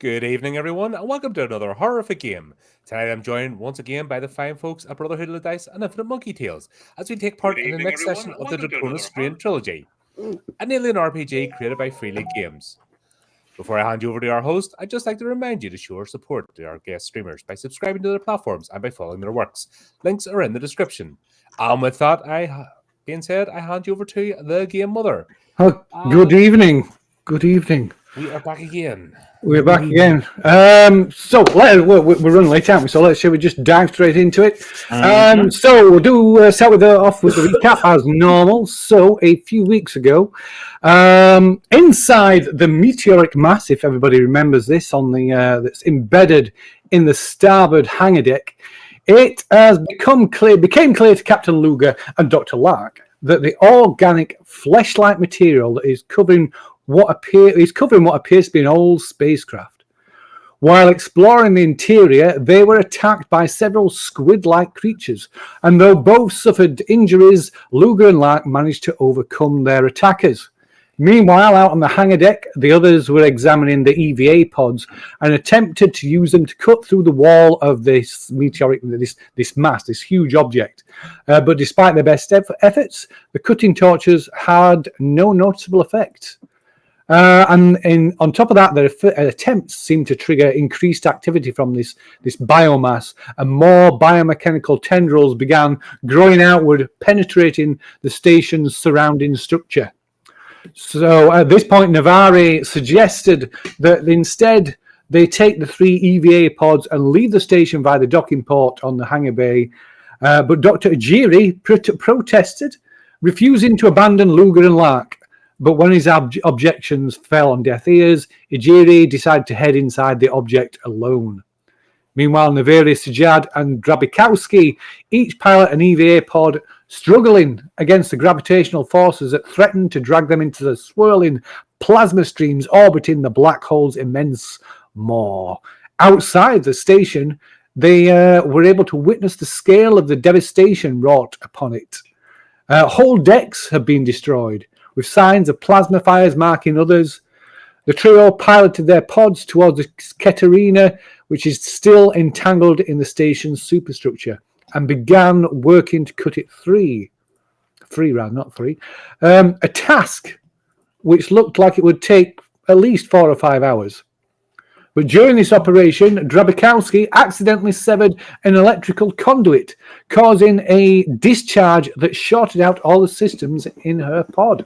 Good evening, everyone, and welcome to another horrific game. Tonight I'm joined once again by the fine folks at Brotherhood of the Dice and Infinite Monkey Tales as we take part in the next session of the Draconis Strain Trilogy, an alien RPG created by Free League Games. Before I hand you over to our host, I'd just like to remind you to show our support to our guest streamers by subscribing to their platforms and by following their works. Links are in the description. And with that being said, I hand you over to the Game Mother. Good evening. Good evening. We are back again. We're back again. So we're running late, aren't we? So shall we just dive straight into it? So we'll do start off with the recap as normal. So a few weeks ago, inside the meteoric mass, if everybody remembers this, on the that's embedded in the starboard hangar deck, it has became clear to Captain Luger and Dr. Lark that the organic flesh-like material that is covering what appears to be an old spacecraft. While exploring the interior, they were attacked by several squid-like creatures, and though both suffered injuries, Luger and Lark managed to overcome their attackers. Meanwhile, out on the hangar deck, the others were examining the EVA pods and attempted to use them to cut through the wall of this meteoric, this mass, this huge object. But despite their best efforts, the cutting torches had no noticeable effect. On top of that, their attempts seemed to trigger increased activity from this biomass, and more biomechanical tendrils began growing outward, penetrating the station's surrounding structure. So at this point, Navari suggested that instead they take the 3 EVA pods and leave the station via the docking port on the hangar bay. But Dr. Ajiri protested, refusing to abandon Luger and Lark. But when his objections fell on deaf ears, Ijiri decided to head inside the object alone. Meanwhile, Naviri, Sajad, and Drabikowski each pilot an EVA pod, struggling against the gravitational forces that threatened to drag them into the swirling plasma streams orbiting the black hole's immense maw. Outside the station, they were able to witness the scale of the devastation wrought upon it. Whole decks have been destroyed, with signs of plasma fires marking others. The trio piloted their pods towards the Katerina, which is still entangled in the station's superstructure, and began working to cut it free. A task which looked like it would take at least 4 or 5 hours. But during this operation, Drabikowski accidentally severed an electrical conduit, causing a discharge that shorted out all the systems in her pod.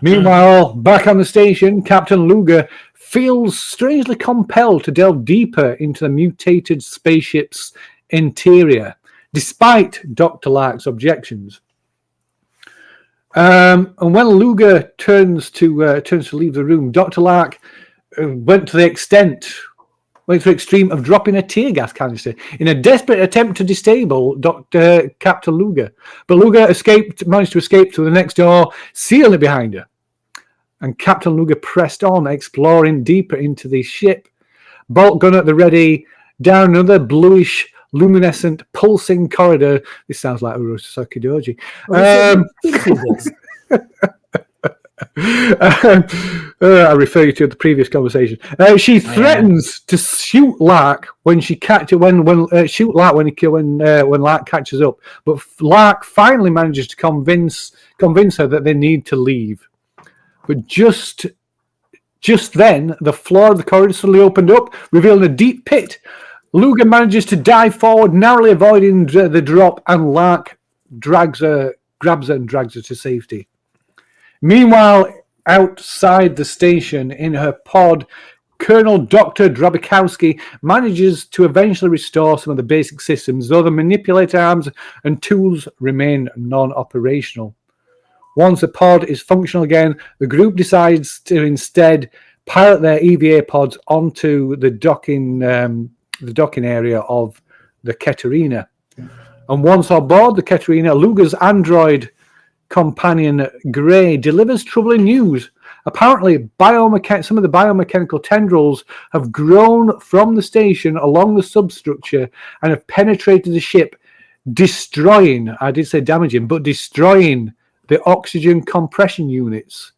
Meanwhile, back on the station, Captain Luger feels strangely compelled to delve deeper into the mutated spaceship's interior, despite Dr. Lark's objections. And when Luger turns to leave the room, Dr. Lark went to the extreme of dropping a tear gas canister in a desperate attempt to disable Captain Luger. But Luger managed to escape to the next door, sealing it behind her. And Captain Luger pressed on, exploring deeper into the ship. Bolt gun at the ready, down another bluish, luminescent, pulsing corridor. This sounds like Urusaki Doji. I refer you to the previous conversation. She threatens to shoot Lark when Lark catches up, but Lark finally manages to convince her that they need to leave. But just then, the floor of the corridor suddenly opened up, revealing a deep pit. Luger manages to dive forward, narrowly avoiding the drop, and Lark grabs her and drags her to safety. Meanwhile, outside the station in her pod, Colonel Dr. Drabikowski manages to eventually restore some of the basic systems, though the manipulator arms and tools remain non-operational. Once the pod is functional again, the group decides to instead pilot their EVA pods onto the docking area of the Katerina. And once on board the Katerina, Luger's android companion Gray delivers troubling news. Apparently, some of the biomechanical tendrils have grown from the station along the substructure and have penetrated the ship, destroying, I did say damaging, but destroying the oxygen compression units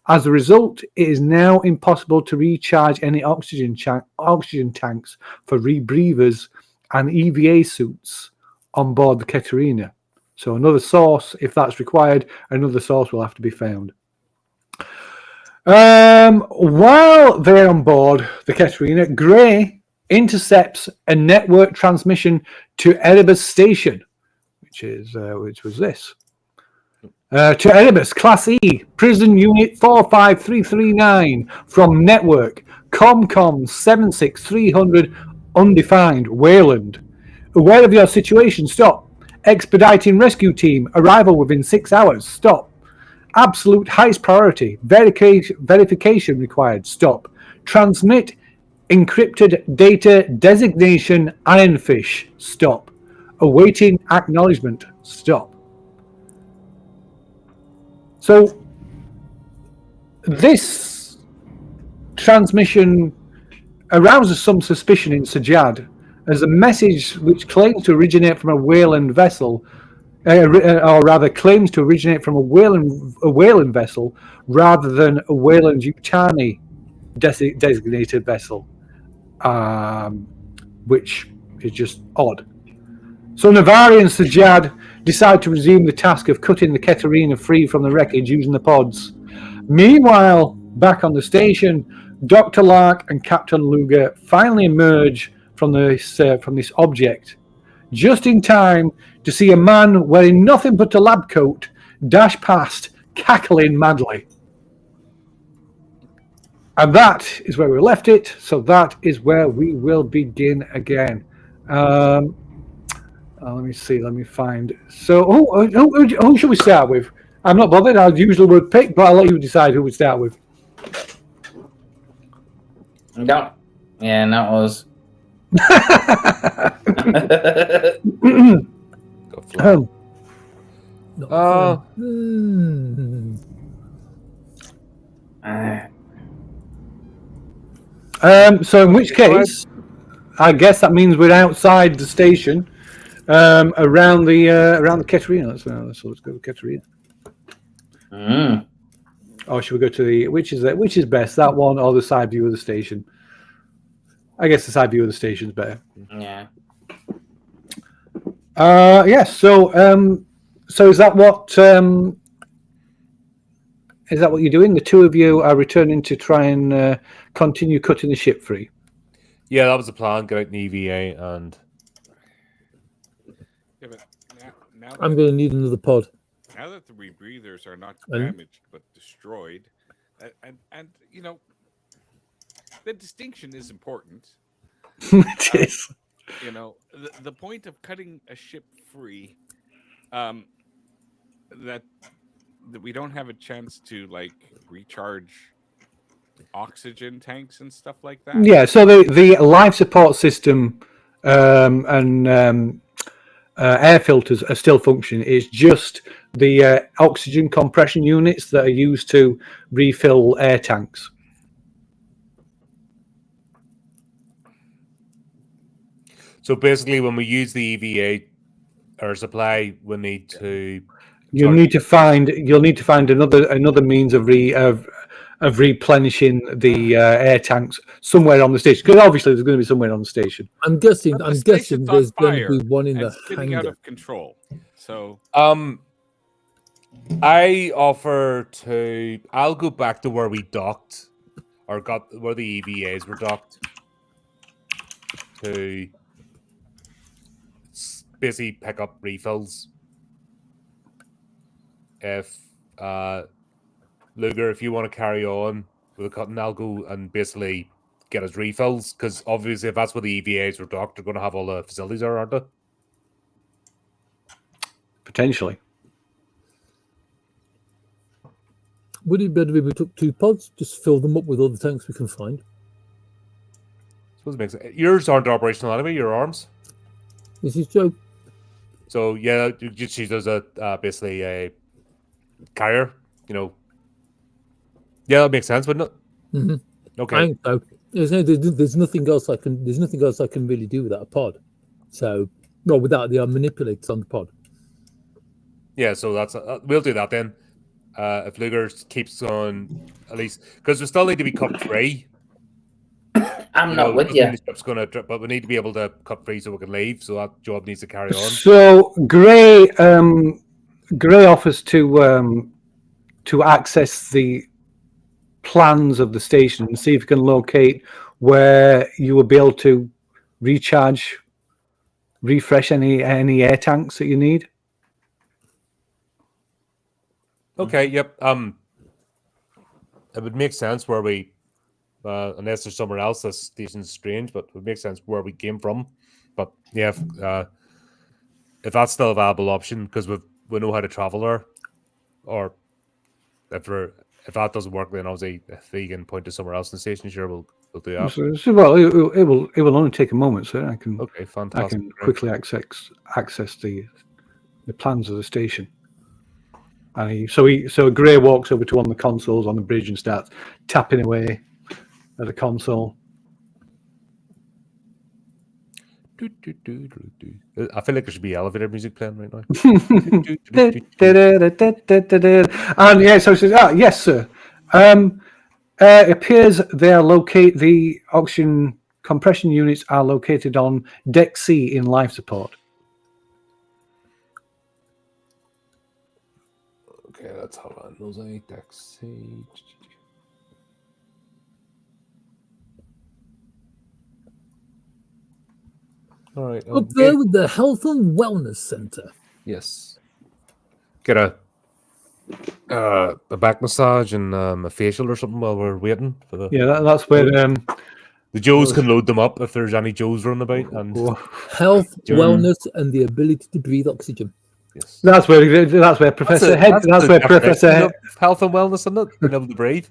As a result, it is now impossible to recharge any oxygen tanks for rebreathers and EVA suits on board the Katerina. So another source, if that's required, another source will have to be found. While they're on board the Katerina, Gray intercepts a network transmission to Erebus Station, which was this. To Erebus, Class E, Prison Unit 45339, from Network, Comcom 76300, Undefined, Wayland. Aware of your situation, stop. Expediting rescue team, arrival within 6 hours, stop. Absolute highest priority, verification required, stop. Transmit encrypted data designation Ironfish, stop. Awaiting acknowledgement, stop. So this transmission arouses some suspicion in Sajjad as a message which claims to originate from a Wayland vessel, or rather claims to originate from a Wayland vessel rather than a Wayland-Yutani designated vessel, which is just odd. So Navari and Sajjad decide to resume the task of cutting the Katerina free from the wreckage using the pods. Meanwhile, back on the station, Dr. Lark and Captain Luger finally emerge from this object, just in time to see a man wearing nothing but a lab coat dash past, cackling madly. And that is where we left it, so that is where we will begin again. Let me see. Let me find. So, who should we start with? I'm not bothered. I usually would pick, but I'll let you decide who we start with. No. Yeah, that was. So, in which case, I guess that means we're outside the station. Around the Katerina. Let's go to Katerina. Or should we go to the which is best, that one or the side view of the station? I guess the side view of the station is better. Yeah. Yes. So is that what you're doing? The two of you are returning to try and continue cutting the ship free. Yeah, that was the plan. Get out an EVA and. Yeah, but now I'm going to need another pod. Now that the rebreathers are not damaged but destroyed, and you know, the distinction is important. It is. You know, the point of cutting a ship free, that we don't have a chance to like recharge oxygen tanks and stuff like that. Yeah. So the life support system and air filters are still functioning. It's just the oxygen compression units that are used to refill air tanks. So basically, when we use the EVA or supply, we need to. You'll need to find another means of replenishing the air tanks somewhere on the station, because obviously there's going to be somewhere on the station. I'm guessing there's going to be one in the spinning out hangar. of control. So I offer to. I'll go back to where we docked, or where the EVAs were docked, to basically pick up refills. If Luger, if you want to carry on with the cutting, I'll go and basically get us refills, because obviously if that's where the EVAs were docked, they're going to have all the facilities there, aren't they? Potentially. Would it be better if we took 2 pods, just fill them up with all the tanks we can find? I suppose it makes sense. Yours aren't operational anyway, your arms. This is Joe. So yeah, you just use as a basically a carrier, you know. Yeah, that makes sense, wouldn't it? Mm-hmm. Okay. I think so. There's nothing else I can. There's nothing else I can really do without a pod. So, without the manipulators on the pod. Yeah, so that's we'll do that then. if Luger keeps on, at least because we still need to be cut free. I'm not with you. The ship's gonna, but we need to be able to cut free so we can leave. So that job needs to carry on. So Gray offers to access the plans of the station and see if you can locate where you will be able to refresh any air tanks that you need. Okay. Yep. It would make sense where we, unless there's somewhere else this station's strange, but it would make sense where we came from. But yeah, if that's still a viable option, because we know how to travel there, or if that doesn't work, then obviously if we can point to somewhere else in the station, sure, we'll do that. So, well, it will only take a moment, sir. I can fantastic. I can quickly access the plans of the station. And so Gray walks over to one of the consoles on the bridge and starts tapping away at the console. I feel like there should be elevator music playing right now. And yeah, so he says, yes, sir. It appears the oxygen compression units are located on Deck C in life support. Okay, let's hold on. Those are Deck C. All right. Up there with the Health and Wellness Center. Yes. Get a back massage and a facial or something while we're waiting for the. Yeah, that's where the Joes can load them up if there's any Joes running about. And health, wellness, and the ability to breathe oxygen. Yes. That's where Professor Head. That's where Professor Health and wellness, isn't it? Being able to breathe.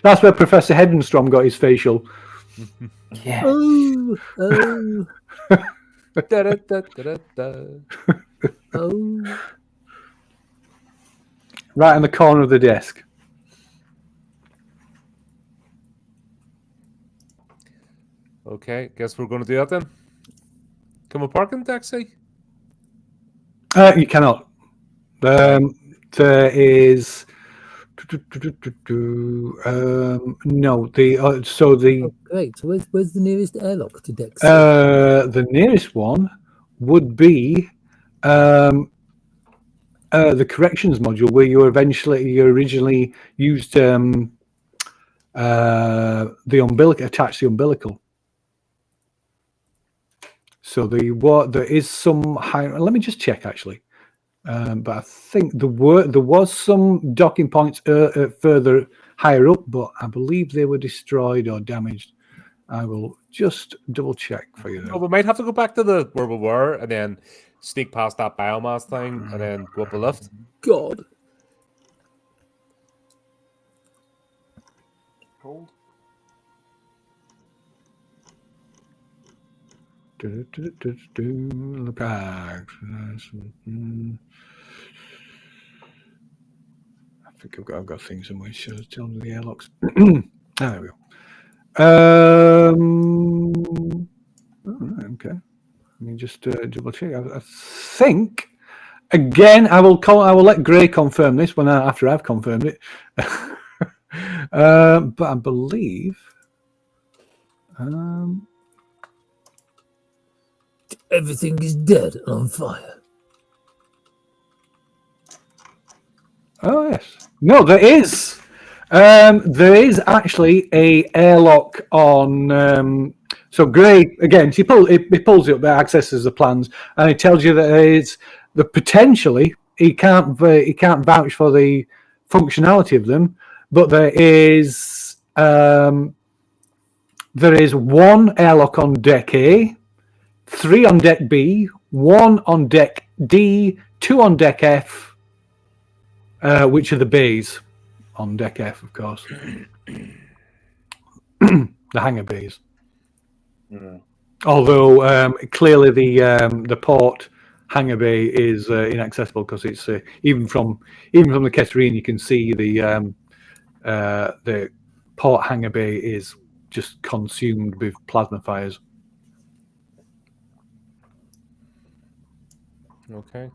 That's where Professor Hedenstrom got his facial. Yeah. Oh. Oh. Right in the corner of the desk. Okay, guess we're going to do that then. Can we park in taxi? You cannot. There is. No. Okay, so where's the nearest airlock to Dex? The nearest one would be the corrections module, where you originally used the umbilical, attach the umbilical. So there is some high. Let me just check actually. But I think there was some docking points further higher up, but I believe they were destroyed or damaged. I will just double check for you. Oh, we might have to go back to where we were and then sneak past that biomass thing and then go up a lift. God. Cold. Look back. I think I've got things in my shirt on the airlocks. There we go. Okay. Let me just double check. I think again. I will let Gray confirm this one after I've confirmed it. But I believe. Everything is dead and on fire. Oh yes. No, there is. There is actually a airlock on. So Gray again, he pulls it up there, accesses the plans, and it tells you that there is the potentially he can't vouch for the functionality of them, but there is one airlock on Deck A, 3 on Deck B, 1 on Deck D, 2 on Deck F, which are the bays on Deck F, of course. The hangar bays. Mm. Although clearly the port hangar bay is inaccessible because it's even from the Keterine you can see the port hangar bay is just consumed with plasma fires. Okay.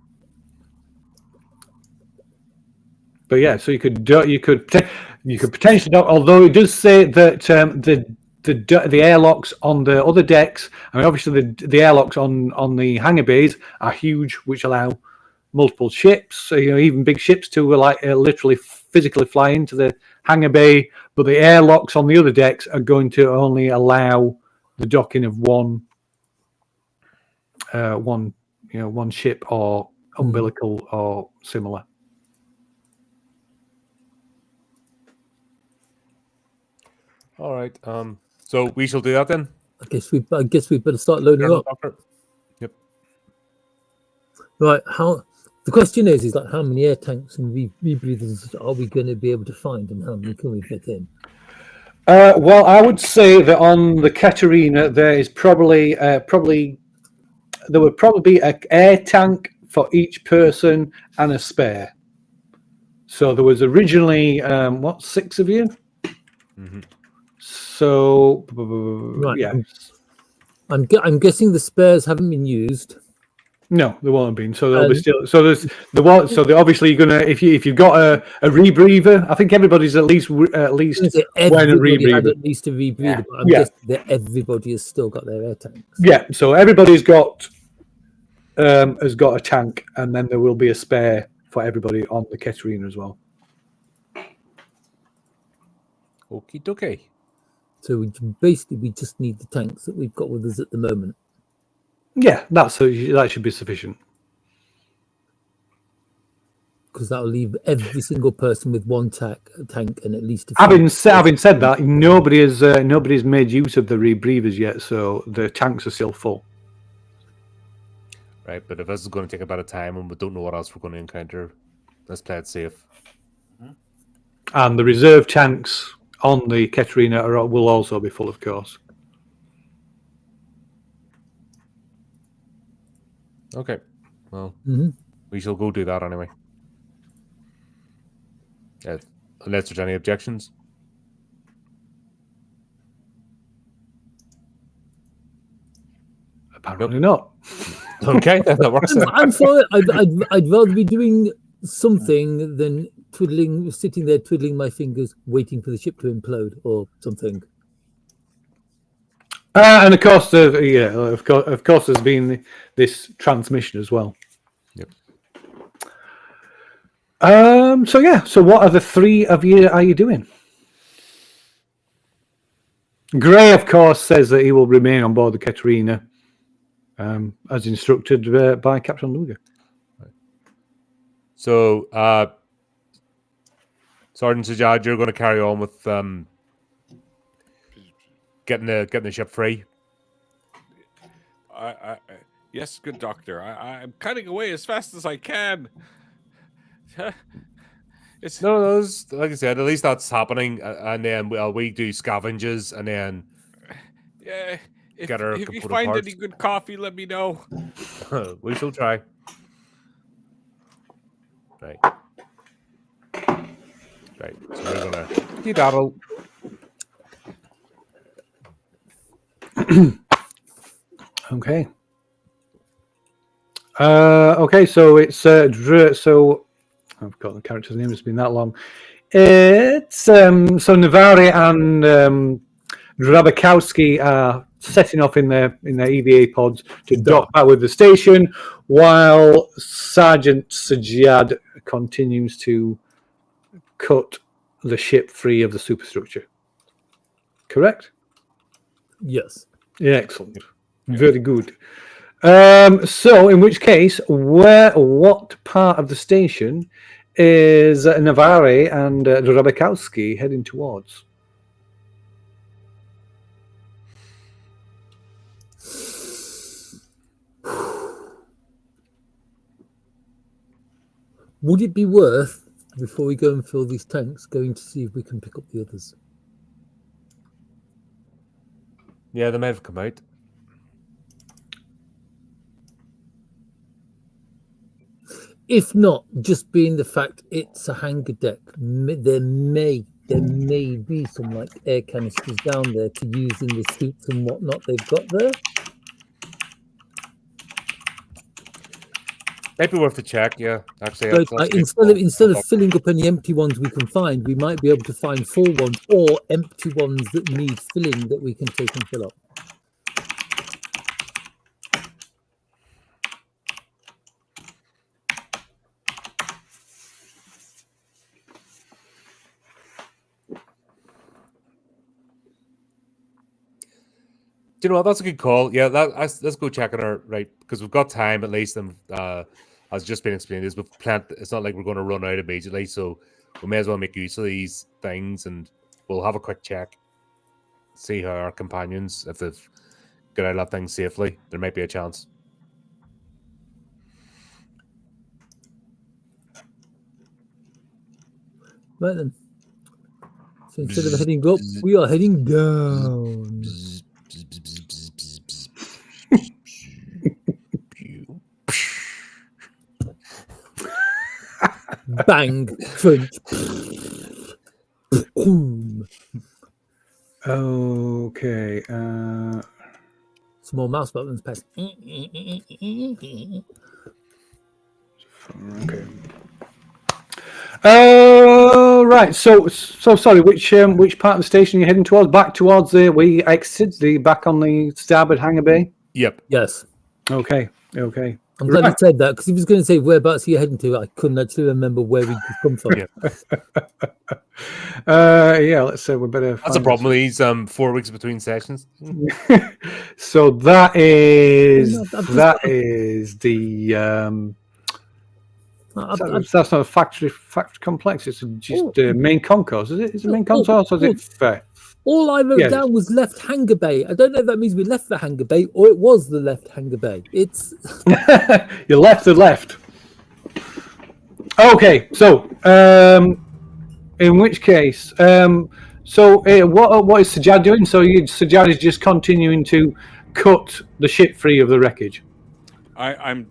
But yeah, so you could potentially dock. Although it does say that the airlocks on the other decks, I mean, obviously the airlocks on the hangar bays are huge, which allow multiple ships, so, even big ships to literally physically fly into the hangar bay. But the airlocks on the other decks are going to only allow the docking of one ship or umbilical or similar. All right. So we shall do that then. I guess we better start loading up. Doctor. Yep. Right. The question is like how many air tanks and rebreathers are we going to be able to find, and how many can we fit in? Well, I would say that on the Katerina there is probably there would probably be an air tank for each person and a spare. So there was originally 6 of you. Mm-hmm. So Right. yeah, I'm guessing the spares haven't been used. no, there won't have been. So there'll be still. So there's the one. So obviously you're gonna if you've got a rebreather. I think everybody's at least when a Everybody had rebreather. at least a rebreather, but I'm Yeah. guessing that everybody has still got their air tanks. Yeah. So everybody's got has got a tank, and then there will be a spare for everybody on the Katerina as well. Okie dokie. So we just need the tanks that we've got with us at the moment. Yeah, that should be sufficient. Because that'll leave every single person with one tank and at least. Having said that, nobody's made use of the rebreathers yet, so the tanks are still full. Right, but if this is going to take a bit of time and we don't know what else we're going to encounter, let's play it safe. And the reserve tanks on the Katerina will also be full, of course. Okay, well, Mm-hmm. we shall go do that anyway. Unless there's any objections. Apparently not. Okay, that works. I'm sorry. I'd rather be doing something than sitting there twiddling my fingers, waiting for the ship to implode or something. And of course, of course, there's been this transmission as well. Yep. So what are the 3 of you are you doing? Gray, of course, says that he will remain on board the Katerina, as instructed by Captain Luger. So, Sergeant Sajad, you're going to carry on with getting the ship free. Yes, good doctor. I'm cutting away as fast as I can. It's No, like I said, at least that's happening, and then we do scavenges, and then yeah. If Get our you component find parts. any good coffee, let me know. we shall try. Right. So we're gonna skedaddle. Okay. Okay, so it's so I've got the character's name. It's been that long. It's so Navari and Drabakowski are setting off in their EVA pods to dock back with the station, while Sergeant Sajad continues to cut the ship free of the superstructure. Correct? Yes. Yeah, excellent. Very good. So, in which case, what part of the station is Navari and Drabakowski heading towards? Would it be worth, before we go and fill these tanks, going to see if we can pick up the others? Yeah, they might have come out. If not, just being the fact it's a hangar deck, there may be some like air canisters down there to use in the suits and whatnot they've got there. Might be worth a check, yeah. Actually, So, that's a instead good of call. filling up any empty ones we can find, we might be able to find full ones or empty ones that need filling that we can take and fill up. Do you know what? That's a good call. Yeah, let's go check on our right because we've got time at least. And as just been explained, is we've planned. It's not like we're going to run out immediately, so we may as well make use of these things, and we'll have a quick check, see how our companions, if they've got out of that thing safely, there might be a chance. Right then. So instead of heading up, we are heading down. Bang! Crunch! Boom! Okay. Some more mouse buttons press. Okay. Right. So sorry. Which part of the station are you heading towards? Back towards we exit the back on the starboard hangar bay. Yep. Yes. Okay. I'm glad you said that because he was going to say whereabouts you're heading to. I couldn't actually remember where we come from. Yeah. Let's say we better. That's a problem with these 4 weeks between sessions. So that is the. That's not a factory complex. It's just main concourse. Is it? Is it main concourse or is it fair? All I wrote down was left hangar bay. I don't know if that means we left the hangar bay or it was the left hangar bay. It's you left the left. Okay, so in which case, what is Sajjad doing? So Sajjad is just continuing to cut the ship free of the wreckage. I'm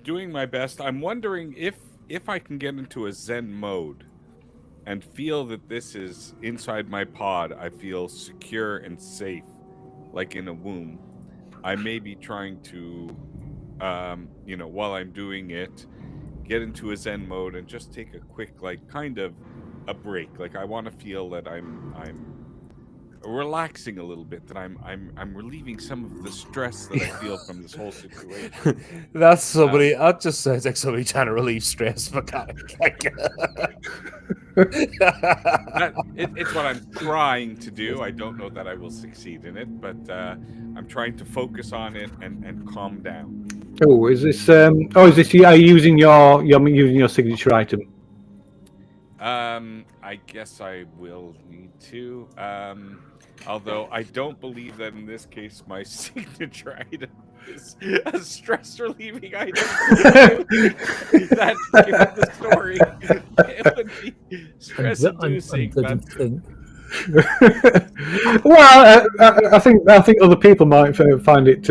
doing my best. I'm wondering if I can get into a Zen mode and feel that this is inside my pod. I feel secure and safe, like in a womb. I may be trying to, while I'm doing it, get into a Zen mode and just take a quick, kind of a break. Like I want to feel that I'm relaxing a little bit, that I'm relieving some of the stress that I feel from this whole situation. That's somebody. That just sounds like somebody trying to relieve stress. It's what I'm trying to do. I don't know that I will succeed in it, but I'm trying to focus on it and calm down. Oh, is this? Are you using your signature item? I guess I will need to. Although I don't believe that in this case my signature item is a stress relieving item. That, given the story, it would be stress inducing. Well, I think other people might find it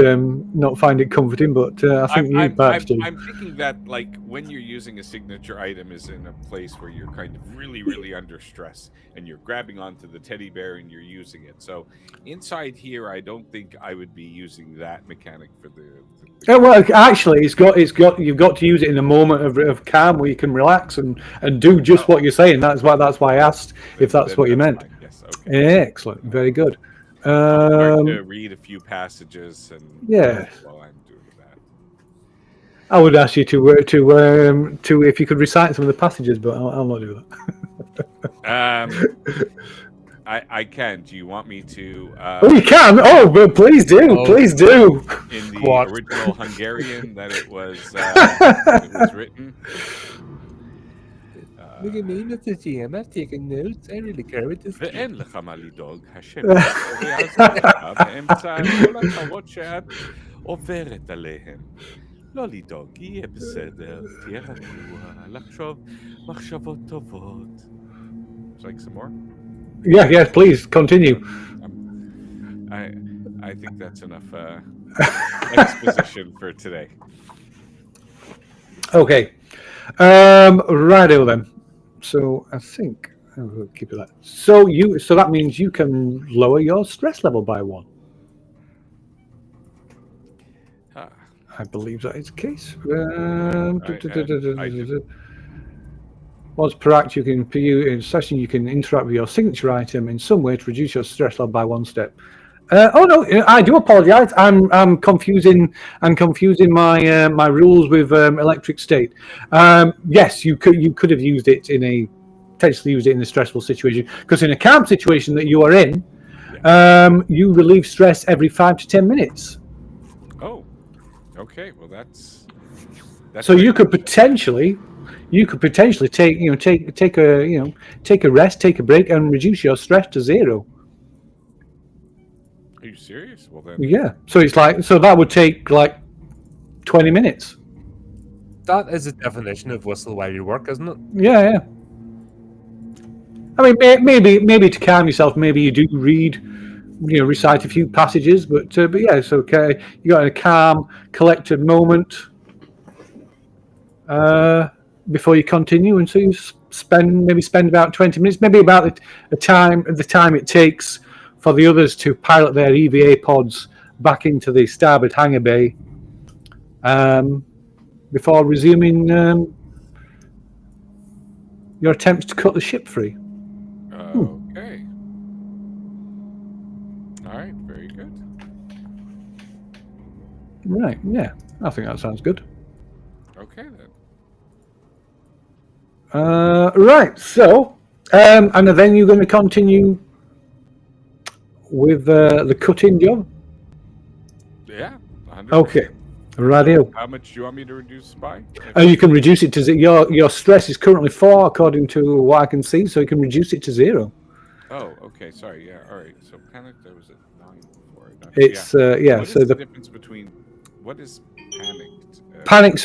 not find it comforting, but I think you perhaps do. I'm thinking that when you're using a signature item is in a place where you're kind of really, really under stress, and you're grabbing onto the teddy bear and you're using it. So inside here, I don't think I would be using that mechanic for the well, actually, you've got to use it in a moment of calm where you can relax and do just what you're saying. That's why I asked if that's what you meant. Fine. Yes, okay. Excellent, very good. I'm going to read a few passages and while I'm doing that. I would ask you to if you could recite some of the passages, but I'll not do that. I can. Do you want me to? Oh, you can. Oh, but please do. Please do. In the original Hungarian that it was written. Look at me, Mr. GM. I've taken notes. I really care about this. ואין לך מה לדאוג, השם יעזור לך באמצע כל הטעות שאת עוברת עליהם. לא לדאוג, יהיה בסדר, תהיה רגוע, לחשוב מחשבות טובות. Would you like some more? Yeah, please continue. I think that's enough exposition for today. Okay. Righto then. So I think I'll keep it that. So that means you can lower your stress level by 1. I believe that is the case. Once per act, you can in session you can interact with your signature item in some way to reduce your stress level by 1 step. Oh no, I do apologise. I'm confusing my my rules with electric state. Yes, you could have used it potentially used it in a stressful situation, because in a calm situation that you are in, you relieve stress every 5 to 10 minutes. Oh, okay. Well, that's so you could potentially take a rest, take a break, and reduce your stress to 0. Are you serious? Well then. Yeah. So that would take like 20 minutes. That is the definition of whistle while you work, isn't it? Yeah. I mean, maybe to calm yourself, maybe you do read, recite a few passages, but yeah, it's okay. You got a calm, collected moment before you continue, and so you spend about 20 minutes, maybe about the time it takes for the others to pilot their EVA pods back into the starboard hangar bay, before resuming your attempts to cut the ship free. Okay. All right. Very good. Right. Yeah. I think that sounds good. Okay then. Right. So, and then you're going to continue with the cutting job. Yeah. 100%. Okay. Radio. How much do you want me to reduce by? You can reduce it to your stress is currently 4, according to what I can see, so you can reduce it to 0. Oh, okay. Sorry. Yeah. All right. So panic. There was at 9 before. It's yeah. What So is the difference between what is panicked? Panic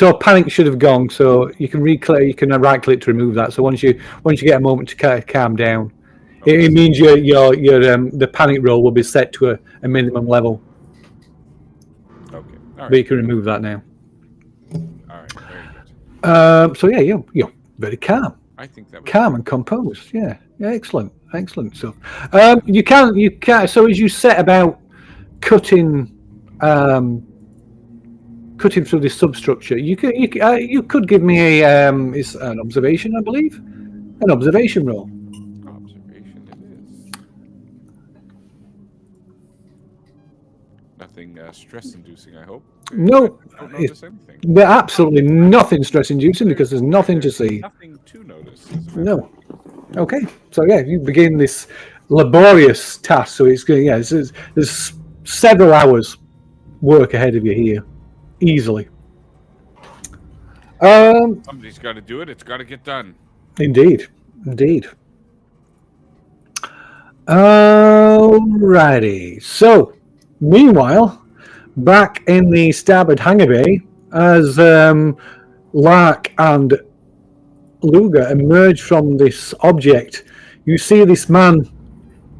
should have gone. So you can right click to remove that. So once you get a moment to calm down, it means your the panic roll will be set to a minimum level. Okay. All right. But you can remove that now. All right. Very good. So yeah, you're very calm. I think that was Calm and composed. Yeah. Excellent stuff. You can. So as you set about cutting through this substructure, you could give me it's an observation, I believe, an observation roll. Observation it is. Nothing stress-inducing, I hope. No, I don't notice anything. But absolutely nothing stress-inducing, because there's nothing to see. Nothing to notice. As a matter No. Okay. So yeah, you begin this laborious task. So it's going. Yeah, there's several hours work ahead of you here, easily. Somebody's got to do it. It's got to get done. Indeed. Alrighty. So, meanwhile, back in the starboard hangar bay, as Lark and Luger emerge from this object, you see this man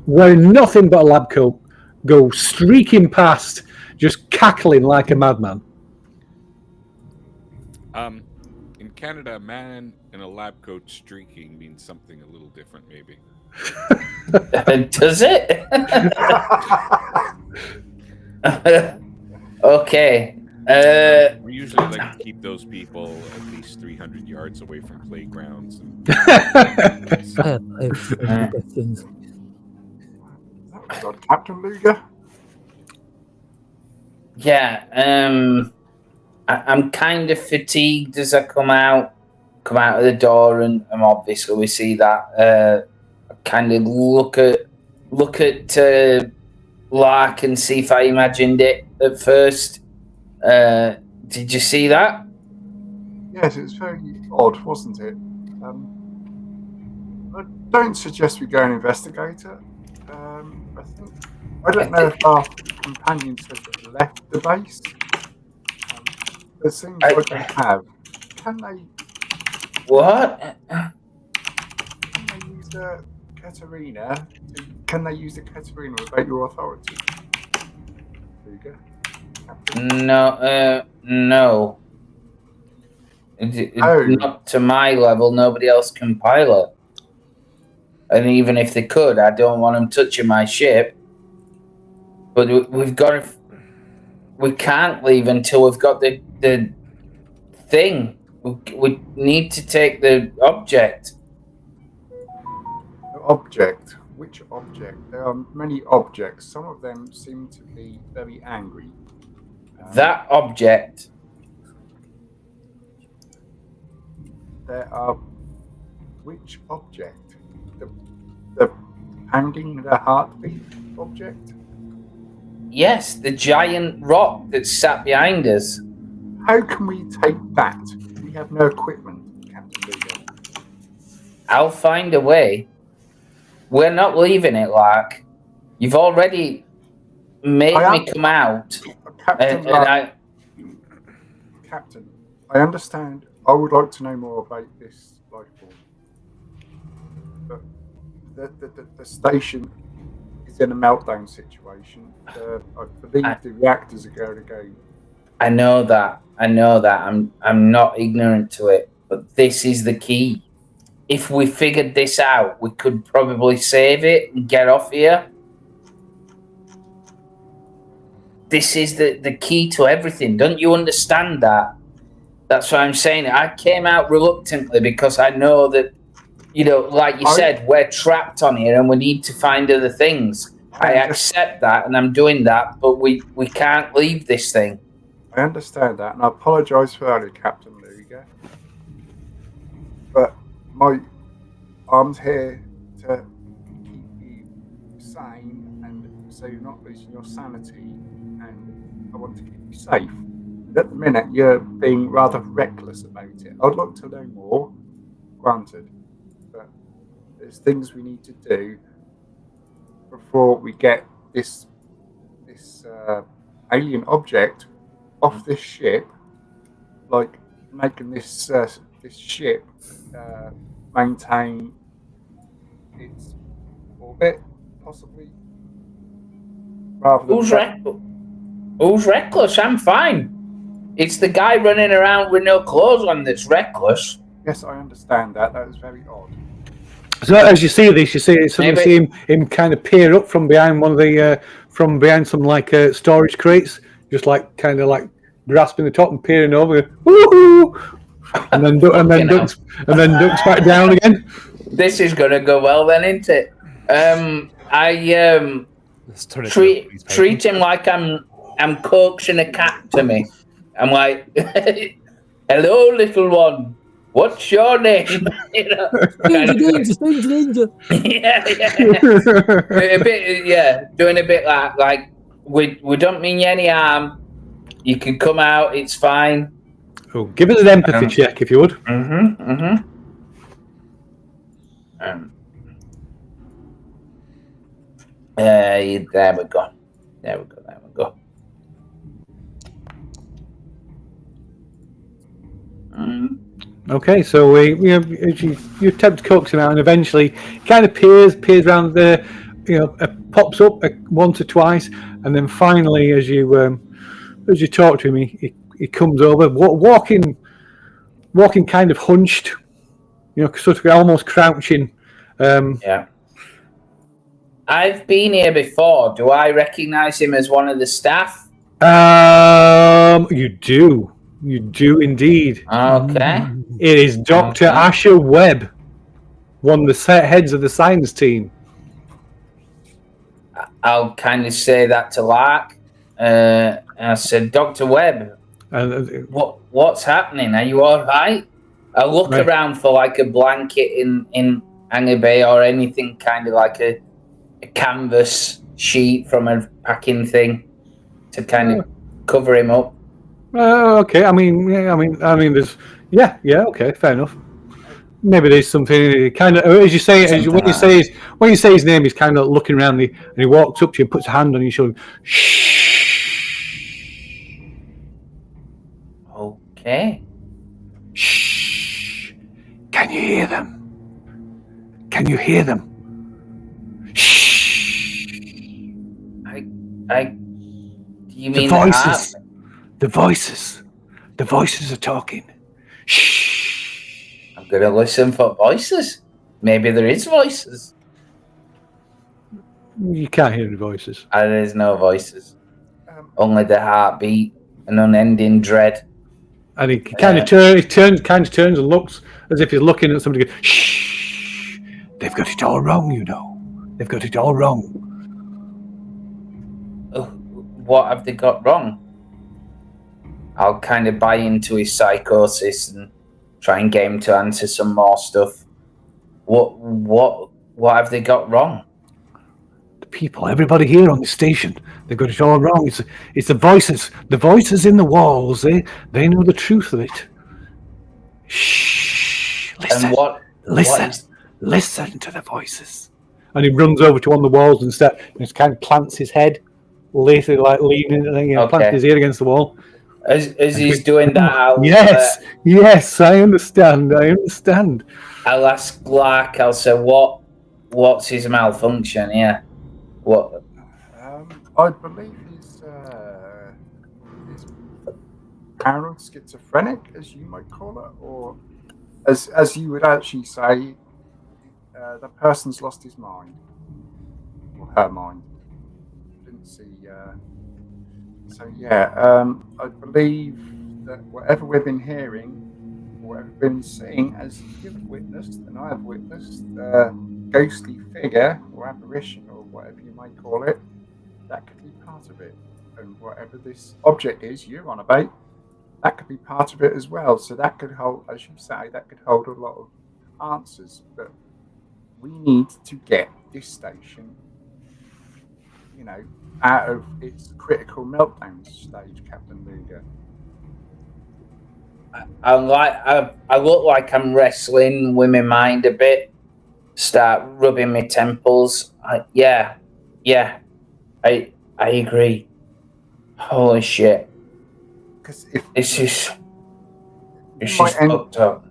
wearing nothing but a lab coat go streaking past, just cackling like a madman. In Canada, a man in a lab coat streaking means something a little different, maybe. Does it? Okay. We usually like to keep those people at least 300 yards away from playgrounds. And I have questions. Captain Luger? Yeah. I'm kind of fatigued as I come out of the door, and obviously we see that. I kind of look at Lark and see if I imagined it at first. Did you see that? Yes, it was very odd, wasn't it? I don't suggest we go and investigate it. I don't know if our companions have left the base. There seems like they have. Can they? What? Can they use the Katerina? Can they use the Katerina without your authority? There you go. No. Not to my level. Nobody else can pilot. And even if they could, I don't want them touching my ship. But we've got we can't leave until we've got the thing. We need to take the object. The object. Which object? There are many objects. Some of them seem to be very angry. That object. There are. Which object? The pounding the heartbeat object? Yes, the giant rock that's sat behind us. How can we take that? We have no equipment, Captain Luger. I'll find a way. We're not leaving it, Lark. You've already made me come out. Captain, Captain, I understand. I would like to know more about this life form. But the station is in a meltdown situation. I believe the reactors are going to go. I know that. I'm not ignorant to it. But this is the key. If we figured this out, we could probably save it and get off here. This is the key to everything. Don't you understand that? That's what I'm saying. I came out reluctantly because I know that, like you said, we're trapped on here and we need to find other things. I accept that and I'm doing that, but we can't leave this thing. I understand that, and I apologise for earlier, Captain Luger. But I'm here to keep you sane and so you're not losing your sanity, and I want to keep you safe. And at the minute, you're being rather reckless about it. I'd like to know more, granted, but there's things we need to do before we get this alien object off this ship, like making this ship maintain its orbit, possibly. Rather than Who's reckless? I'm fine. It's the guy running around with no clothes on that's reckless. Yes, I understand that. That is very odd. So as you see this, you suddenly see him kind of peer up from behind one of the from behind some storage crates, just kind of grasping the top and peering over, woohoo! and then ducks back down again. This is gonna go well then, isn't it? I treat him like I'm coaxing a cat to me. I'm like, hello, little one. What's your name? Danger. Yeah. Doing a bit like we don't mean you any harm. You can come out. It's fine. Oh, give us an empathy check if you would. There we go. Okay, so you attempt to coax him out, and eventually kind of peers around there, pops up once or twice, and then finally, as you talk to him, he comes over, walking kind of hunched, sort of almost crouching. Yeah. I've been here before. Do I recognise him as one of the staff? You do. You do indeed. Okay. It is Dr. Asher Webb, one of the heads of the science team. I'll kind of say that to Lark. I said, Dr. Webb, what's happening? Are you all right? I look around for a blanket in Hangar Bay or anything kind of like a canvas sheet from a packing thing to kind of cover him up. Okay. I mean, there's, okay, fair enough. Maybe there's something kind of, as you say, when you say his name, he's kind of looking around and he walks up to you and puts a hand on your shoulder. Shh. Okay. Shh. Can you hear them? Can you hear them? Shh. Do you mean the voices? The voices are talking. Shh. I'm gonna listen for voices. Maybe there is voices. You can't hear the voices. There's no voices. Only the heartbeat and unending dread. And he kind of turns and looks as if he's looking at somebody. Shh! They've got it all wrong, you know. They've got it all wrong. What have they got wrong? I'll kind of buy into his psychosis and try and get him to answer some more stuff. What have they got wrong? The people, everybody here on the station, they've got it all wrong. It's the voices in the walls. They know the truth of it. Shh! Listen, and listen to the voices. And he runs over to one of the walls and just kind of plants his head, later like leaning, and plants his ear against the wall. As he's doing that, yes, I understand. I'll ask Lark. I'll say, what's his malfunction? Yeah, what? I believe he's paranoid schizophrenic, as you might call it, or as you would actually say, the person's lost his mind or her mind. Didn't see. So yeah, I believe that whatever we've been hearing, whatever we've been seeing, as you've witnessed and I have witnessed, ghostly figure or apparition or whatever you might call it, that could be part of it. And whatever this object is you're on about, that could be part of it as well. So that could hold, as you say, that could hold a lot of answers. But we need to get this station, you know, out of its critical meltdown stage, Captain Luger. I look like I'm wrestling with my mind a bit. Start rubbing my temples. I agree. Holy shit! Because if this is fucked up,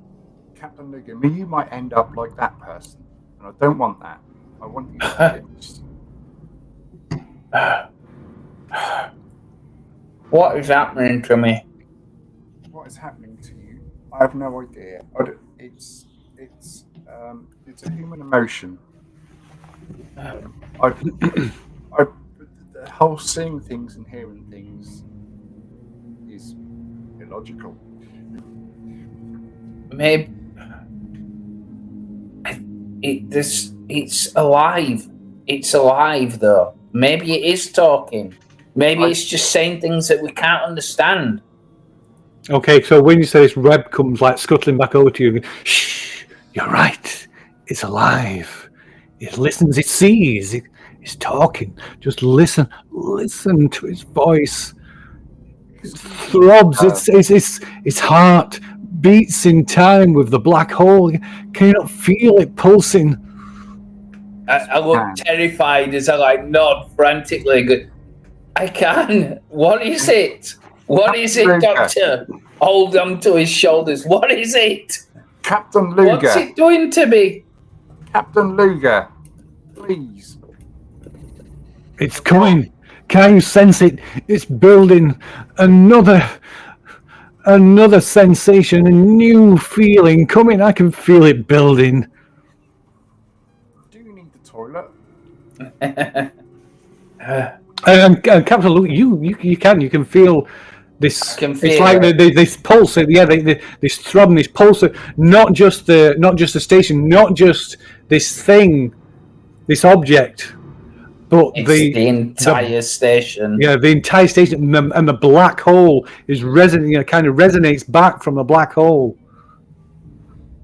Captain Luger, you might end up like that person, and I don't want that. I want you to what is happening to me? What is happening to you? I have no idea. It's a human emotion. The whole seeing things and hearing things is illogical. Maybe it's alive. It's alive, though. Maybe it is talking. Maybe it's just saying things that we can't understand. Okay, so when you say this, Reb comes like scuttling back over to you and goes, shh, you're right. It's alive. It listens, it sees, it's talking. Just listen to its voice. It throbs, its heart beats in time with the black hole. Can you not feel it pulsing? I look terrified as I nod frantically. I can. What is it? What is it, Doctor? Hold on to his shoulders. What is it? Captain Luger. What's it doing to me? Captain Luger, please. It's coming. Can you sense it? It's building another sensation, a new feeling coming. I can feel it building. Do you need the toilet? And Captain Luke, you can feel this. It's like this pulse. Yeah, this throb and this pulse. Not just the station, not just this thing, this object, but the entire station. Yeah, the entire station, and the black hole is resonating. Kind of resonates back from the black hole.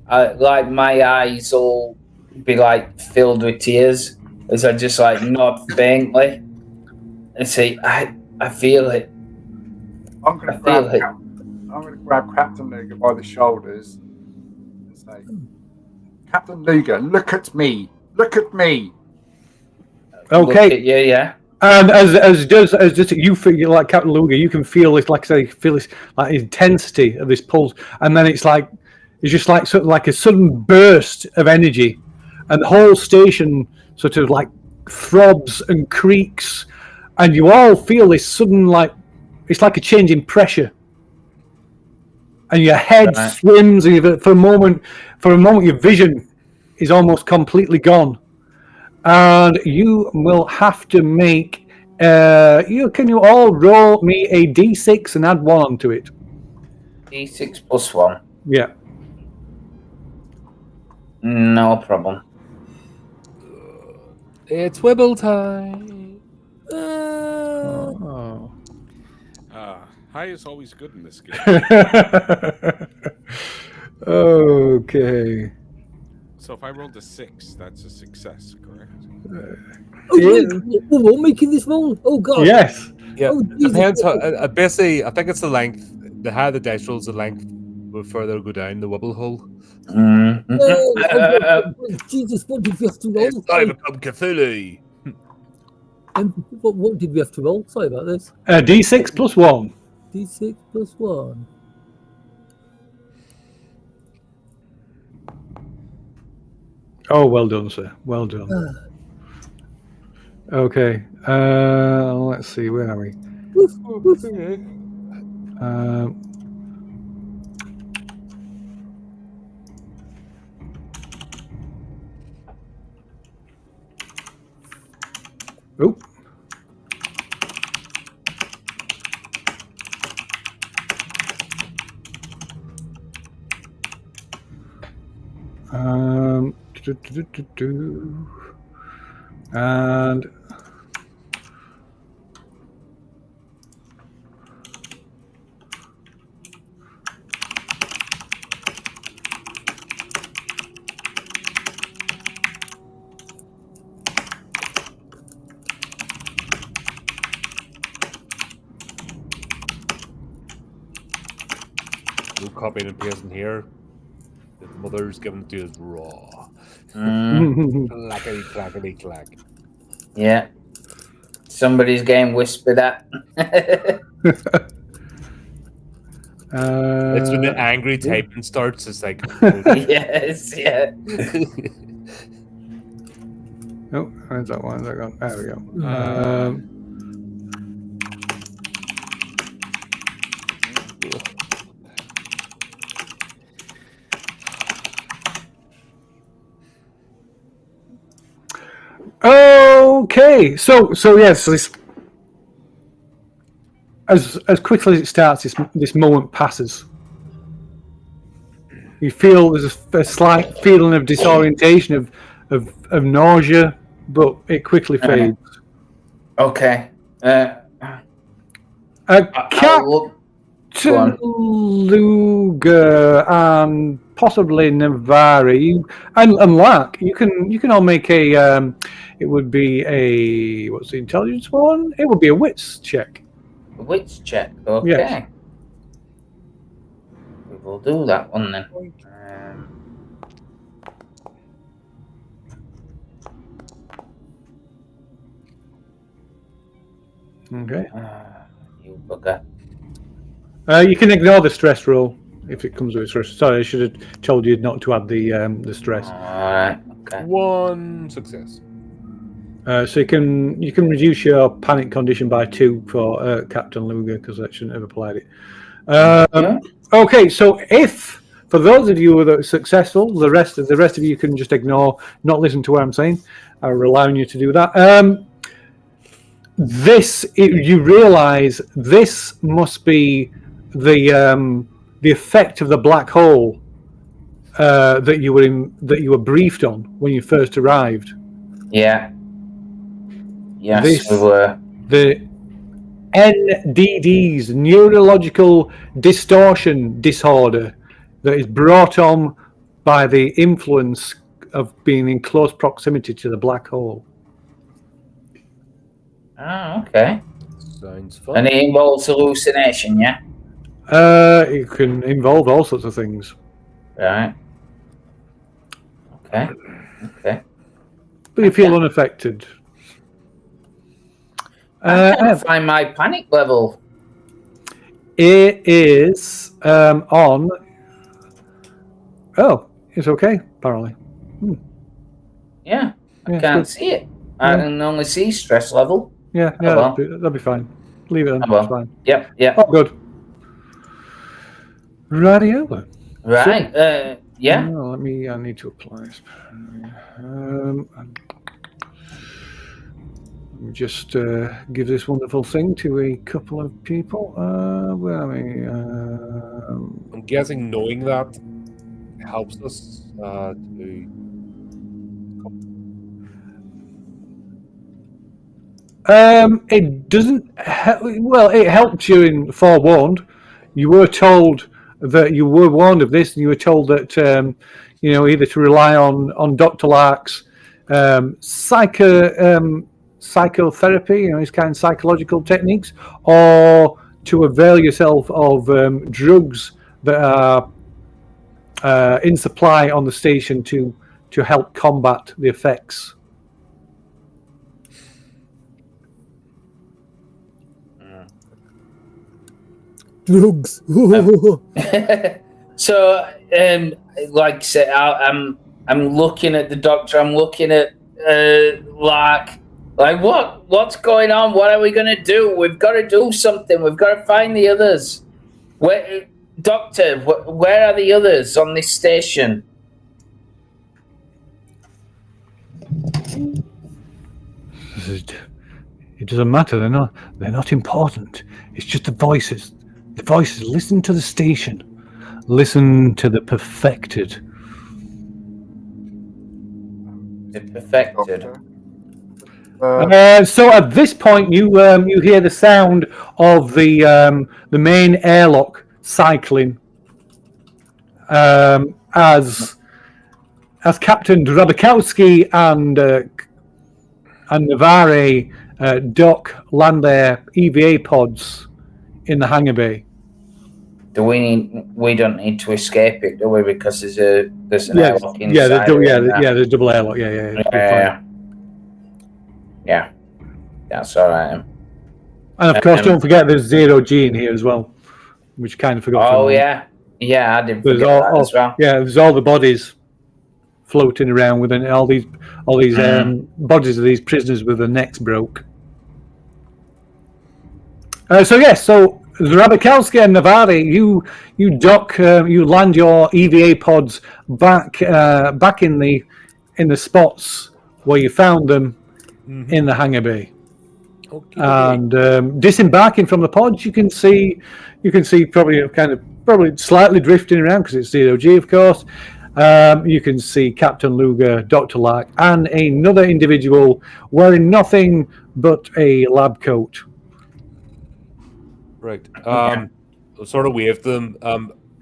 Like my eyes will be like filled with tears as I just like nod faintly and say, "I feel it." I'm going to grab Captain Luger by the shoulders and say, "Captain Luger, look at me! Look at me!" Okay. Yeah. And as you feel like Captain Luger, you can feel this, like I say, like intensity of this pulse, and then it's just like sort of like a sudden burst of energy, and the whole station sort of like throbs and creaks, and you all feel this sudden it's like a change in pressure, and your head swims, and for a moment, your vision is almost completely gone. And you will have to make Can you all roll me a d6 and add 1 onto it? D6 plus 1. Yeah. No problem. It's Wibble time. Oh. High is always good in this game. Okay. So if I rolled a 6, that's a success, correct? We're making this roll. Oh God. Yes. Yeah, Oh, depends. Basically, I think it's the length. The higher the dice rolls, the length the further go down the wibble hole. Jesus, what did we have to roll? It's time to become Cthulhu. What did we have to roll? Sorry about this. D6 plus 1. D6 plus 1. Oh, well done, sir. Well done. Okay. Let's see. Where are we? Oh. And No copying and pasting here. The mother's giving it to us raw. Clackety, clackety, clack. Yeah. Somebody's getting whispered at. It's when the angry typing starts. It's like, Yes, yeah. oh, where's that one? There we go. Okay, so yes, this, as quickly as it starts, this moment passes. You feel there's a slight feeling of disorientation, of nausea, but it quickly fades. Okay. Captain Luger and possibly Navari and Lark, you can all make a. It would be a, what's the intelligence one? It would be a wits check. A wits check. Okay. Yes. We will do that one then. Okay. You bugger. You can ignore the stress roll if it comes with stress. Sorry, I should have told you not to add the stress. All right. Okay. 1 success. So you can reduce your panic condition by 2 for Captain Luger, because that shouldn't have applied it. Okay, so if for those of you that are successful, the rest of you can just ignore, not listen to what I'm saying. I'm allowing you to do that. You realise this must be the effect of the black hole that you were briefed on when you first arrived. Yeah. Yes, we were. The NDD's neurological distortion disorder that is brought on by the influence of being in close proximity to the black hole. Oh, okay. Sounds fun. And it involves hallucination, yeah? It can involve all sorts of things. Right. Okay. But you feel unaffected. I can't find my panic level. It is on. Oh, it's okay, apparently. Yeah, I can't see it. I can only see stress level. Yeah, that'll be fine. Leave it on. It's fine. Yep. Oh, good. Radio. Right. Yeah. Oh, I need to apply. Just give this wonderful thing to a couple of people. Where are we? I'm guessing knowing that helps us to. It doesn't. Well, it helps you in forewarned. You were told that you were warned of this, and you were told that either to rely on Dr. Lark's psychotherapy, his kind of psychological techniques, or to avail yourself of drugs that are in supply on the station to help combat the effects. Drugs. So, like I said, I'm looking at the doctor. I'm looking at like what's going on? What are we gonna do? We've got to do something. We've got to find the others. Doctor, where are the others on this station? It doesn't matter. They're not important. It's just the voices. The voices. Listen to the station. Listen to the perfected. The perfected. So at this point, you hear the sound of the main airlock cycling as Captain Drabakowski and Navarre land their EVA pods in the hangar bay. We don't need to escape it, do we? Because there's an airlock inside. There's double airlock. Yeah. That's all right. And of course, don't forget there's 0G in here as well, which kind of forgot. Oh yeah, I didn't forget that as well. Yeah, there's all the bodies floating around within all these bodies of these prisoners with their necks broke. So Rabakowski and Navarre, you land your EVA pods back in the spots where you found them in the hangar bay. Okay. And disembarking from the pods, you can see probably slightly drifting around because it's 0G, of course. You can see Captain Luger, Dr. Lark, and another individual wearing nothing but a lab coat. Right. Sort of wave them.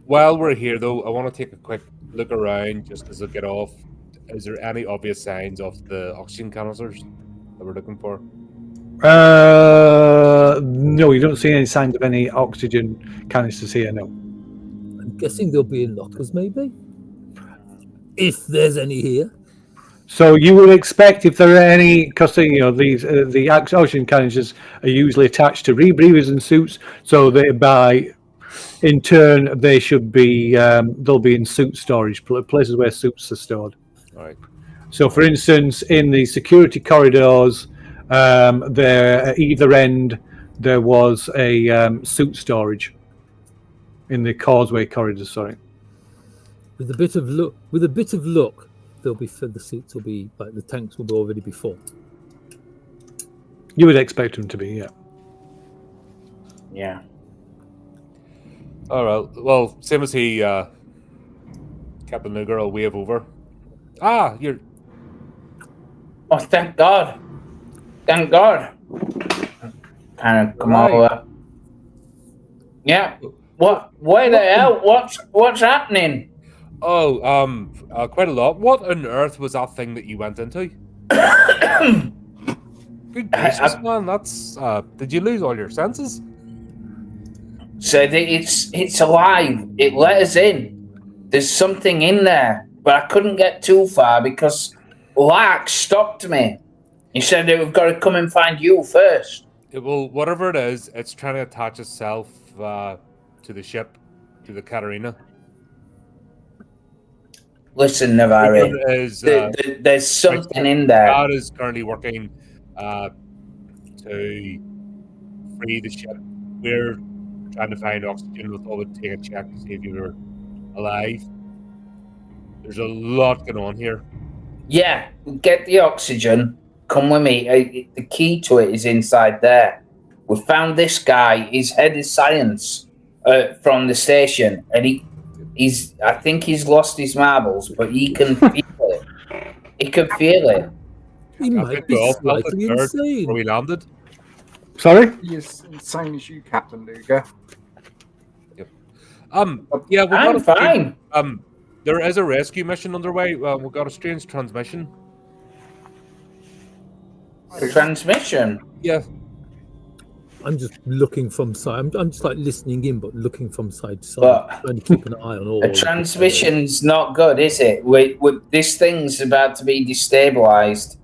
While we're here, though, I want to take a quick look around just as I get off. Is there any obvious signs of the oxygen canisters that we're looking for? No, you don't see any signs of any oxygen canisters here, no. I'm guessing they'll be in lockers, maybe? If there's any here. So you would expect if there are any, because the oxygen canisters are usually attached to rebreathers and suits, so in turn they should be they'll be in suit storage places where suits are stored. Right. So, for instance, in the security corridors, there at either end there was a suit storage in the causeway corridor. Sorry. With a bit of luck, the suits will be like the tanks will already be full. You would expect them to be, yeah. Yeah. All right. Well, same as he, Captain Luger will wave over. You're. Oh, thank God! Thank God! Kind of come over. Yeah. What? Where the hell? What's happening? Oh, quite a lot. What on earth was that thing that you went into? Good gracious, man! That's. Did you lose all your senses? So it's alive. It let us in. There's something in there, but I couldn't get too far because Lark stopped me. He said that we've got to come and find you first. Well, whatever it is, it's trying to attach itself to the ship, to the Katarina. Listen, Navarre, there's something in there. God is currently working to free the ship. We're trying to find oxygen. We thought we'd take a check to see if you were alive. There's a lot going on here. Yeah, get the oxygen. come with me. The key to it is inside there. We found this guy. He's head of science from the station, and I think he's lost his marbles, but he can feel it. He can feel it. He might be slightly insane. Where we landed. Sorry? He is insane as you, Captain Luger. Yep. Yeah, I'm fine. There is a rescue mission underway. We've got a strange transmission. Transmission? Yeah. I'm just looking from side. I'm just like listening in, but looking from side to side, trying to keep an eye on all. The transmission's not good, is it? This thing's about to be destabilized.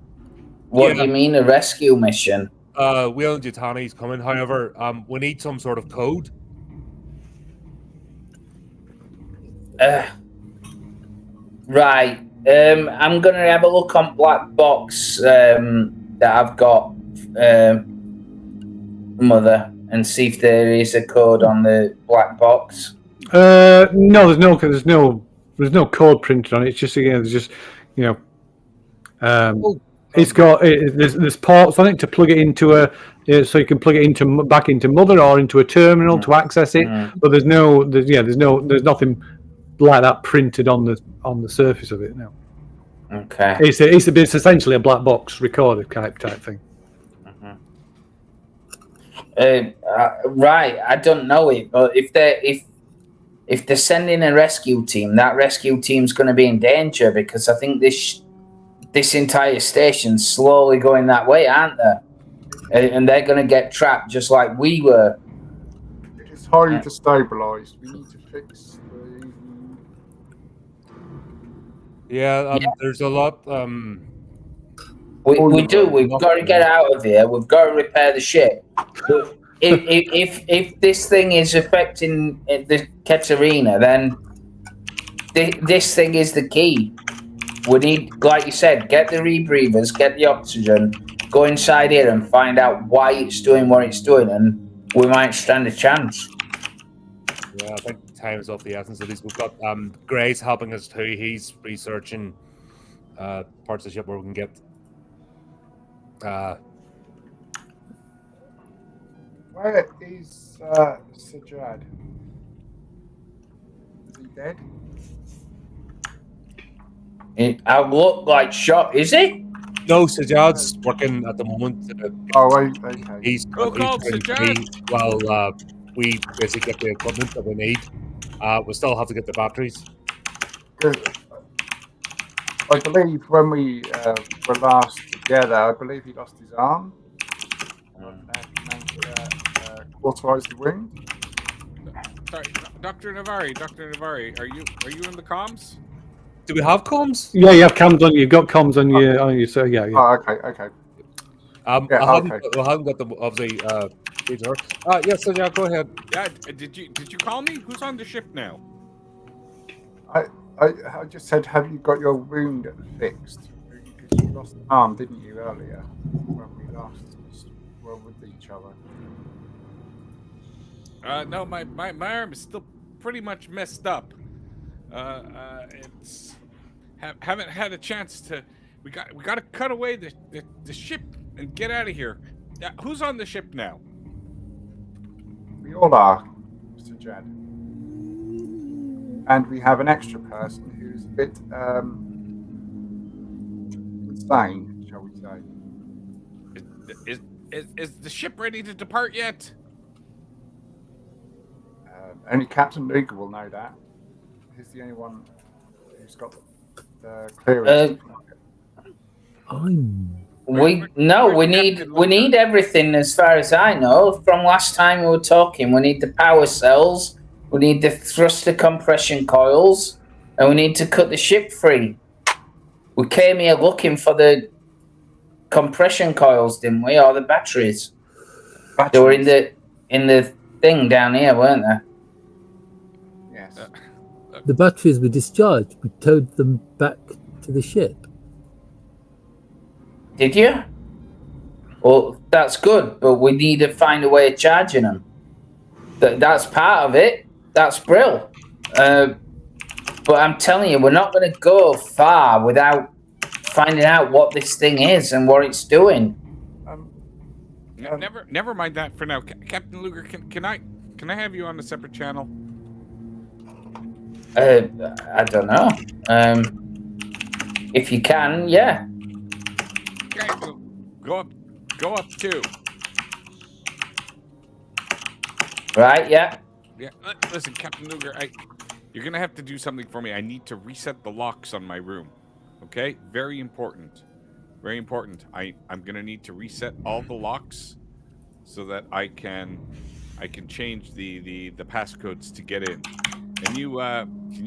What do you mean, a rescue mission? Will and Jutani's coming. However, we need some sort of code. Right. I'm gonna have a look on Black Box that I've got, Mother, and see if there is a code on the Black Box. No, there's no code printed on it. It's just it's got there's ports on it to plug it into so you can plug it back into Mother or into a terminal to access it. But there's nothing like that printed on the surface of it. No. Okay. It's essentially a black box recorder type thing. Right. I don't know it, but if they're sending a rescue team, that rescue team's going to be in danger because I think this entire station's slowly going that way, aren't they? And they're going to get trapped just like we were. It's highly destabilized. We need to fix the... Yeah, there's a lot... We do. We've got to get out of here. We've got to repair the ship. But if this thing is affecting the Katerina, then this thing is the key. We need, like you said, get the rebreathers, get the oxygen, go inside here and find out why it's doing what it's doing, and we might stand a chance. Yeah, I think time is of the essence of this. We've got Gray's helping us too. He's researching parts of the ship where we can get Where is Sajad? Is he dead? I look like shot. Is he? No, Sajad's working at the moment. Okay. He's Sajad. Well, we basically get the equipment that we need. We still have to get the batteries. Good. I believe when we were last together, I believe he lost his arm and cauterized the wound. Sorry, Dr. Navari, are you in the comms? Do we have comms? Yeah, you have comms on. You've got comms on your. So yeah. Oh, okay. I haven't got them obviously. Yes, so yeah, go ahead. Yeah, did you call me? Who's on the ship now? I just said, have you got your wound fixed? Because you lost an arm, didn't you, earlier when we last were with each other? No, my arm is still pretty much messed up. It's haven't had a chance to. We got to cut away the ship and get out of here. Who's on the ship now? We all are, Mr. Jad. And we have an extra person who's a bit insane, shall we say. Is the ship ready to depart yet? Only Captain Luger will know that. He's the only one who's got the clearance. We need everything as far as I know. From last time we were talking, we need the power cells, we need the thruster compression coils, and we need to cut the ship free. We came here looking for the compression coils, didn't we, or the batteries? They were in the thing down here, weren't they? Yes. The batteries were discharged. We towed them back to the ship. Did you? Well, that's good, but we need to find a way of charging them. That's part of it. That's brilliant. But I'm telling you, we're not going to go far without finding out what this thing is and what it's doing. Never mind that for now. Captain Luger, can I have you on a separate channel? I don't know. If you can, yeah. Okay, go up 2. Right, yeah. Yeah, listen, Captain Luger, you're gonna have to do something for me. I need to reset the locks on my room. Okay, very important. Very important. I'm gonna need to reset all the locks so that I can change the passcodes to get in. Can you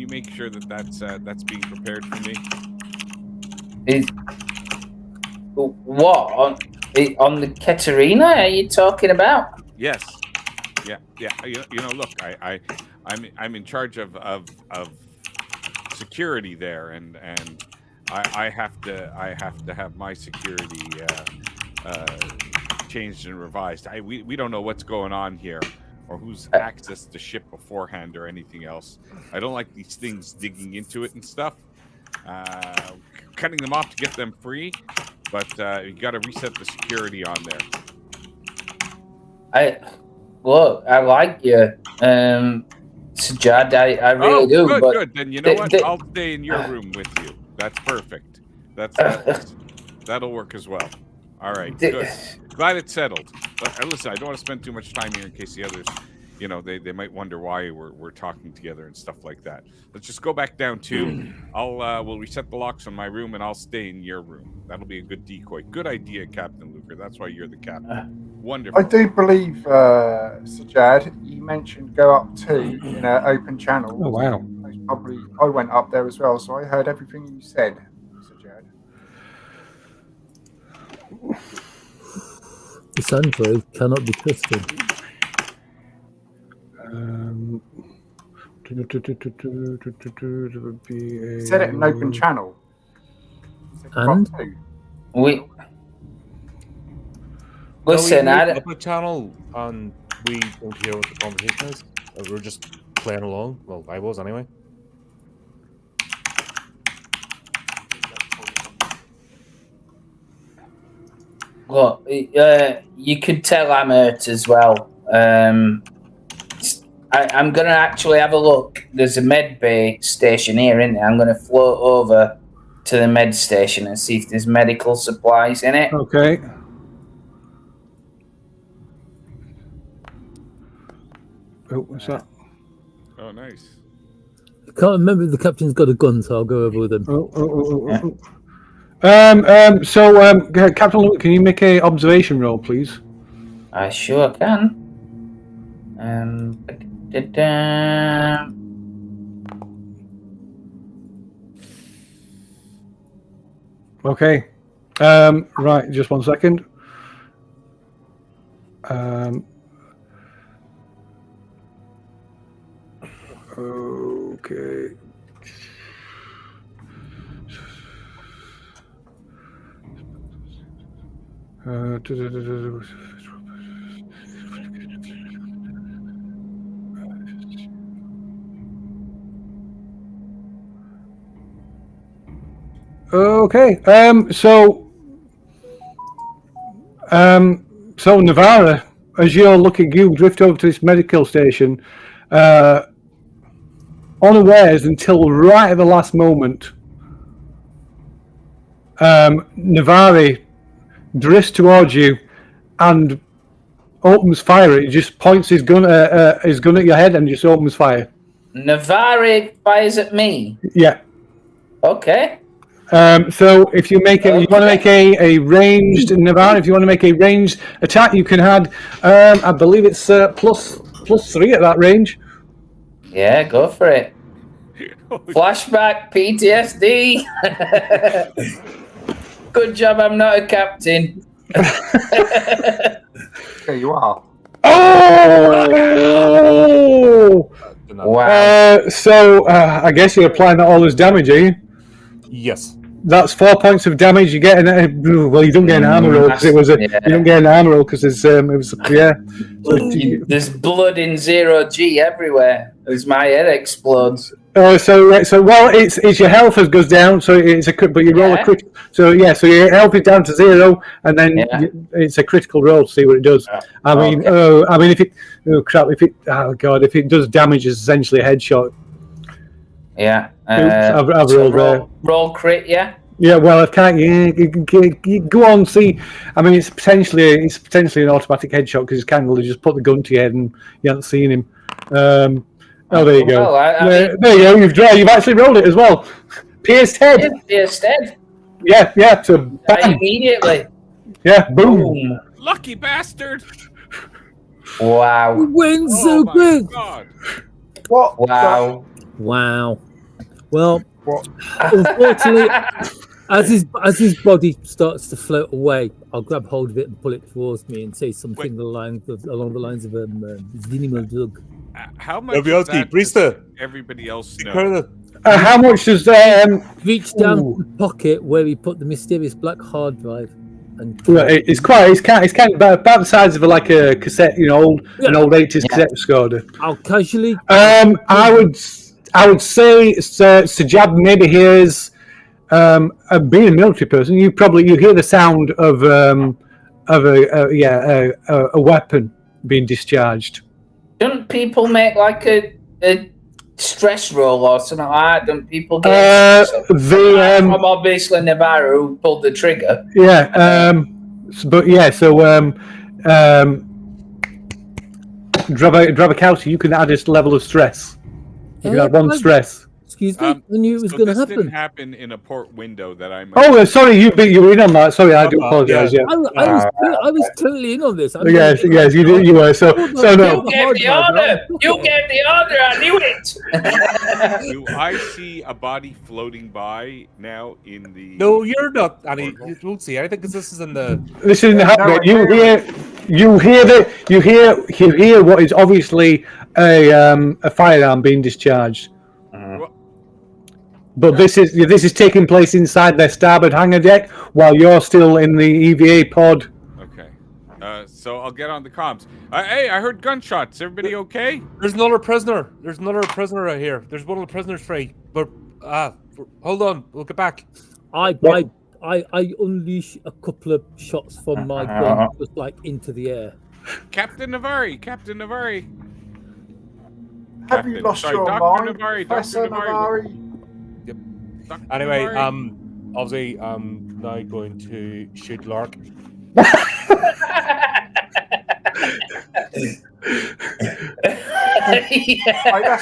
make sure that that's being prepared for me? What on the Katerina? Are you talking about? Yes. Yeah. You know, look, I'm in charge of security there, and I have to have my security changed and revised. We don't know what's going on here, or who's accessed the ship beforehand, or anything else. I don't like these things digging into it and stuff. Cutting them off to get them free, but you got to reset the security on there. I like you, Sajad. I really do. Good, but good. Then you know what? I'll stay in your room with you. That's perfect. That'll work as well. All right, good. Glad it's settled. But listen, I don't want to spend too much time here in case the others, you know, they might wonder why we're talking together and stuff like that. Let's just go back down 2. We'll reset the locks on my room, and I'll stay in your room. That'll be a good decoy. Good idea, Captain Luger. That's why you're the captain. Wonderful. I do believe, Sajad, you mentioned go up 2 in an open channel. Oh, wow. I went up there as well, so I heard everything you said, Sajad. This android cannot be trusted. You said it in an open channel. And? Listen, up a channel and we don't hear what the conversation is. We're just playing along. Well, I was anyway. Look, you could tell I'm hurt as well. I'm going to actually have a look. There's a med bay station here, isn't there? I'm going to float over to the med station and see if there's medical supplies in it. Okay. Oh, what's that? Oh, nice. I can't remember if the captain's got a gun, so I'll go over with him. So, Captain Luke, can you make an observation roll, please? I sure can. Okay. Right, just 1 second. Okay. Okay. So Navarra, as you're looking, you drift over to this medical station, unawares until right at the last moment. Navarre drifts towards you and opens fire. He just points his gun at your head and just opens fire. Navarre fires at me. Yeah. Okay. So if you make you want to make a ranged Navarre, if you want to make a ranged attack, you can add. I believe it's +3 at that range. Yeah, go for it. Flashback PTSD. Good job, I'm not a captain. Okay, you are. Oh! Wow. So I guess you're applying that all as damage, are you? Yes. That's 4 points of damage. You get well, you don't get an armor roll because it was you don't get an armor roll because it was So there's blood in 0G everywhere. as my head explodes. So well, it's your health as goes down. So it's but you roll a critical. So your health is down to 0, and then it's a critical roll to see what it does. I mean, if it does damage, it's essentially a headshot. Yeah. I've rolled roll crit. Yeah. Yeah, well, I can't. You go on, see. I mean, it's potentially an automatic headshot because it's kind of just put the gun to your head and you haven't seen him. There you go. Well, there you go. You've actually rolled it as well. Pierced head. Pierced head. Yeah. So bang. Immediately. Yeah. Boom. Lucky bastard. Wow. You win so big. God. What? Wow. Well, unfortunately, as his body starts to float away, I'll grab hold of it and pull it towards me and say something along the lines of minimal drug. How much does everybody else know? How much does reach down to the pocket where he put the mysterious black hard drive? And it's kind of about the size of a cassette, an old 80s cassette recorder. I'll casually. I would say Sajab maybe hears, being a military person, you hear the sound of a weapon being discharged. Don't people make like a stress roll or something like that? Don't people get from obviously Navarro who pulled the trigger? Yeah, Dravakowski, you can add this level of stress. You can add 1 stress. Excuse me, I knew it was going to happen. Didn't happen in a port window that I'm. Oh, sorry, you were in on that. Sorry, I do apologise. Yeah, I was totally in on this. Yes, you did. You were. So no. You gave the order. You gave the order. I knew it. Do I see a body floating by now in the? No, you're not, Annie. You won't see anything because this is in the. This is in the happening. You hear what is obviously a firearm being discharged. But this is taking place inside their starboard hangar deck while you're still in the EVA pod. Okay. So I'll get on the comms. Hey, I heard gunshots. Everybody okay? There's another prisoner. Right here. There's one of the prisoners free. But hold on. We'll get back. I unleash a couple of shots from my gun just into the air. Captain Navari. Have you lost your mind, Professor Navari? Yep. Dr. Anyway, Navari. obviously, I'm now going to shoot Lark. That's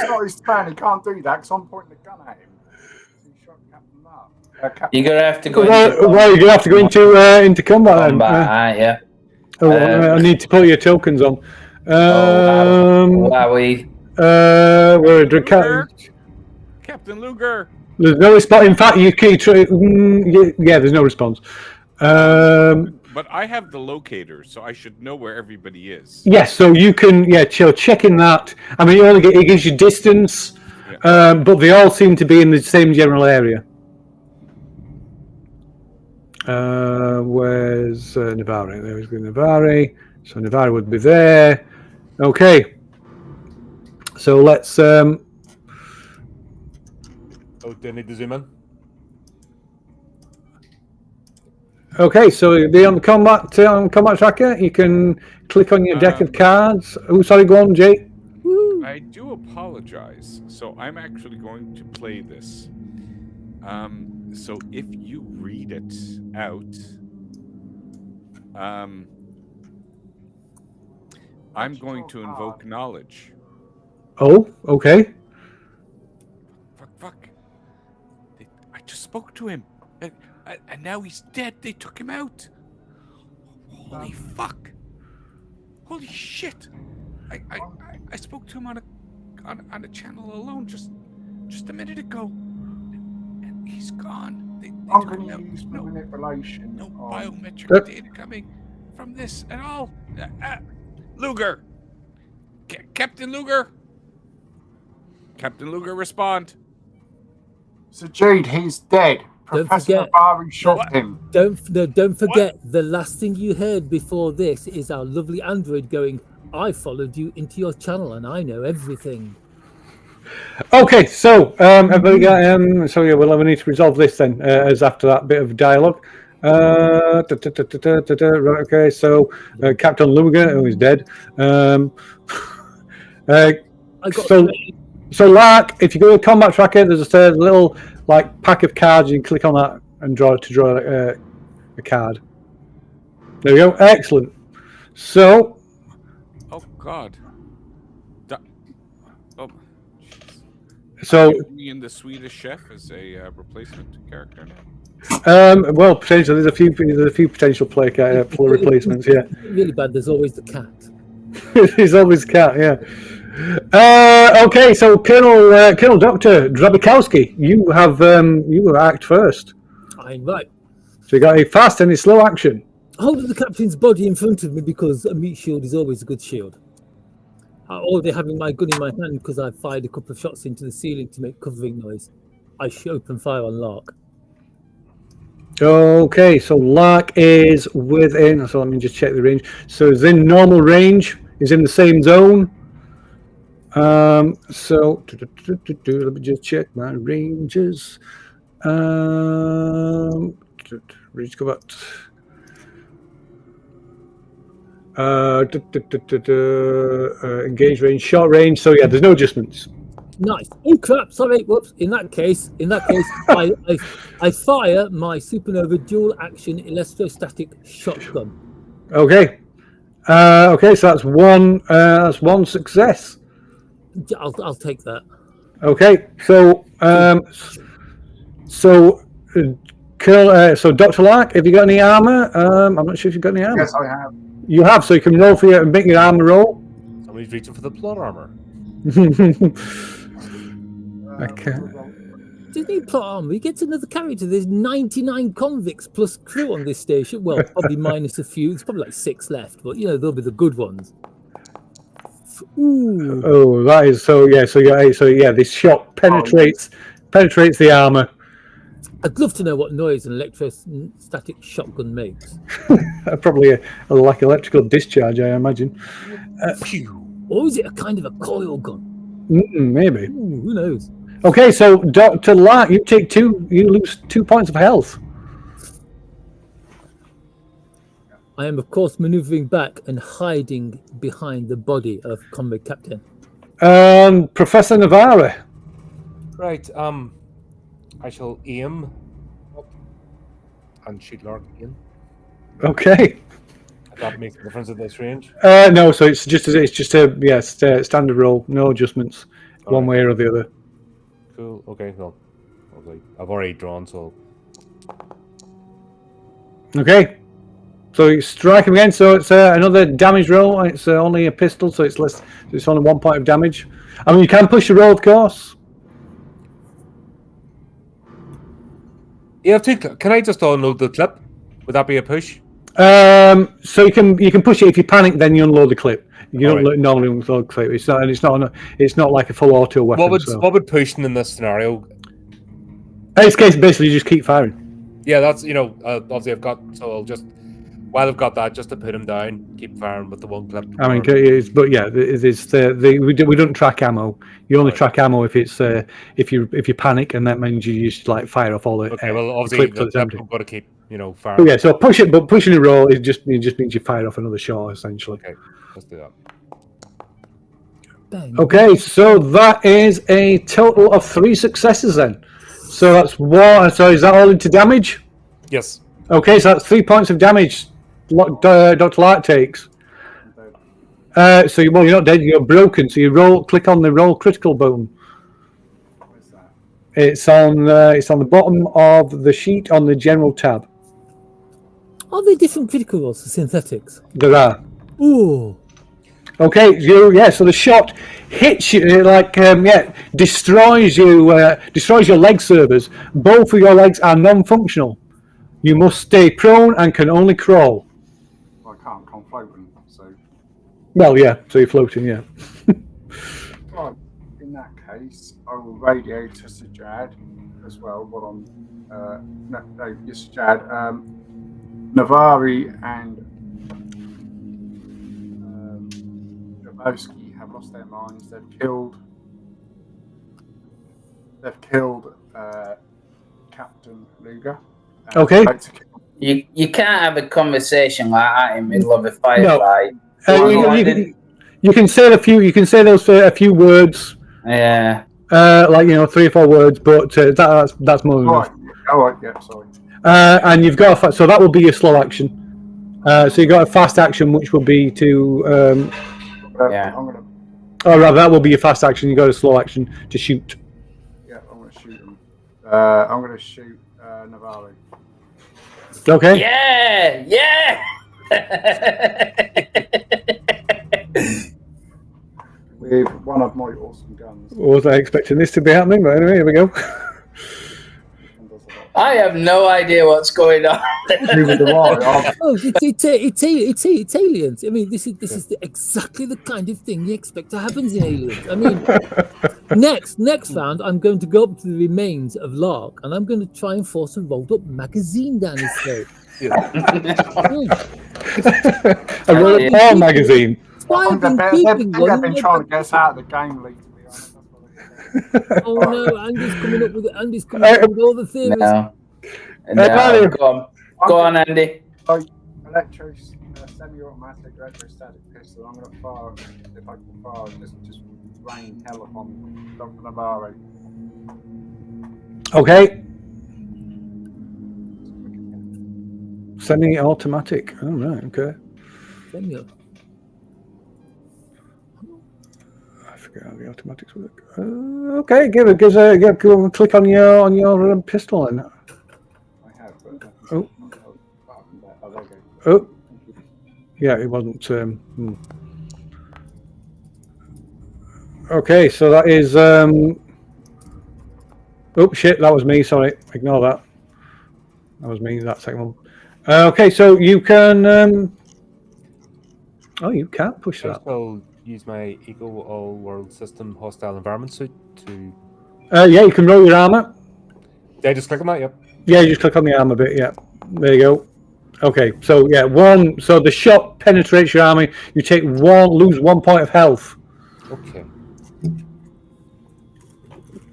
not his plan. He can't do that because I'm pointing the gun at him. He shot Captain Mark. You're gonna have to go. You're gonna have to go into combat. Yeah. I need to put your tokens on. We're Captain Luger. There's no response. In fact, you can try. There's no response. But I have the locator, so I should know where everybody is. Yes, so you can. Checking that. I mean, it gives you distance, but they all seem to be in the same general area. Where's Navari? There's Navari. So Navari would be there. Okay. So let's. Oh, do I need to zoom in? Okay, so be on the combat tracker. You can click on your deck of cards. Oh, sorry, go on, Jay. I do apologize. So I'm actually going to play this. So if you read it out, I'm going to invoke knowledge. Oh, okay. Fuck. I just spoke to him. And now he's dead. They took him out. Holy fuck. Holy shit. I spoke to him on a channel alone just a minute ago. And he's gone. They I'm took him going to out. use manipulation. No biometric data coming from this at all. Luger. Captain Luger. Captain Luger, respond. So, Jude, he's dead. Don't Professor Navari shot him. Don't forget, the last thing you heard before this is our lovely android going, I followed you into your channel and I know everything. Okay, so everybody got, so yeah, we'll need to resolve this then, as after that bit of dialogue. Right, okay, so Captain Luger, who is dead. So Lark, if you go to combat tracker, there's a little like pack of cards. You can click on that and draw a card. There we go. Excellent. So. Oh God. Oh. So. Me in the Swedish Chef as a replacement character now. Well, potentially there's a few potential play replacements. Yeah. Really bad. There's always the cat. There's always cat. Yeah. Okay, so Colonel Dr. Drabikowski, you act first. I'm right. So you got a fast and a slow action. Holding the captain's body in front of me because a meat shield is always a good shield. Already having my gun in my hand because I fired a couple of shots into the ceiling to make covering noise. I open fire on Lark. Okay, so Lark is within. So let me just check the range. So it's in normal range. He's in the same zone. So let me just check my ranges. Range go back. Engage range, short range. So yeah, there's no adjustments. Nice. Oh crap! Sorry. Whoops. In that case, I fire my supernova dual action electrostatic shotgun. Okay. Okay. So that's one. That's one success. I'll take that. Okay. So so Dr. Lark, have you got any armor? I'm not sure if you've got any armor. Yes, I have. You have, so you can roll for your make your armor roll. Somebody's reaching for the plot armor. Okay. Doesn't need plot armor. He gets another character. There's 99 convicts plus crew on this station. Well, probably minus a few. There's probably like 6 left, but they'll be the good ones. Ooh. Oh, that is so. Yeah, so you're 8. So yeah, this shot penetrates the armor. I'd love to know what noise an electrostatic shotgun makes. Probably a like electrical discharge, I imagine. Or is it a kind of a coil gun? Maybe. Ooh, who knows? Okay, so Dr. Lark, you lose 2 points of health. I am, of course, maneuvering back and hiding behind the body of Comrade Captain. Professor Navarra. Right. I shall aim up and shoot Lark again. Okay. That makes a difference at this range. No, so it's just a standard roll, no adjustments, one way or the other. Cool. Okay. Well, I've already drawn, so. Okay. So you strike him again. So it's another damage roll. It's only a pistol, so it's less. It's only 1 point of damage. I mean, you can push the roll, of course. Yeah, can I just download the clip? Would that be a push? So you can push it. If you panic, then you unload the clip. You don't normally unload the clip. It's not like a full auto weapon. What would pushing in this scenario? In this case, basically, you just keep firing. Yeah, that's obviously I've got, so I'll just while I've got that, just to put him down, keep firing with the one clip. I mean, but yeah, we don't track ammo. You only track ammo if it's if you panic, and that means you just like fire off all the. Okay, well, obviously clips I've got to keep firing. But yeah, so pushing the roll just means you fire off another shot essentially. Okay, let's do that. Bang. Okay, so that is a total of 3 successes then. So that's one. So is that all into damage? Yes. Okay, so that's 3 points of damage. Dr. Lark takes. So you're not dead. You're broken. So you click on the roll critical button. Where's that? It's on the bottom of the sheet on the general tab. Are there different critical rolls for synthetics? There are. Ooh. Okay, so the shot hits you, destroys your leg servers. Both of your legs are non-functional. You must stay prone and can only crawl. Well, I can't. I'm floating, so. Well, yeah, so you're floating, yeah. Right. In that case, I will radio to Sajad as well. What I'm. Yes, Sajad. Navari and Drabowski have lost their minds. They've killed they've killed Captain Luger. Okay. You can't have a conversation like that in the middle of a firefight. You can say a few. You can say those a few words. Yeah. Like 3 or 4 words, but that's more than enough. All right. Yeah. Sorry. And you've got so that will be your slow action. So you got a fast action, which will be to. Yeah. Oh, rather, that will be your fast action. You got a slow action to shoot. Yeah, I'm going to shoot him. I'm going to shoot Navari. Okay. Yeah. With one of my awesome guns. Was I expecting this to be happening? But anyway, here we go. I have no idea what's going on. It's aliens. I mean, this is exactly the kind of thing you expect to happen in aliens. I mean, next round, I'm going to go up to the remains of Lark, and I'm going to try and force a rolled up magazine down his throat. A rolled up magazine. They've been trying to get us out of the game, Lee. Oh no, Andy's coming up with all the theories. No, go on, Andy. Semi-automatic electrostatic pistol. I'm going to fire. If I can fire, just rain hell upon Dr. Navari. Okay. Semi-automatic. Oh right. Okay. How the automatics work. Okay, click on your pistol and. I have. Oh, yeah, it wasn't. Okay, so that is. Oh shit, that was me. Sorry, ignore that. That was me. That second one. Okay, so you can. Oh, you can't push that. Use my Eco All World System Hostile Environment suit to. Yeah, you can roll your armor. Did I just click on that? Yep. Yeah, you just click on the armor bit. Yeah, there you go. Okay, so yeah, so the shot penetrates your armor. You lose 1 point of health. Okay.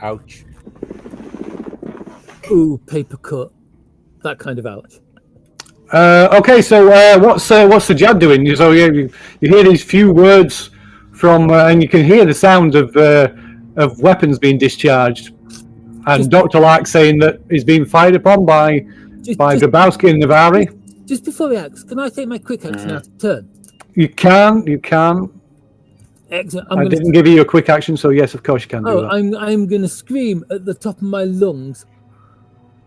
Ouch. Ooh, paper cut. That kind of ouch. Okay, so what's the Jad doing? So you hear these few words from, and you can hear the sound of weapons being discharged, and Dr. Lark saying that he's being fired upon by Grabowski and Navari. Just before we ask, can I take my quick action out of turn? You can. Excellent. I didn't give you a quick action, so yes, of course you can do that. I'm going to scream at the top of my lungs.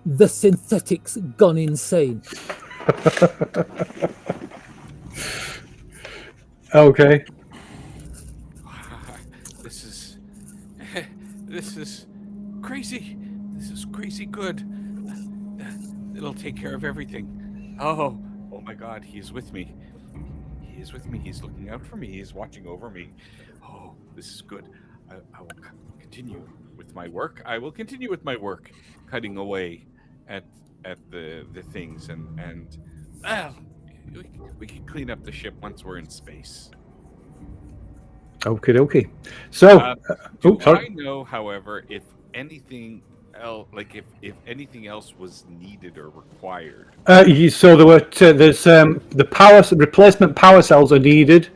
The synthetics gone insane. Okay. This is crazy. This is crazy good. It'll take care of everything. Oh my God, he is with me. He is with me. He's looking out for me. He's watching over me. Oh, this is good. I will continue with my work. Cutting away at the things and we can clean up the ship once we're in space. Okay. So, I know, however, if anything else, if anything else was needed or required. So there's the replacement power cells are needed.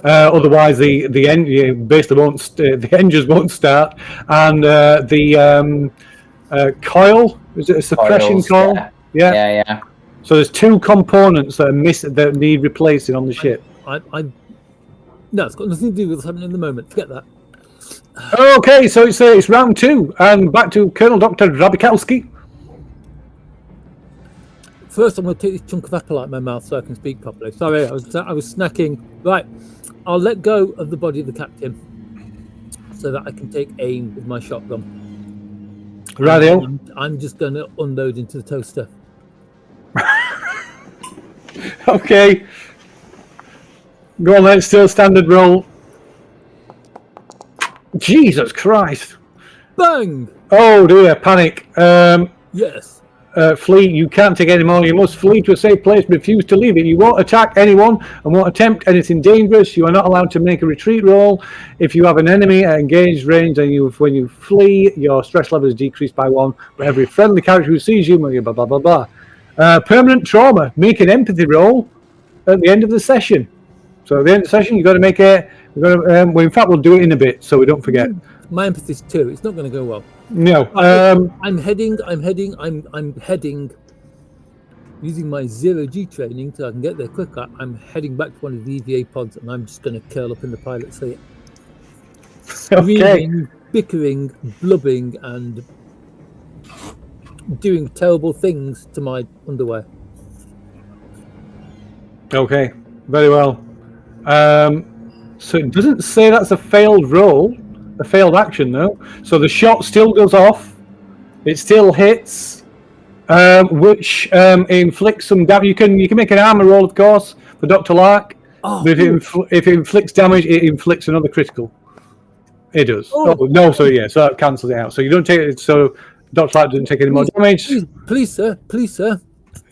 Otherwise, the engines won't start, and the coil, is it a suppression coil? Yeah. So there's 2 components that are missing that need replacing on the ship. No, it's got nothing to do with what's happening in the moment. Forget that. Okay, so it's round 2, and back to Colonel Dr. Rabikowski. First, I'm going to take this chunk of apple out of my mouth so I can speak properly. Sorry, I was snacking. Right, I'll let go of the body of the captain so that I can take aim with my shotgun. Radio. I'm just going to unload into the toaster. Okay. Go on then, still standard roll. Jesus Christ. Bang! Oh dear, panic. Yes. flee. You can't take any more. You must flee to a safe place and refuse to leave it. You won't attack anyone and won't attempt anything dangerous. You are not allowed to make a retreat roll. If you have an enemy at engaged range and when you flee, your stress level is decreased by 1. For every friendly character who sees you, blah, blah, blah, blah. Permanent trauma. Make an empathy roll at the end of the session. So at the end of the session, you've got to make it. Well, in fact, we'll do it in a bit, so we don't forget. My empathy's 2. It's not going to go well. No. I'm heading. Using my 0G training so I can get there quicker. I'm heading back to one of the EVA pods, and I'm just going to curl up in the pilot seat. Screaming, bickering, blubbing, and doing terrible things to my underwear. Okay, very well. So it doesn't say that's a failed roll, a failed action though. So the shot still goes off. It still hits, which inflicts some damage. You can make an armor roll, of course, for Dr. Lark. Oh, But if it inflicts damage, it inflicts another critical. It does. Oh. Oh, no, so that cancels it out. So you don't take it. So Dr. Lark doesn't take any more damage. Please, sir.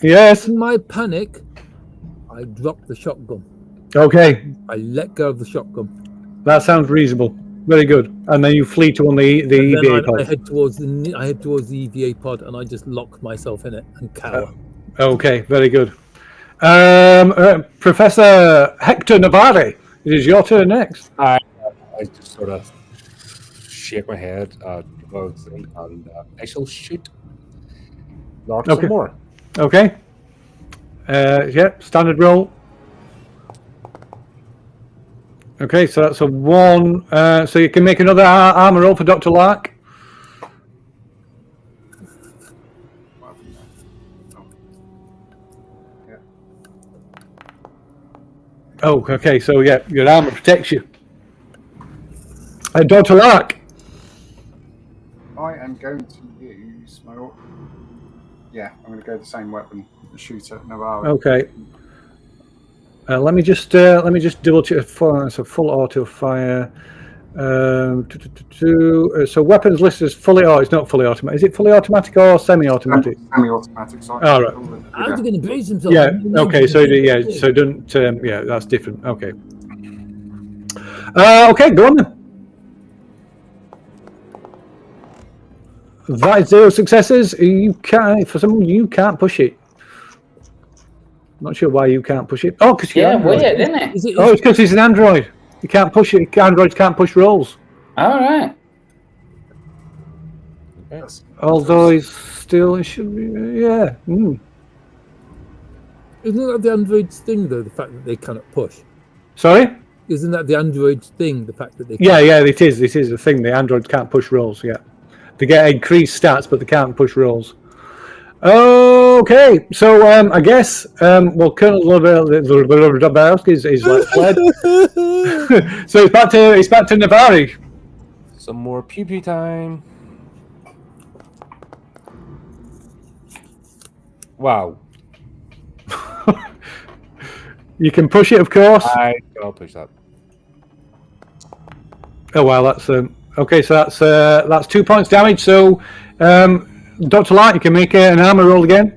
Yes. In my panic, I dropped the shotgun. Okay. I let go of the shotgun. That sounds reasonable. Very good. And then you flee to one of the EVA I pod. head towards the EVA pod, and I just lock myself in it and cower. Okay, very good. Professor Hector Navarre, it is your turn next. I just sort of shake my head and I shall shoot Lord some more. Okay. Standard roll. Okay, so that's a 1. So you can make another armor roll for Dr. Lark. Oh, okay. So your armor protects you. Dr. Lark. I am going to use my. I'm going to go the same weapon and shoot at Navarro. Okay. Let me just double check. It's a full auto fire. So weapons listed as fully. Oh, it's not fully automatic. Is it fully automatic or semi-automatic? Semi-automatic. Sorry. All right. How's he going to brace himself? Yeah. Okay. So So don't. That's different. Okay. Okay. Go on then. That is 0 successes. You can't. For some reason, you can't push it. Not sure why you can't push it. Oh, because weird, isn't it? Is it it's because he's an android. You can't push it. Androids can't push rolls. All right. Yes. Although he's still, it should be. Yeah. Isn't that the android's thing, though? The fact that they cannot push. Sorry. Isn't that the android's thing? The fact that they. Yeah. It is. It is a thing. The androids can't push rolls. Yeah. They get increased stats, but they can't push rolls. Okay, so I guess Colonel Lobowski is like fled. So it's back to Navarre. Some more pew time. Wow. You can push it, of course. I'll push that. Oh well, that's okay. So that's 2 points damage. So Dr. Light, you can make an armor roll again.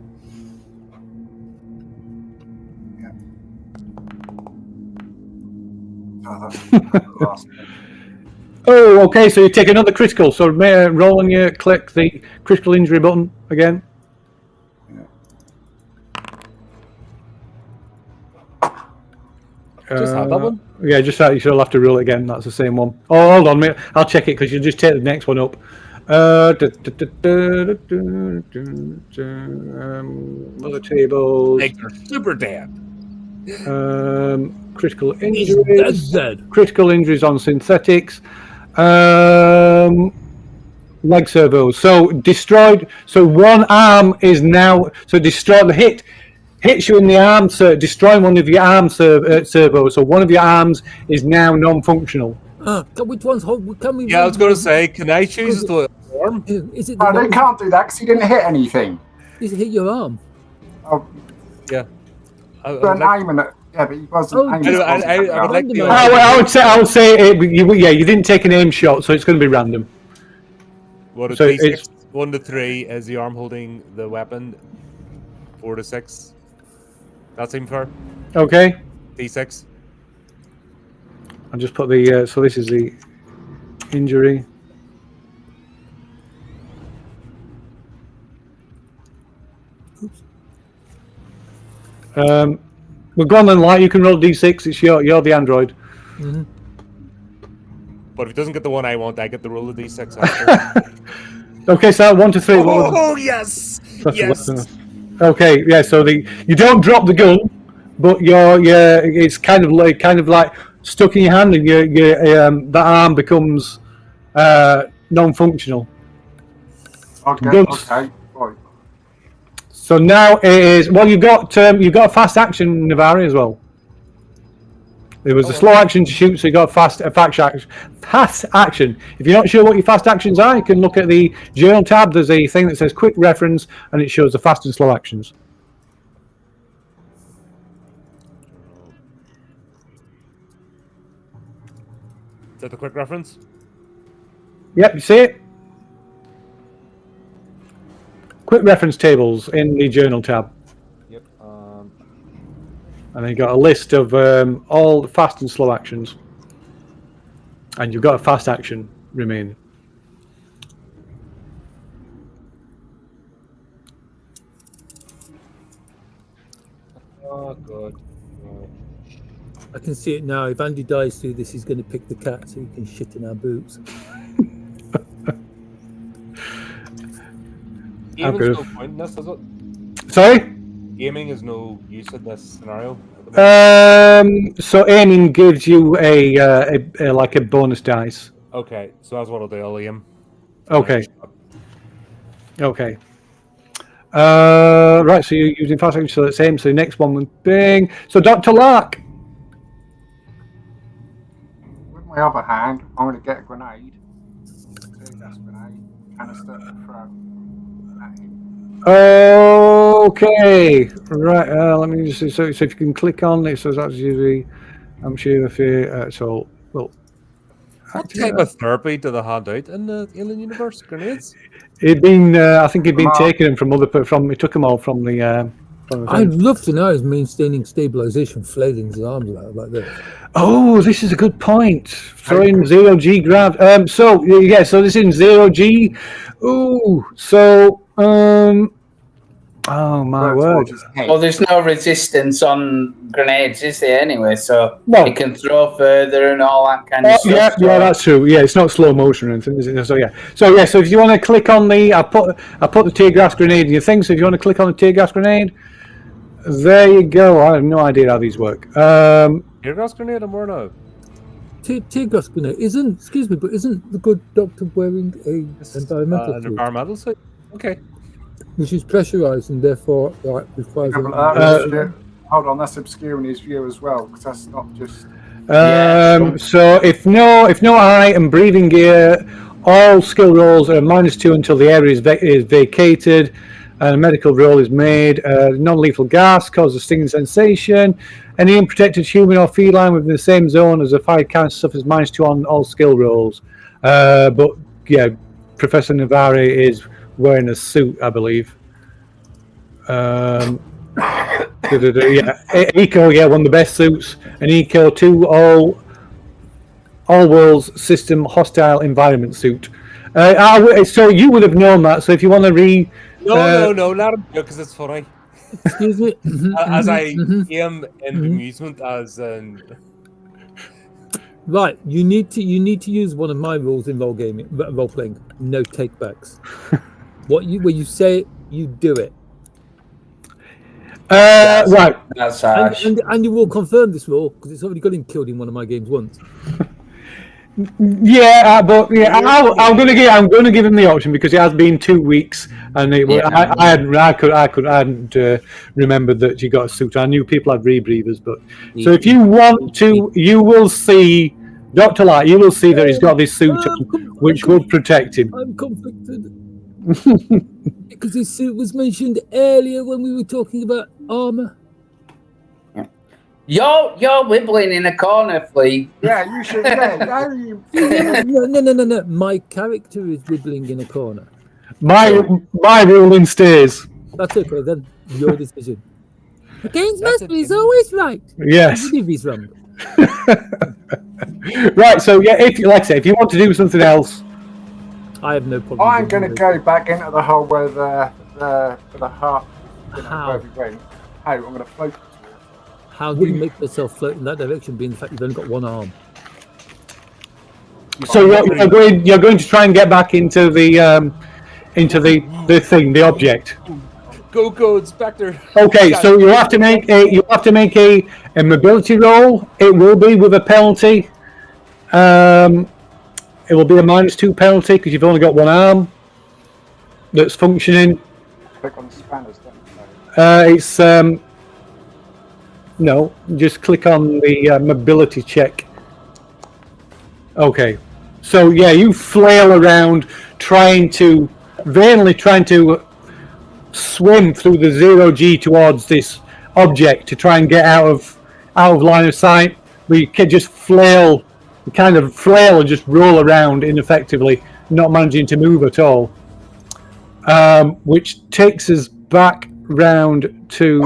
Oh, okay. So you take another critical. So roll and you click the critical injury button again. Just have that one? Yeah, just that. You should have to roll it again. That's the same one. Oh, hold on, mate. I'll check it because you just take the next one up. Other tables. Like they're super dead. Critical injuries. Critical injuries on synthetics. Leg servos. So destroyed. So one arm is now. So destroyed. The hits you in the arm, so destroying one of your arm servos. So one of your arms is now non-functional. Which one's? Can we? Yeah, I was going to say, can I choose the arm? Is it? They can't do that because he didn't hit anything. Is it hit your arm? Oh, yeah. But aiming at. Yeah, but he wasn't aiming. I would like the. I would say, you didn't take an aim shot, so it's going to be random. What so it's 1 to 3 is the arm holding the weapon. 4 to 6. That seem fair? Okay. D6. I'll just put the. So this is the injury. Well, go on then, Light. You can roll D6. It's you're the android. Mm-hmm. But if he doesn't get the one I want, I get to roll the D6 after. Okay, so 1 to 3. Oh, yes! Yes! Okay, yeah. So you don't drop the gun, but it's kind of like stuck in your hand, and that arm becomes non-functional. Okay. Good. Okay. Right. So now it is. Well, you've got a fast action, Navari, as well. There was a slow action to shoot, so you got fast action. Fast action. If you're not sure what your fast actions are, you can look at the journal tab. There's a thing that says quick reference, and it shows the fast and slow actions. Is that the quick reference? Yep, you see it? Quick reference tables in the journal tab. Yep. And then you've got a list of all the fast and slow actions. And you've got a fast action remaining. Oh, good. I can see it now. If Andy dies through this, he's going to pick the cat so he can shit in our boots. Gaming is no point in this, is it? Sorry? Gaming is no use in this scenario. So aiming gives you a like a bonus dice. Okay, so that's what I'll do. I'll aim. Okay. Okay. Right, so you're using fast action, so let's aim. So the next one would bing. So Dr. Lark. With my other hand, I'm going to get a grenade. Gas grenade. Canister and throw at him. Okay. Right. Let me just see. So if you can click on it, so that's usually. I'm sure if you. So well. What type of therapy do they hand out in the Alien Universe? Grenades? It'd been. I think it'd been taken from other. He took them all from the. I'd love to know his maintaining stabilization, flailing his arms out like this. Oh, this is a good point. Throwing 0G grab. So yeah, so this is in 0G. Ooh, so oh my word. Well, there's no resistance on grenades, is there, anyway? So No. you can throw further and all that kind of stuff. Yeah, that's true. Yeah, it's not slow motion or anything, is it? So yeah. So if you want to click on the, I put the tear gas grenade in your thing. So if you want to click on the tear gas grenade, there you go. I have no idea how these work. Tear gas grenade and more now. Tear gas grenade isn't the good doctor wearing an environmental An suit, environmental suit? Okay. which is pressurized and therefore requires. Hold on, that's obscuring his view as well, because that's not just. So if no eye and breathing gear, all skill rolls are -2 until the area is vacated, and a medical roll is made. Non-lethal gas causes stinging sensation. Any unprotected human or feline within the same zone as a fire count suffers -2 on all skill rolls. But yeah, Professor Navari is wearing a suit, I believe. Eco, one of the best suits. An Eco 2 all worlds system hostile environment suit. So you would have known that. So if you want to No, let him do it because it's funny. Excuse me. As I aim in amusement, as in. Right, you need to use one of my rules in role playing. No takebacks. When you say it, you do it. Right. That's harsh. And you will confirm this rule because it's already got him killed in one of my games once. Yeah, but yeah, I'm going to give him the option because it has been 2 weeks, and I hadn't remembered that you got a suit. I knew people had rebreathers, but so if you want to, you will see Dr. Light. You will see that he's got this suit on, which will protect him. I'm conflicted because his suit was mentioned earlier when we were talking about armor. You're wibbling in a corner, Flea. Yeah, you should. Yeah, No. My character is wibbling in a corner. My ruling stays. That's okay then. Your decision. The King's master is always right. Yes. Even if he's wrong. Right. So yeah, if you want to do something else, I have no problem. I'm going to go back into the hole where the heart. How? Where we went. How? I'm going to float. How do you make yourself float in that direction, being the fact you've only got one arm? so you're going to try and get back into the thing, the object. Go, Inspector. Okay, so you have to make a mobility roll. It will be with a penalty. It will be a -2 penalty because you've only got one arm that's functioning. Click on the spanners, don't you? It's no, just click on the mobility check. Okay, so yeah, you flail around vainly trying to swim through the 0G towards this object to try and get out of line of sight, but you can just flail and just roll around ineffectively, not managing to move at all. Which takes us back round to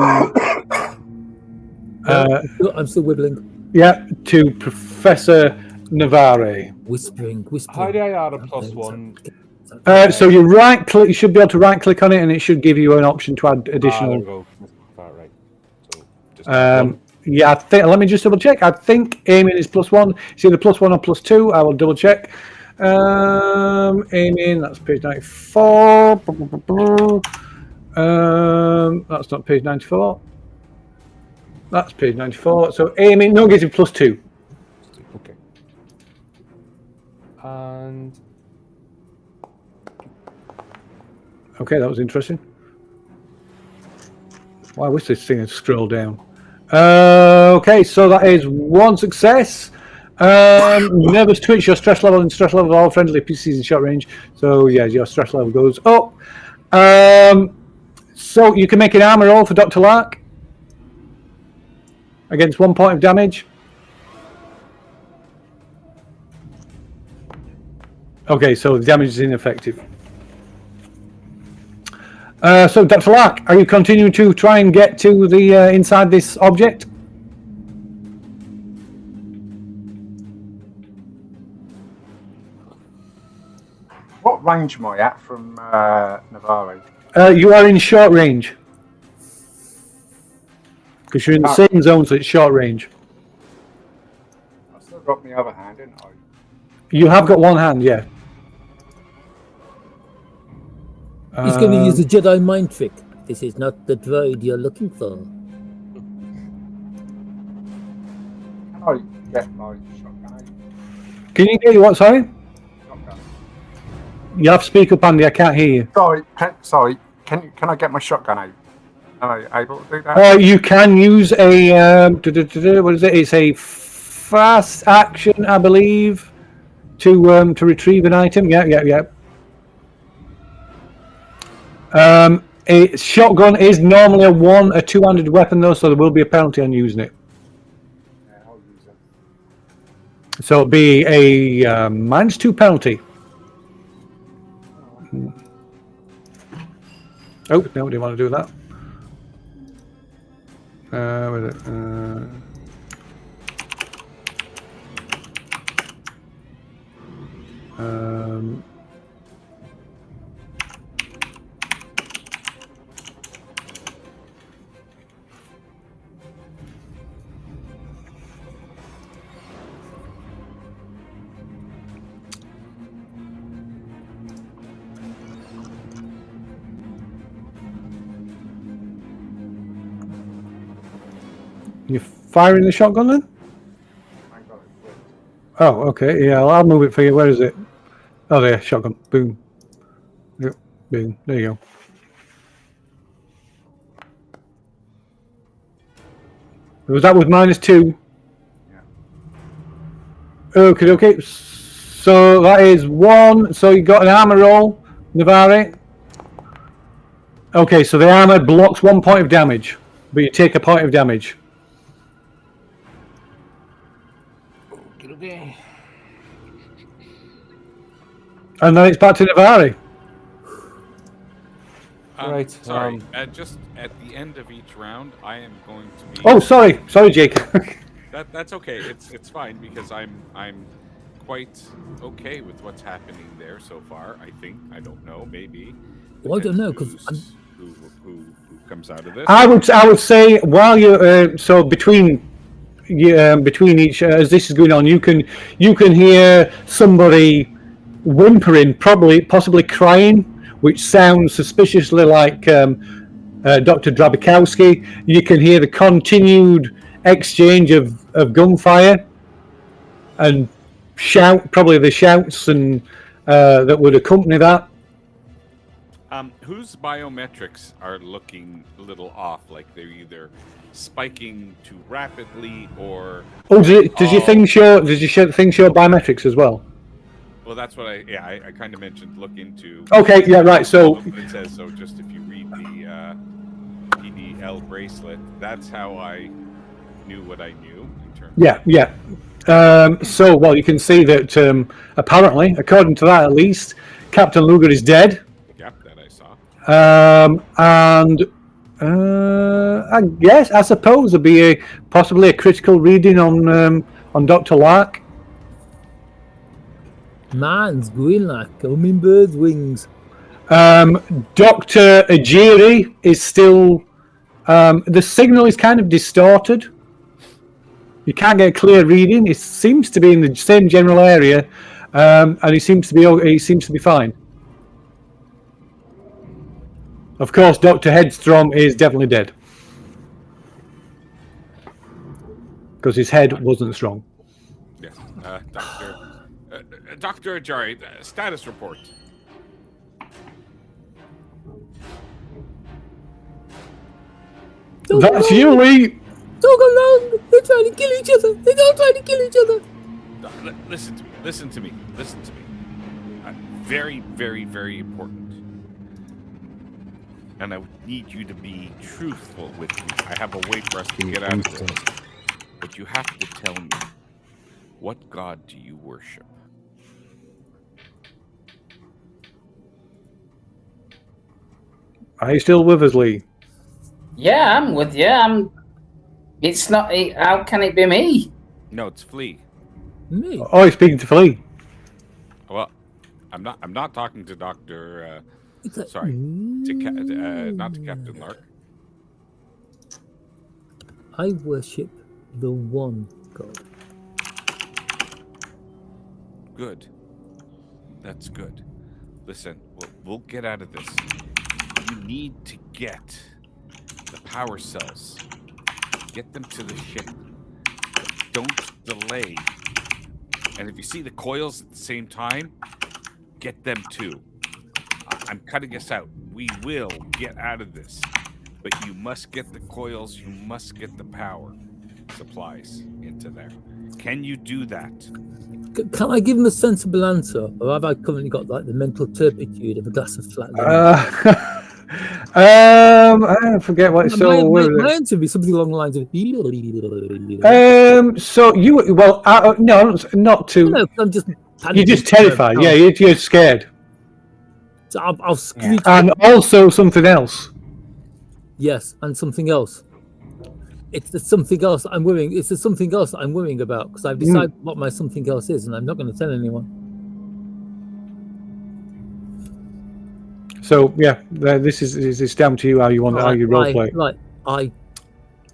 I'm still wibbling. yeah, to Professor Navarre. Whispering. How do I add a +1? So you right click. You should be able to right click on it, and it should give you an option to add additional. There we go. Right. So just Yeah, I think. Let me just double check. I think aiming is +1. It's either +1 or +2. I will double check. Aiming. That's page 94. That's not page 94. That's page 94. So aiming. No, gives you +2. Okay. And okay, that was interesting. Well, I wish this thing had scrolled down. Okay, so that is one success. Nervous twitch, your stress level and stress level of all friendly PCs in short range. So yeah, your stress level goes up. So you can make an armor roll for Dr. Lark against 1 point of damage. Okay, so the damage is ineffective. So, Dr. Lark, are you continuing to try and get to the inside this object? What range am I at from Navarre? You are in short range. Because you're in the same zone, so it's short range. I still got my other hand, didn't I? You have got one hand, yeah. He's going to use a Jedi mind trick. This is not the droid you're looking for. Can I get my shotgun? Can you get what, sorry? Shotgun. You have to speak up, Andy, I can't hear you. Sorry. Can I get my shotgun out? Am I able to do that? You can use a what is it? It's a fast action, I believe, to retrieve an item. Yeah. A shotgun is normally a two-handed weapon though, so there will be a penalty on using it. Yeah, I'll use it. So it'll be a -2 penalty. Oh no, we didn't want to do that. Where is it? You're firing the shotgun then? I got it. Oh, okay. Yeah, I'll move it for you. Where is it? Oh, there. Shotgun. Boom. Yep. Boom. There you go. Was that with -2? Yeah. Okay. So that is 1. So you got an armor roll, Navarre. Okay, so the armor blocks 1 point of damage, but you take a point of damage. okay. And then it's back to Navarre. Right. Sorry. Just at the end of each round, I am going to be. Oh, sorry, Jake. That's okay. It's fine because I'm quite okay with what's happening there so far. I think. I don't know. Maybe. Well, I don't know because who comes out of this. I would say while you're so between each as this is going on, you can hear somebody whimpering, possibly crying, which sounds suspiciously like Dr. Drabikowski. You can hear the continued exchange of gunfire and probably the shouts and that would accompany that. Whose biometrics are looking a little off? Like they're either spiking too rapidly or. Oh, does your thing show? Does your thing show biometrics as well? Well, that's what I kind of mentioned. Look into. Okay, yeah, right. So it says so. Just if you read the PDL bracelet, that's how I knew what I knew in terms. Yeah. So, well, you can see that apparently, according to that at least, Captain Luger is dead. Yep, that I saw. I suppose there'd be possibly a critical reading on Dr. Lark. Man's going like hummingbird's wings. Dr. Ajiri is still. The signal is kind of distorted. You can't get a clear reading. It seems to be in the same general area, and he seems to be fine. Of course, Dr. Headstrom is definitely dead because his head wasn't strong. Yes, Dr. Ajari, status report. That's you, Lee. Don't go long. They're trying to kill each other. They're all trying to kill each other. Listen to me. Very, very, very important. And I would need you to be truthful with me. I have a way for us to get out of this. But you have to tell me, what god do you worship? Are you still with us, Lee? Yeah, I'm with you. It's not. How can it be me? No, it's Flea. Me? Oh, he's speaking to Flea. Well, I'm not talking to Doctor. Sorry, not to Captain Lark. I worship the one god. Good. That's good. Listen, we'll get out of this. You need to get the power cells. Get them to the ship. Don't delay. And if you see the coils at the same time, get them too. I'm cutting us out. We will get out of this. But you must get the coils. You must get the power supplies into there. Can you do that? Can I give him a sensible answer? Or have I currently got like the mental turpitude of a glass of flat? I forget what it's so. My answer would be something along the lines of. So you no, not to. No, I'm just. You're just terrified. Yeah, you're scared. So I'll screech. And also something else. Yes, and something else. It's the something else I'm worrying. It's the something else I'm worrying about because I've decided what my something else is, and I'm not going to tell anyone. So yeah, this is down to you how you want how you role play. Right, I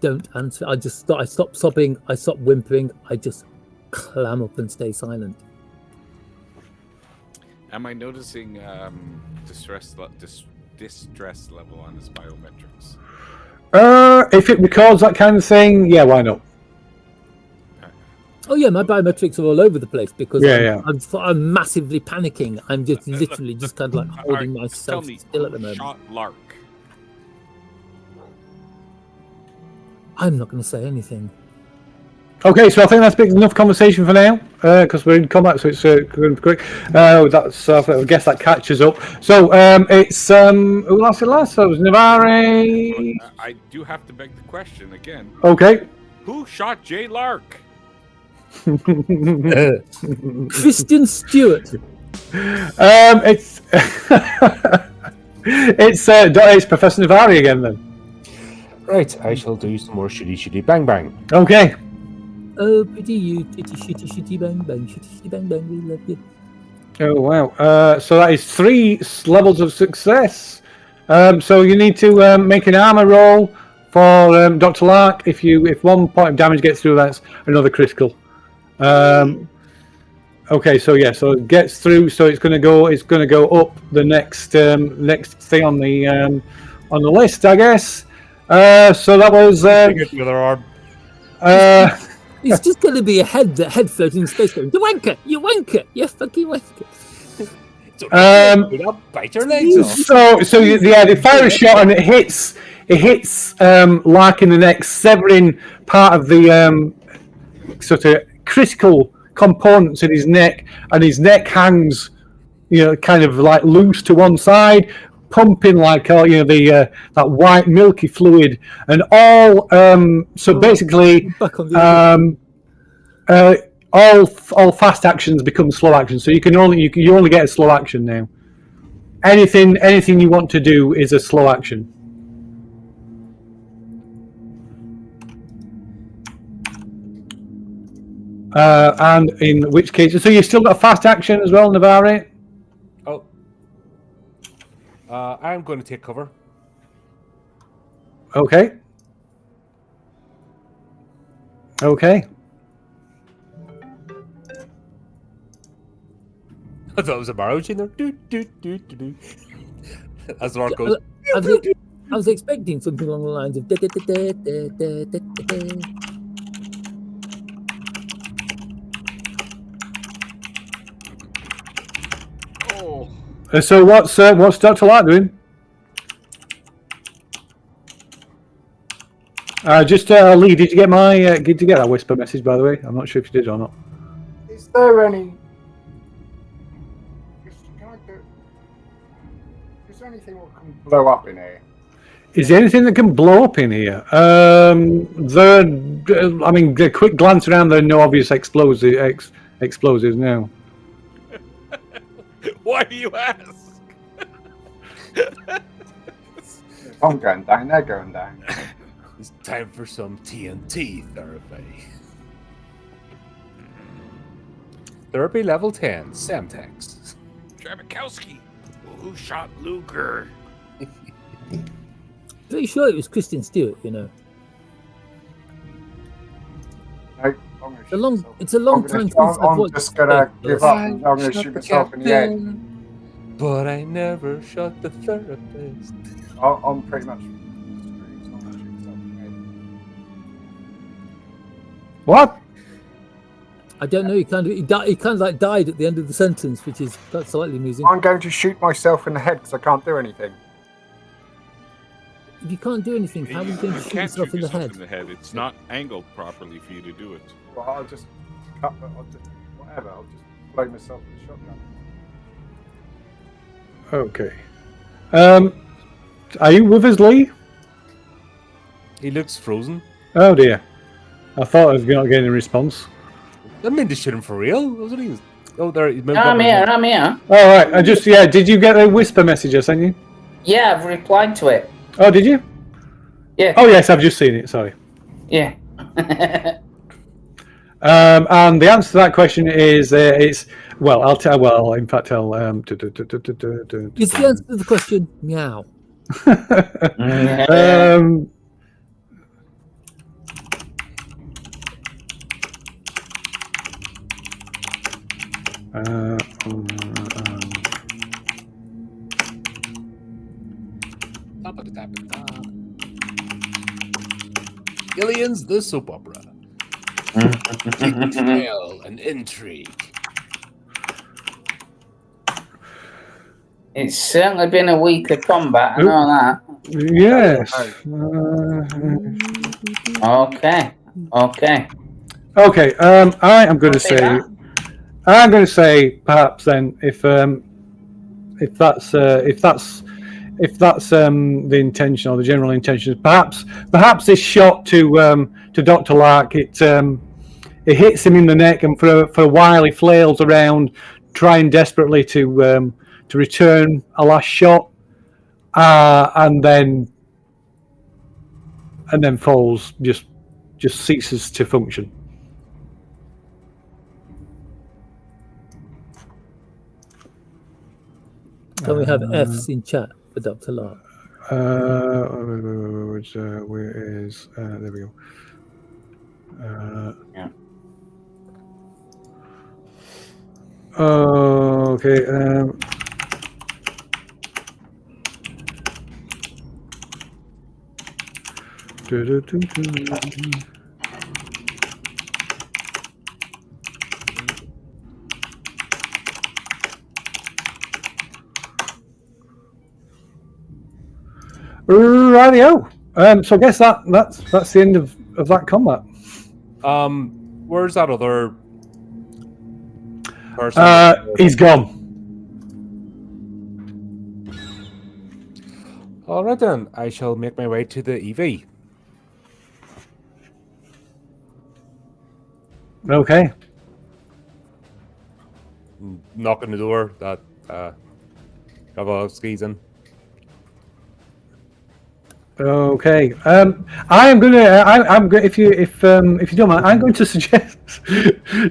don't answer. I stop sobbing. I stop whimpering. I just clam up and stay silent. Am I noticing distress level on his biometrics? If it records that kind of thing, yeah, why not? Oh yeah, my biometrics are all over the place because I'm massively panicking. I'm just literally just kind of like holding myself still at the moment. Shot Lark. I'm not going to say anything. Okay, so I think that's big enough conversation for now because we're in combat, so it's going quick. That's I guess that catches up. So it's who lost it last? So it was Navare. I do have to beg the question again. Okay. Who shot Jay Lark? Christian Stewart. It's It's Professor Navari again then. Right, I shall do some more shitty bang bang. Okay. Oh, pretty you, shitty bang bang, shitty bang bang, we love you. Oh wow! So that is 3 levels of success. So you need to make an armor roll for Dr. Lark. If 1 point of damage gets through, that's another critical. Okay, so yeah, so it gets through. So it's going to go up the next thing on the list, I guess. So that was. It's just going to be a head floating in space going, you wanker, you fucking wanker. Bite your legs off. So yeah, they fire a shot and it hits Lark in the neck, severing part of the sort of critical components in his neck, and his neck hangs, kind of like loose to one side, pumping like that white milky fluid, and all so basically all fast actions become slow actions. So you only get a slow action now. Anything you want to do is a slow action. And in which case, so you've still got a fast action as well, Navari? Oh. I'm going to take cover. Okay. I thought it was a Mario chain there. Do. As the Lark goes. I was expecting something along the lines of. So what's Dr. Lark doing? Lee, did you get that whisper message, by the way? I'm not sure if you did or not. Is there any? Is there anything that can blow up in here? Is there anything that can blow up in here? A quick glance around, there are no obvious explosives now. Why do you ask? I'm going down, they're going down. It's time for some TNT therapy. Therapy level 10, Semtex. Drabikowski. Who shot Luger? Pretty sure it was Kristen Stewart, No, It's a long time since I'm just gonna give up and I'm gonna shoot myself in the head. But I never shot the therapist. I'm pretty much. What? I don't know. He kind of like died at the end of the sentence, which is that's slightly amusing. I'm going to shoot myself in the head because I can't do anything. If you can't do anything, how are you going to shoot yourself in the head? It's not angled properly for you to do it. Well, I'll just cut. I'll just blow myself with a shotgun. Okay. Are you with us, Lee? He looks frozen. Oh dear. I thought I was not getting a response. I mean to shoot him for real. Wasn't he? Oh, there. I'm here. All right. Did you get a whisper message I sent you? Yeah, I've replied to it. Oh, did you? Yeah. Oh, yes, I've just seen it. Sorry. Yeah. And the answer to that question is it's well. I'll tell. Well, in fact, I'll. It's the answer to the question. Meow. Aliens, the soap opera. Betrayal and intrigue. It's certainly been a week of combat, I know that. Yes. Okay. I am going to say. I'm going to say perhaps then if that's the intention or the general intention, perhaps this shot to Dr. Lark, it hits him in the neck, and for a while he flails around, trying desperately to return a last shot, and then falls, just ceases to function. Can we have F's in chat for Dr. Lark? Where is there we go. Yeah. Okay. Rightio. So I guess that's the end of that combat. Where's that other person? He's gone. All right then, I shall make my way to the EV. Okay. Knock on the door. That Gavalowski's in. Okay. I am gonna. I'm going. If you don't mind, I'm going to suggest,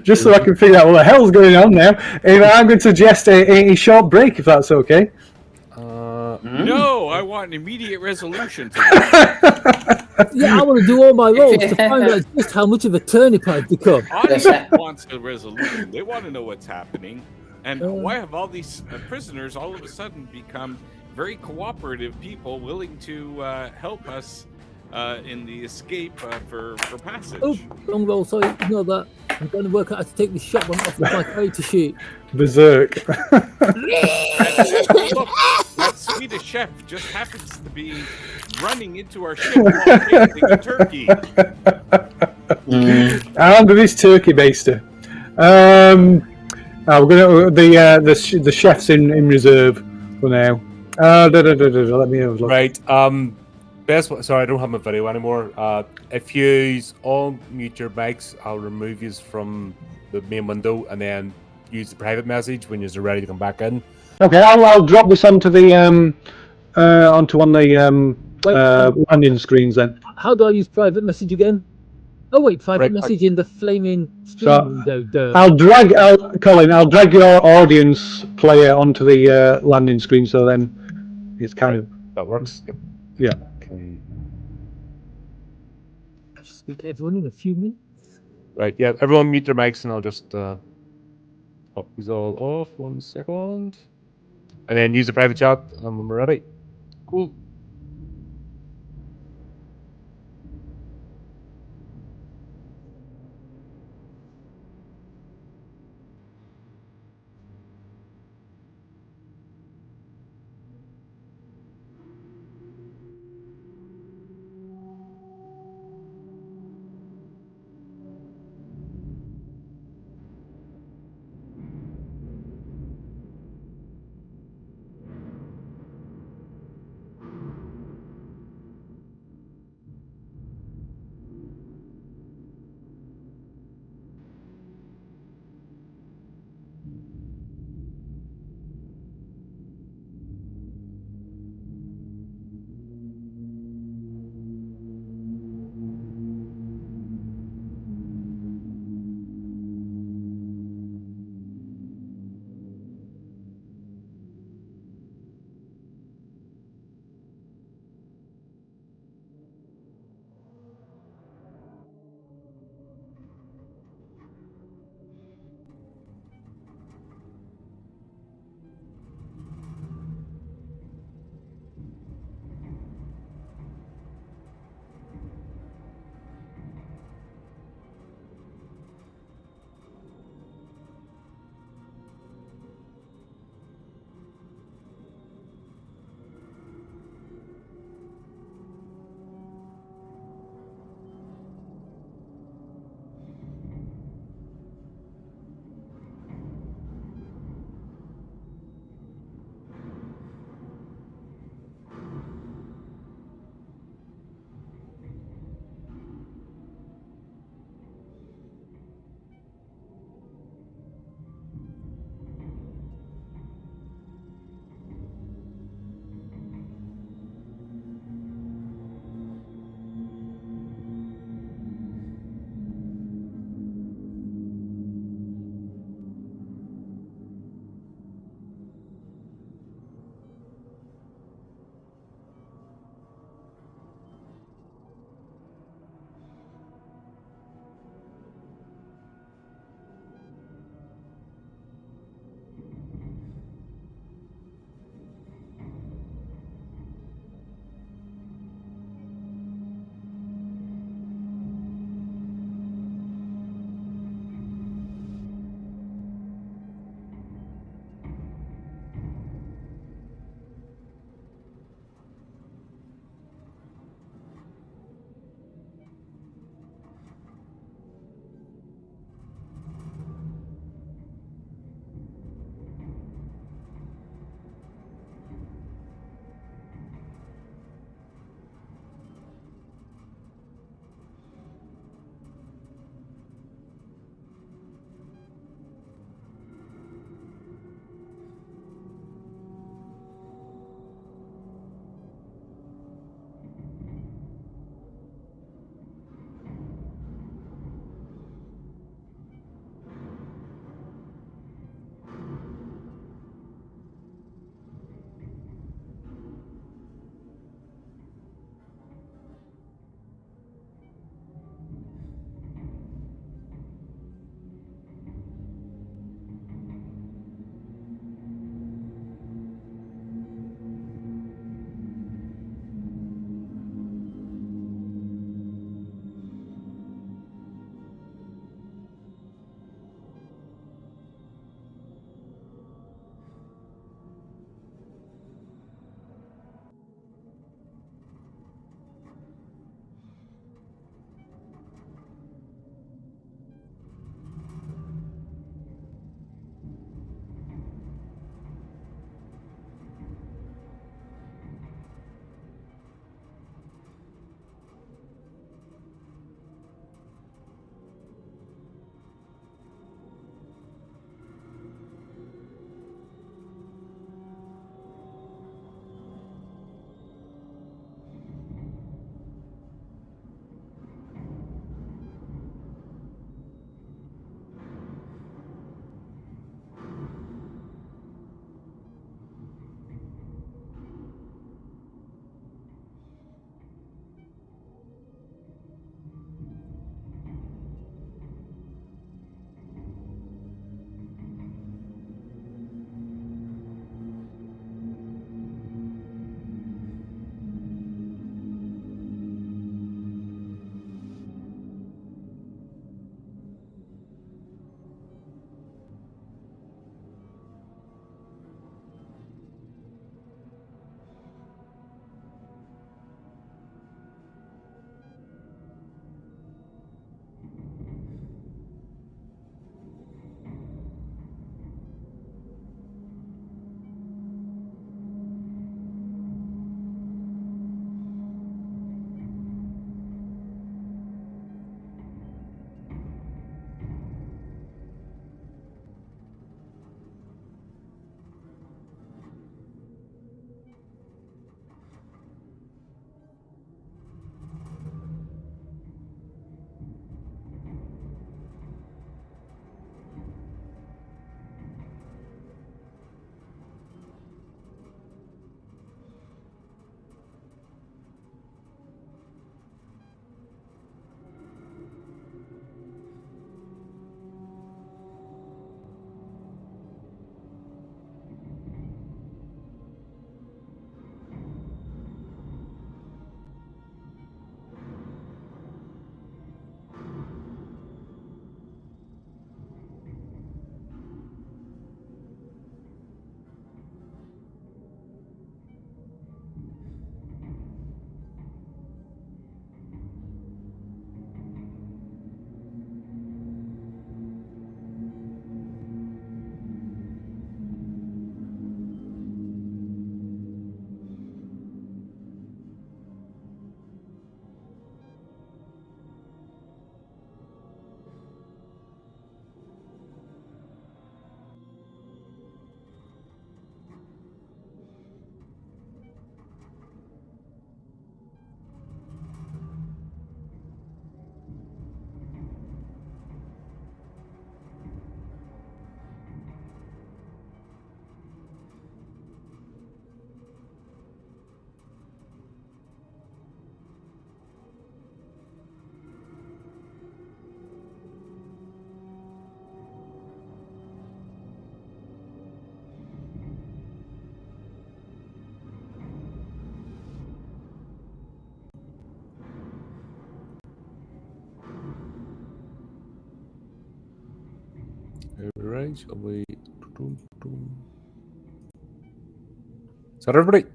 just so I can figure out what the hell's going on now. I'm going to suggest a short break, if that's okay. No, I want an immediate resolution to Yeah, I want to do all my rolls to find out just how much of a turnip I've become. Audience wants a resolution. They want to know what's happening. And why have all these prisoners all of a sudden become very cooperative people willing to help us in the escape for passage? Oh, long roll, sorry, ignore that. I'm going to work out how to take this shotgun off of my character sheet. Berserk. And look, that Swedish chef just happens to be running into our ship while tasting a turkey. And with his turkey baster. We're gonna the chef's in reserve for now. Let me have a look. Right. Sorry, I don't have my video anymore. If you all mute your mics, I'll remove you from the main window and then use the private message when you're ready to come back in. Okay, I'll drop this onto the onto one of the landing screens then. How do I use private message again? Oh wait, private message in the flaming stream window. I'll drag your audience player onto the landing screen, so then it's kind of that works. Yep. Yeah. Okay. I'll just speak to everyone in a few minutes. Right. Yeah. Everyone mute their mics, and I'll just pop these all off. 1 second, and then use the private chat when we're ready. Cool. Right, shall we? Is that everybody?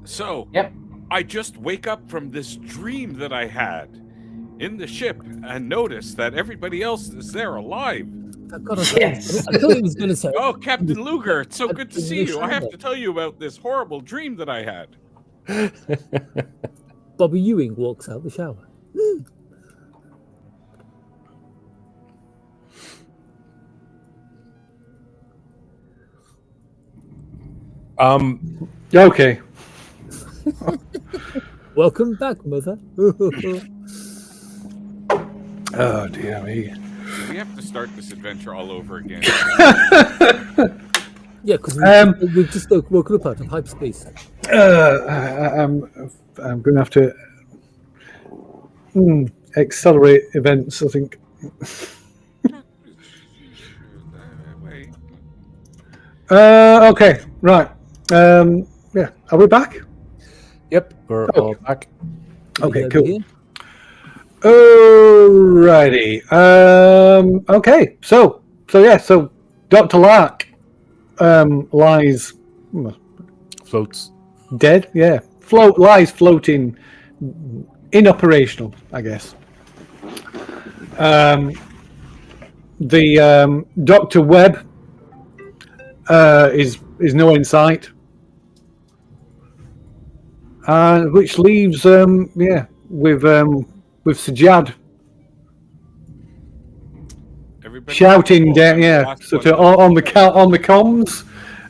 So, Yep. I just wake up from this dream that I had in the ship and notice that everybody else is there alive. God, I Yes. thought he was going to say. Oh, Captain Luger, it's so good to see you. I have to tell you about this horrible dream that I had. Bobby Ewing walks out the shower. Okay. Welcome back, mother. Oh dear me. We have to start this adventure all over again. Yeah, because we've just woken up out of hyperspace. I'm going to have to accelerate events, I think. Okay, right. Yeah, are we back? Yep, we're all back. Okay, Yeah, cool. yeah. Alrighty. Okay, so Dr. Lark lies Floats. dead. Yeah, lies floating, inoperational, I guess. The Dr. Webb is no in sight, which leaves with Sajad Everybody shouting down, on the comms.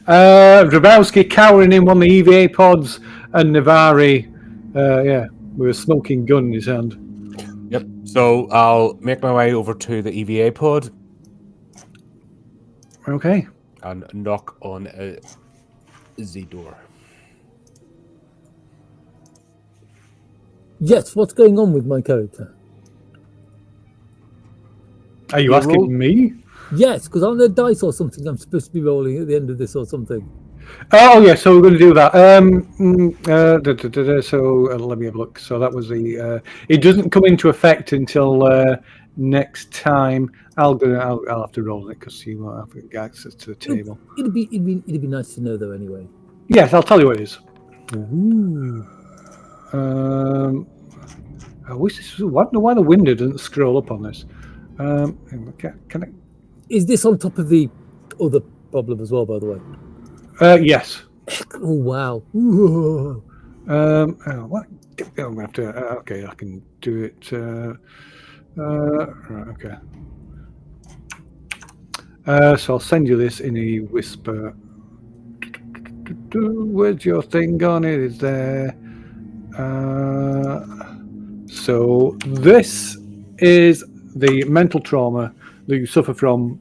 Drabowski cowering in one of the EVA pods, and Navari, with a smoking gun in his hand. Yep. So I'll make my way over to the EVA pod Okay. and knock on the door. Yes, what's going on with my character? Are you asking me? Yes, because on the dice or something I'm supposed to be rolling at the end of this or something. Oh yeah, so we're going to do that. So let me have a look. So that was the. It doesn't come into effect until next time. I'll have to roll it because you won't have access to the table. It'd be nice to know though anyway. Yes, I'll tell you what it is. Ooh. I wish this was. I don't know why the window doesn't scroll up on this. Can I? Is this on top of the other problem as well, by the way? Yes. Oh wow. Ooh. What? I'm gonna have to. Okay, I can do it. Right. Okay. So I'll send you this in a whisper. Where's your thing gone? It is there. So this is the mental trauma that you suffer from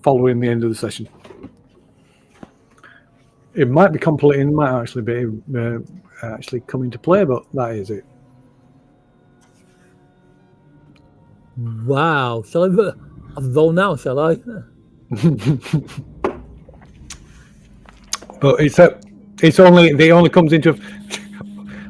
following the end of the session. It might be completing, might actually be actually come into play, but that is it. Wow. Shall I roll now? Shall I? But it only comes into.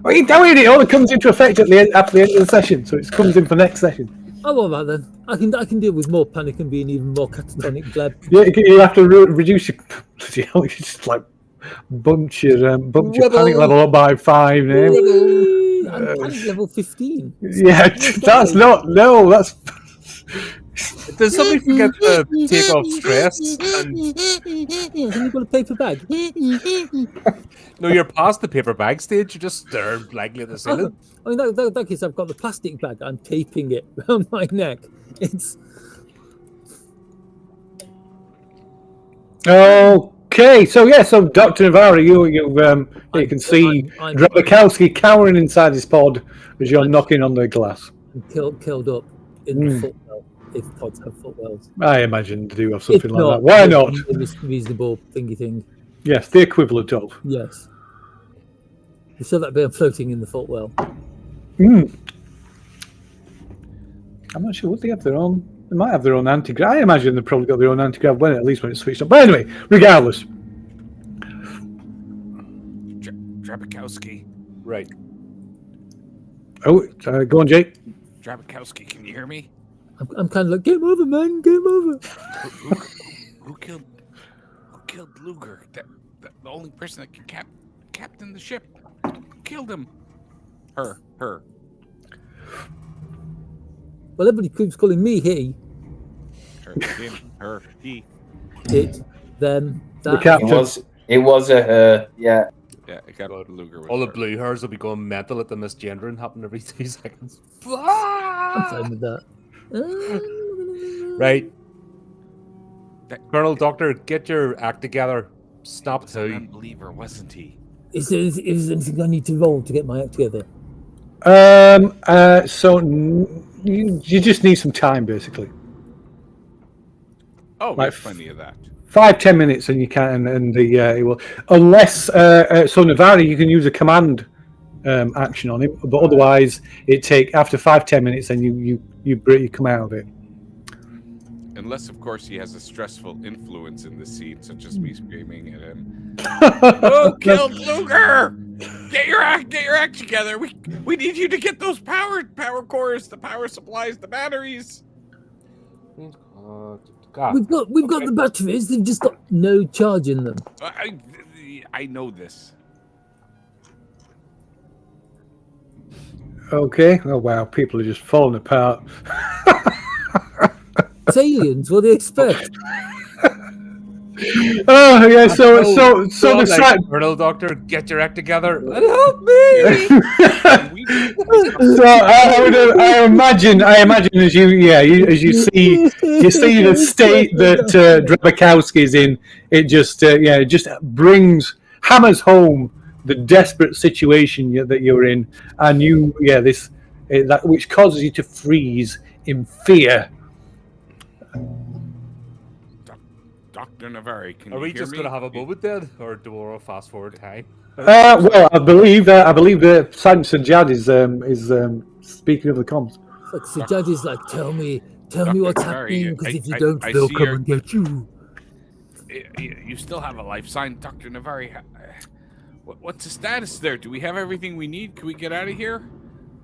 What are you doing? It only comes into effect after the end of the session, so it comes in for next session. Oh, all right then. I can deal with more panic and being even more catatonic. Glad. Yeah, you have to reduce your. Just like bump your panic level up by 5 now. I'm panic level 15. Yeah, that's not. No, that's. Does somebody forget to take off stress? Have you got a paper bag? No, you're past the paper bag stage. You just stare blankly at the ceiling. I mean, that case, I've got the plastic bag. I'm taping it around my neck. It's okay. So Dr. Navari, you can see Drabowski cowering inside his pod as you're knocking on the glass. Killed up in the footwell, if pods have footwells. I imagine to do have something like that. Why not? A reasonable thingy thing. Yes, the equivalent of. Yes. You saw that being floating in the footwell. I'm not sure what they have their own. They might have their own anti-grav. I imagine they've probably got their own anti-grav when it's switched on. But anyway, regardless. Drabowski. Right. Oh, go on, Jake. Drabakowski, can you hear me? I'm kind of like, game over, man, game over. Who killed Luger? The only person that can captain the ship. Killed him. Her. Well, everybody keeps calling me he. Her, him, her, he. It, them, that. The captain. It was a her, yeah. Yeah, it got Luger. All the blue hairs will be going mental at the misgendering happening every 2 seconds. I'm fine with that. Right. Colonel Doctor, get your act together. Stop He was an to. unbeliever, wasn't he? Is there anything I need to roll to get my act together? You just need some time, basically. Oh, Like there's plenty of that. 5-10 minutes, and you can, and it will. Unless so Navari, you can use a command action on him, but otherwise, after 5-10 minutes, then you come out of it. Unless, of course, he has a stressful influence in the scene, such as me screaming at him. Who killed Luger? Get your act together. We need you to get those power cores, the power supplies, the batteries. We've got the batteries. They've just got no charge in them. I know this. Okay. Oh wow, people are just falling apart. It's aliens. What do they expect? Oh yeah. So the site. Colonel Doctor, get your act together and help me. So I imagine as you see the state that Drabakowski's in, it just hammers home the desperate situation that you're in, and which causes you to freeze in fear. Dr. Navari, can Are you we hear just me? going to have a moment then, or do we want to fast forward time? Well, I believe that Sergeant Sajjad is speaking of the comms. Like Sajjad is like, tell me what's happening, because if you don't, I they'll see come and get you. You still have a life sign, Dr. Navari. What's the status there? Do we have everything we need? Can we get out of here?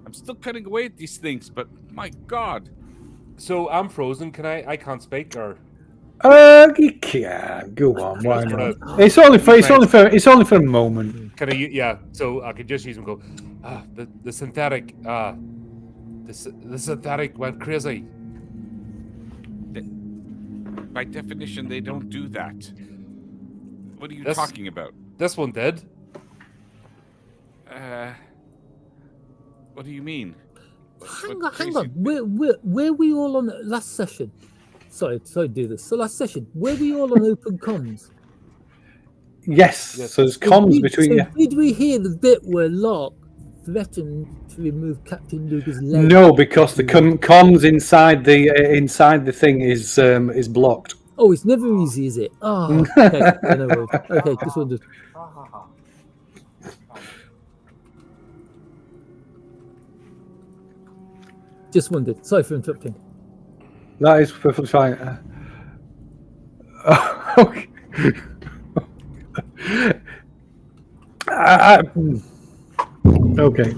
I'm still cutting away at these things, but my God. So I'm frozen. I can't speak, or? You can go on. Why not? It's only for a moment. Can I? Yeah. So I could just use them. And go. The synthetic. The synthetic went crazy. By definition, they don't do that. What are you talking about? This one did. What do you mean? Hang on. Where we all on last session? Sorry to do this. So last session, were we all on open comms? Yes. So there's comms between you. Did we hear the bit where Locke threatened to remove Captain Luger's leg? No, because the comms inside the thing is blocked. Oh, it's never easy, is it? Oh, okay. No worries. Okay, just wondered. Just wondered. Sorry for interrupting. That is perfectly fine. Okay. Okay.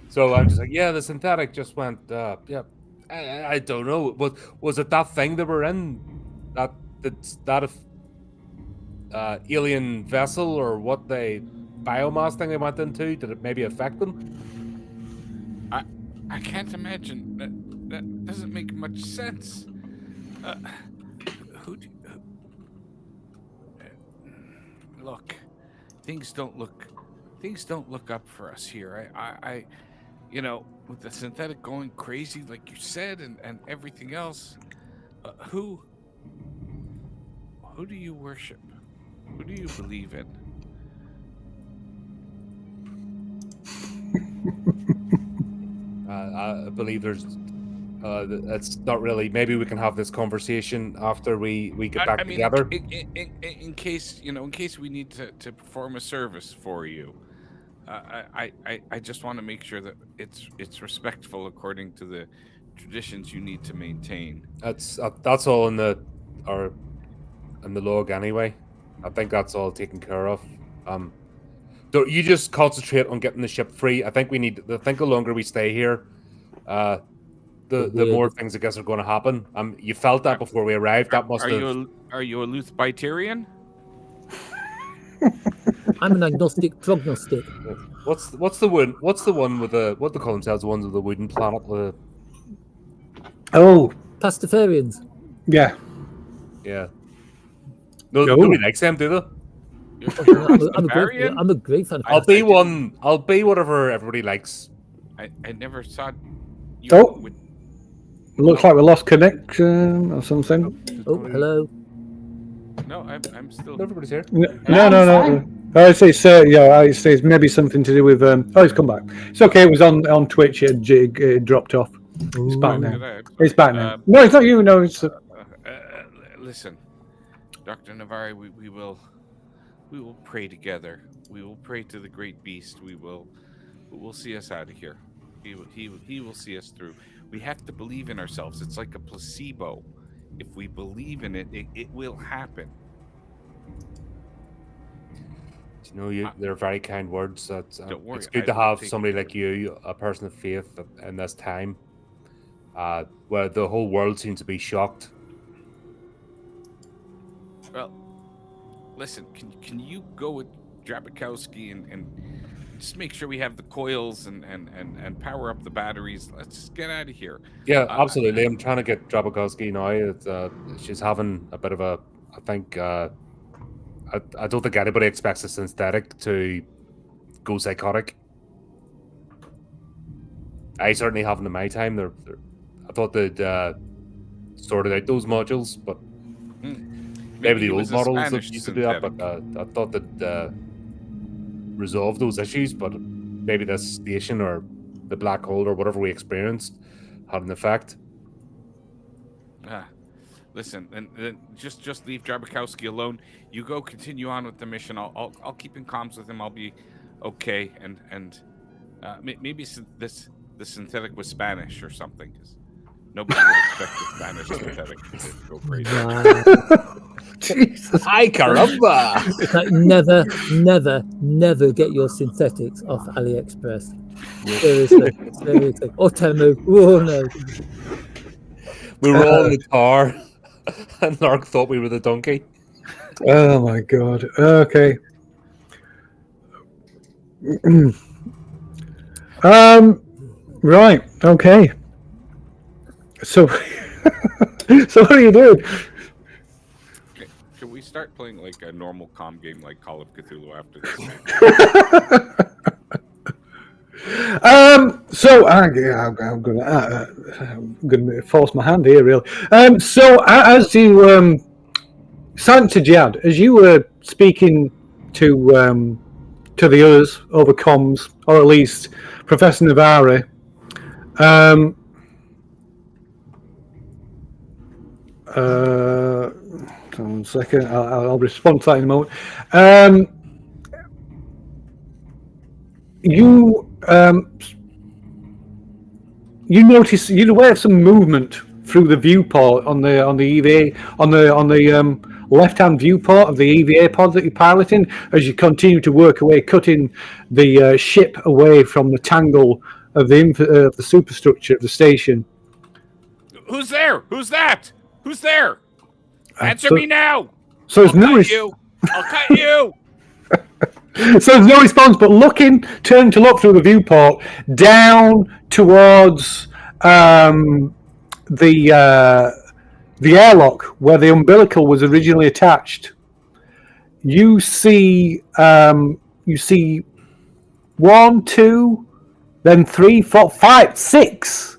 So I'm just like, yeah, the synthetic just went. Yeah, I don't know. Was it that thing that we're in? That alien vessel, or what the biomass thing they went into? Did it maybe affect them? I can't imagine. That doesn't make much sense. Look, things don't look up for us here. I with the synthetic going crazy, like you said, and everything else. Who do you worship? Who do you believe in? I believe there's. It's not really. Maybe we can have this conversation after we get back together. In case we need to perform a service for you, I just want to make sure that it's respectful according to the traditions you need to maintain. That's all in the log anyway. I think that's all taken care of. You just concentrate on getting the ship free. I think the longer we stay here, the more things I guess are going to happen. You felt that before we arrived. That must have. Are you a Luthbitarian? I'm an agnostic prognostic. What's the one? What's the one with the what they call themselves? The ones with the wooden planet. Oh, Pastafarians. Yeah. Yeah. Nobody likes them, do they? I'm a great fan. I'll be whatever everybody likes. I never saw. Looks like we lost connection or something. Oh, hello. No, I'm still. Everybody's here. No. I say, I say it's maybe something to do with. He's come back. It's okay. It was on Twitch. It dropped off. It's back now. It's back now. No, it's not you. No, it's. Listen, Dr. Navari, we will pray together. We will pray to the great beast. We'll see us out of here. He will see us through. We have to believe in ourselves. It's like a placebo. If we believe in it, it will happen. They're very kind words. Don't worry. It's good to have somebody like you, a person of faith, in this time, where the whole world seems to be shocked. Well, listen. Can you go with Drabikowski and just make sure we have the coils and power up the batteries? Let's get out of here. Yeah, absolutely. I'm trying to get Drabikowski now. She's having a bit of a. I think. I don't think anybody expects a synthetic to go psychotic. I certainly haven't in my time. I thought they'd sorted out those modules, but maybe the old models that used to do that. But I thought they'd resolve those issues. But maybe this station or the black hole or whatever we experienced had an effect. Listen, and just leave Drabikowski alone. You go continue on with the mission. I'll keep in comms with him. I'll be okay. And maybe the synthetic was Spanish or something. Nobody would expect the Spanish synthetic to go crazy. Jesus. Ay caramba! Never get your synthetics off AliExpress. Seriously. Or Temu. Oh no. We were all in the car. And Lark thought we were the donkey. Oh my god. Okay. Right. Okay. So, so what are you doing? Can we start playing like a normal comm game like Call of Cthulhu after this? So I'm going to force my hand here, really. So as you, Santa Jad, as you were speaking to the others over comms, or at least Professor Navari, 1 second, I'll respond to that in a moment. You notice you're aware of some movement through the viewport on the EVA on the left-hand viewport of the EVA pod that you're piloting as you continue to work away, cutting the ship away from the tangle of the superstructure of the station. Who's there? Who's that? Who's there? Answer me now. So there's no I'll cut you. So there's no response, but turning to look through the viewport down towards the airlock where the umbilical was originally attached. You see 1, 2, then 3, 4, 5, 6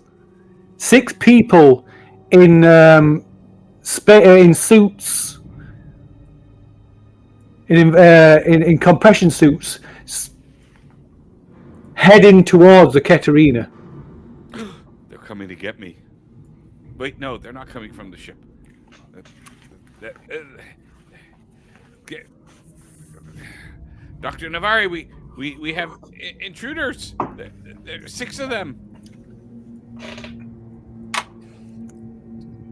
people in suits. In compression suits, heading towards the Katerina. They're coming to get me. Wait, no, they're not coming from the ship. Dr. Navari, we have intruders. There's 6 of them.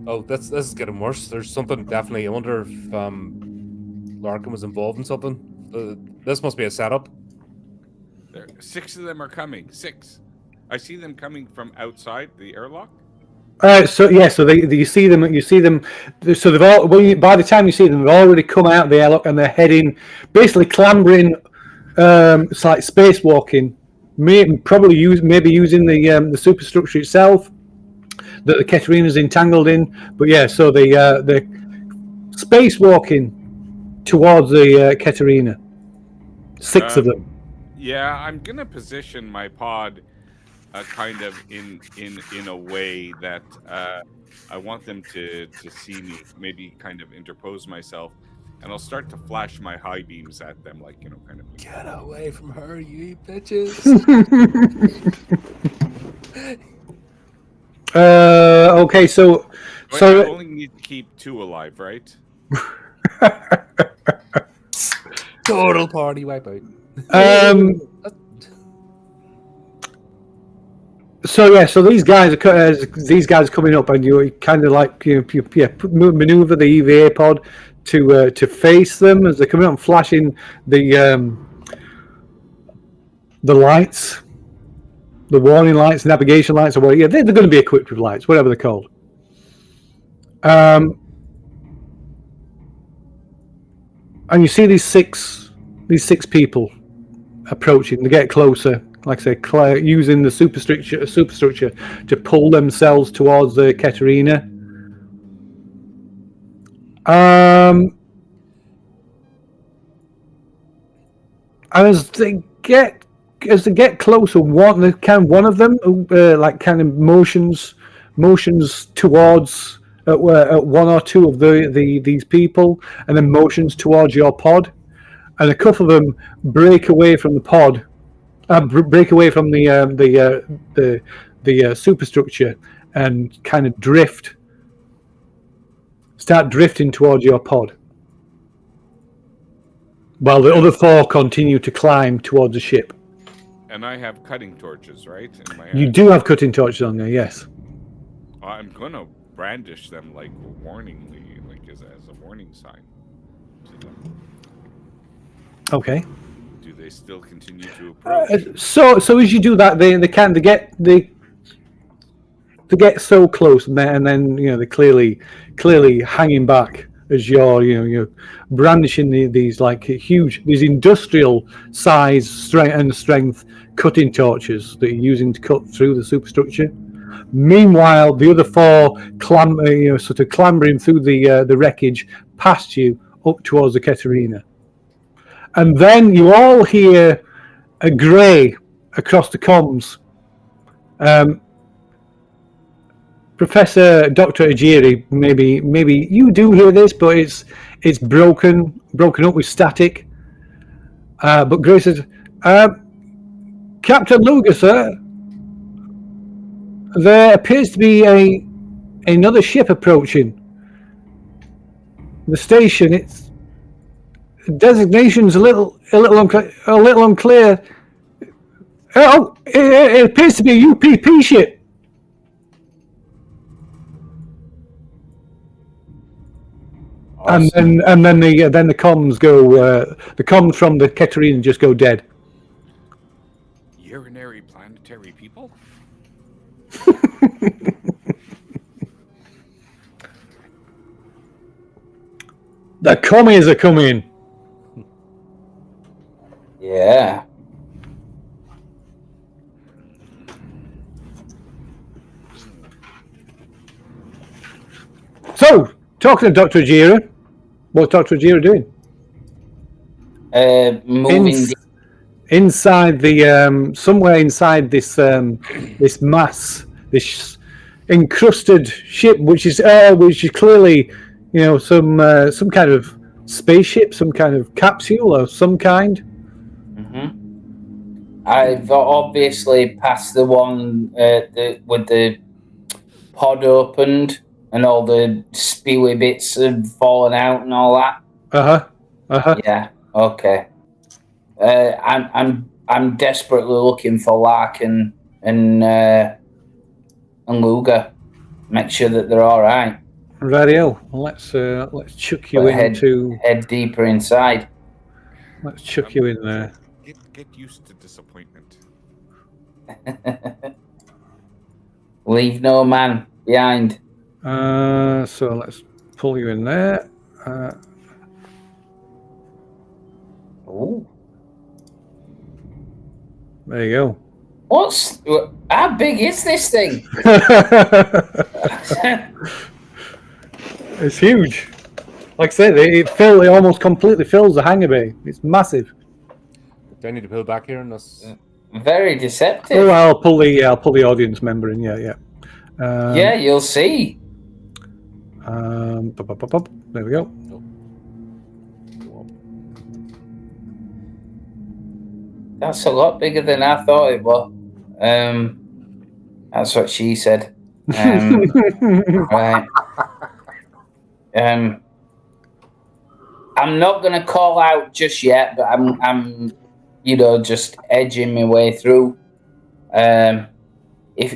Oh, this is getting worse. There's something definitely. I wonder if Larkin was involved in something. This must be a setup. 6 of them are coming. 6. I see them coming from outside the airlock. So you see them. So they've all. By the time you see them, they've already come out of the airlock and they're heading, basically clambering. It's like spacewalking. Probably using the superstructure itself that the Katerina's entangled in. But yeah, so they're spacewalking towards the Katerina. 6 of them. Yeah, I'm gonna position my pod kind of in a way that I want them to see me. Maybe kind of interpose myself, and I'll start to flash my high beams at them, like kind of. Get away from her, you bitches! Okay, so I only need to keep 2 alive, right? Total party wipeout. So these guys are coming up, and you kind of like maneuver the EVA pod to face them as they're coming up and flashing the lights, the warning lights, navigation lights, or whatever. Yeah, they're going to be equipped with lights, whatever they're called. And you see these six people approaching. They get closer, like I say, using the superstructure to pull themselves towards the Katerina. And as they get closer, one of them like kind of motions towards at one or two of these people, and then motions towards your pod, and a couple of them break away from the pod, break away from the superstructure, and kind of start drifting towards your pod, while the other 4 continue to climb towards the ship. And I have cutting torches, right? In my hand. You do have cutting torches on there, yes. I'm gonna brandish them like warningly, like as a warning sign to them. Okay. Do they still continue to approach? So as you do that, they get so close, and then they're clearly hanging back as you're brandishing these like these industrial size strength cutting torches that you're using to cut through the superstructure. Meanwhile, the other 4 clambering through the wreckage past you up towards the Katerina. And then you all hear a grey across the comms. Professor Dr. Ajiri, maybe you do hear this, but it's broken up with static. But Grey says, Captain Luger, sir, there appears to be another ship approaching the station. Its designation's a little unclear. Oh, it appears to be a UPP ship. Awesome. And then the comms go. The comms from the Katerina just go dead. Urinary planetary people. The commies are coming. Yeah. So, talking to Dr. Ajira, what's Dr. Ajira doing? Moving inside the somewhere inside this this mass, this encrusted ship, which is clearly some kind of spaceship, some kind of capsule of some kind. Mm-hmm. I've obviously passed the one with the pod opened and all the spewy bits have fallen out and all that. Yeah. Okay. I'm desperately looking for Larkin and Luger. Make sure that they're all right. Radio. Let's chuck you into head deeper inside. Let's chuck you in there. Get used to disappointment. Leave no man behind. So let's pull you in there. Ooh. There you go. How big is this thing? It's huge. Like I said, it almost completely fills the hangar bay. It's massive. Do I need to pull back here and us? Very deceptive. Oh, I'll pull the audience member in. Yeah. Yeah, you'll see. There we go. That's a lot bigger than I thought it was. That's what she said. Right. I'm not going to call out just yet, but I'm just edging my way through. If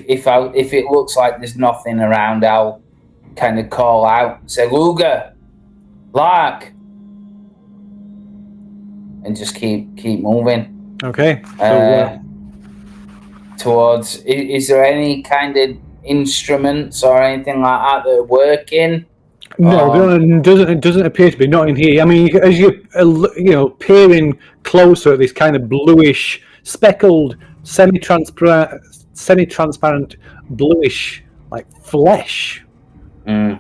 it looks like there's nothing around, I'll kind of call out and say, Luger, Lark, and just keep moving. Okay. Towards, is there any kind of instruments or anything like that that are working? No, it doesn't appear to be. Not in here. I mean, as you peering closer at this kind of bluish, speckled, semi-transparent, bluish like flesh. You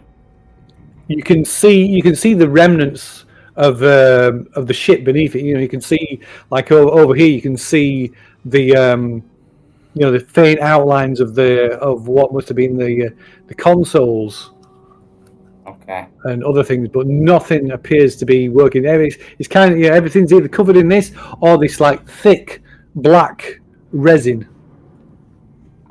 can see the remnants of the ship beneath it. You can see, like over here, you can see the the faint outlines of what must have been the consoles. Okay. And other things, but nothing appears to be working. It's kind of everything's either covered in this or this like thick black resin.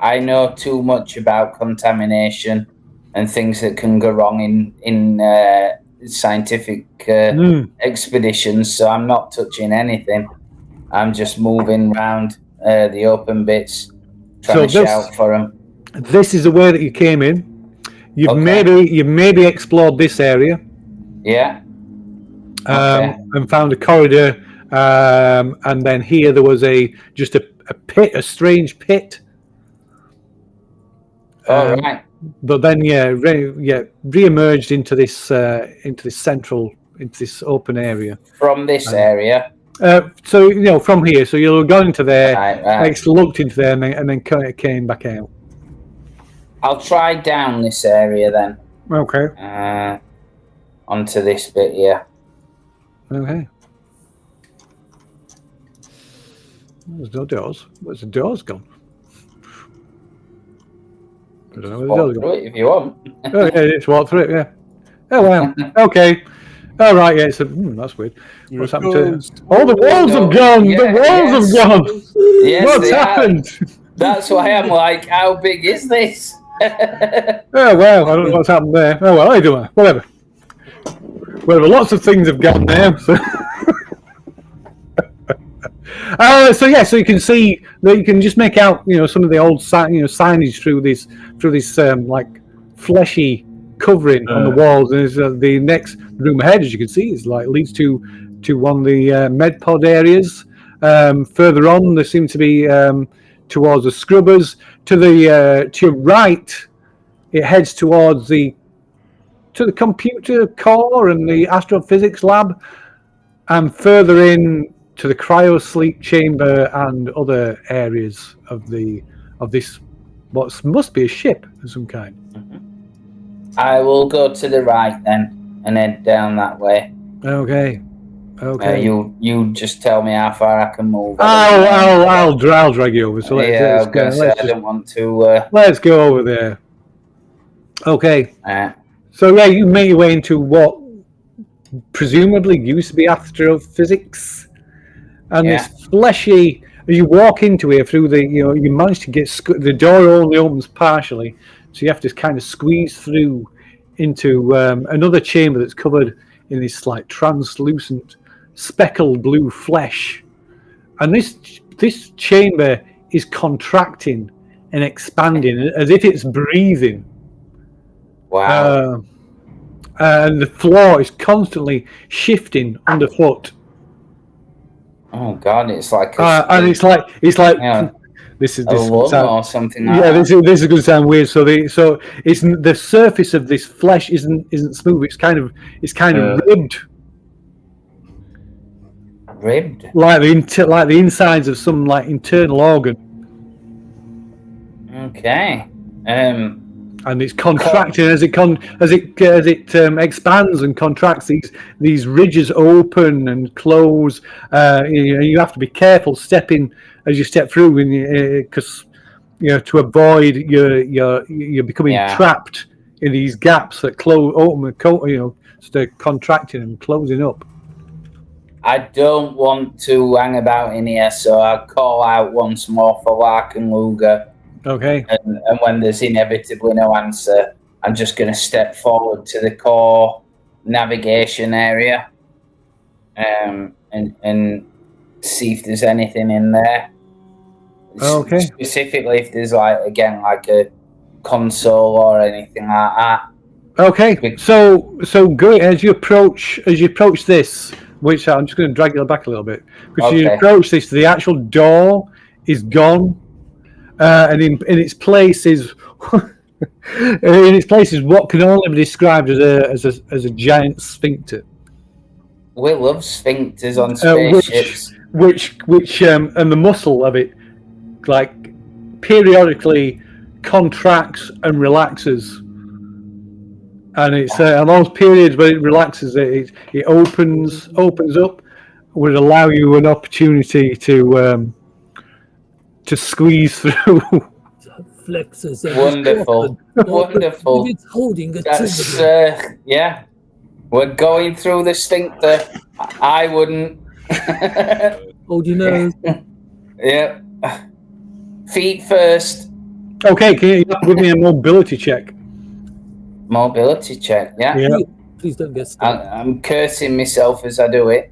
I know too much about contamination and things that can go wrong in scientific expeditions, so I'm not touching anything. I'm just moving around the open bits, trying to shout for them. This is the way that you came in. You've maybe explored this area. Yeah. And found a corridor, and then here there was a pit, a strange pit. All right. But then re-emerged into this open area. From this area. So from here, so you'll go into there, right. Looked into there, and then came back out. I'll try down this area then. Okay. Onto this bit here. Okay. There's no doors. Where's the doors gone? I don't know where the doors gone. If you want. Oh yeah, just walk through it. Yeah. Oh wow. Okay. All right. Yeah. So that's weird. What's happened to? Oh, the walls have gone. Yeah, the walls have gone. Yes, what's happened? That's why I'm like, how big is this? Oh well, I don't know what's happened there. Oh well, I don't know. Whatever. Lots of things have gone now. So, so you can see that you can just make out, some of the old signage through this like fleshy covering on the walls. And the next room ahead, as you can see, is like leads to one of the med pod areas. Further on, there seems to be towards the scrubbers. To your right, it heads towards the computer core and the astrophysics lab, and further in to the cryosleep chamber and other areas of this what must be a ship of some kind. I will go to the right then and head down that way. Okay. You just tell me how far I can move. I'll drag you over. So let's go. I don't want to. Let's go over there. Okay. So you make your way into what presumably used to be astrophysics, and this fleshy. As you walk into here through you manage to get the door only opens partially, so you have to kind of squeeze through into another chamber that's covered in this like translucent speckled blue flesh, and this chamber is contracting and expanding as if it's breathing. Wow. And the floor is constantly shifting underfoot. Oh God, it's like and it's like yeah, this is a lung or something like yeah, that. this is going to sound weird. So it's the surface of this flesh isn't smooth. It's kind of ribbed, like the insides of some like internal organ. Okay. And it's contracting as it expands and contracts. These ridges open and close. You have to be careful stepping as you step through, because to avoid you're becoming trapped in these gaps that close, open, so they're contracting and closing up. I don't want to hang about in here, so I'll call out once more for Lark and Luger. Okay. And when there's inevitably no answer, I'm just going to step forward to the core navigation area, and see if there's anything in there. Okay. Specifically, if there's like a console or anything like that. Okay. So good as you approach this, which I'm just going to drag you back a little bit, because you approach this, the actual door is gone. And in its place is what can only be described as a giant sphincter. We love sphincters on spaceships. Which and the muscle of it, like, periodically contracts and relaxes. And it's on those periods where it relaxes, it opens up, would allow you an opportunity to squeeze through. Flexes. Wonderful. It's holding a yeah. We're going through the sphincter. I wouldn't. Hold your nose. Yeah. Feet first. Okay, can you give me a mobility check? Mobility check, yeah. Please don't get stuck. I'm cursing myself as I do it.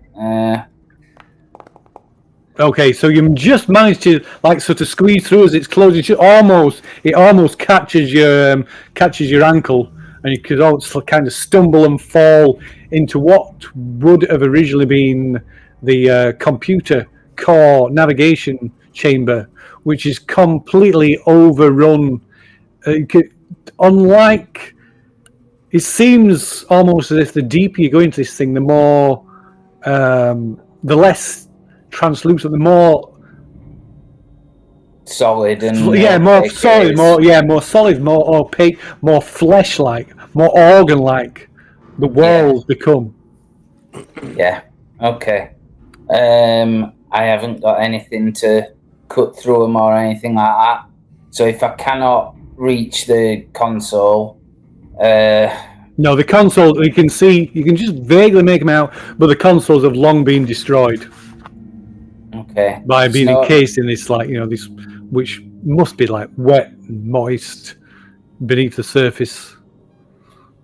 Okay, so you just managed to sort of squeeze through as it's closing. It almost catches your ankle, and you could also kind of stumble and fall into what would have originally been the computer core navigation chamber, which is completely overrun. Unlike, it seems almost as if the deeper you go into this thing, the more, the less translucent, the more solid and more solid, more opaque, more flesh-like, more organ-like the walls become. Yeah. Okay. I haven't got anything to cut through them or anything like that. So if I cannot reach the console, no, the console you can just vaguely make them out, but the consoles have long been destroyed. Okay. By being encased in this, this, which must be like wet and moist beneath the surface.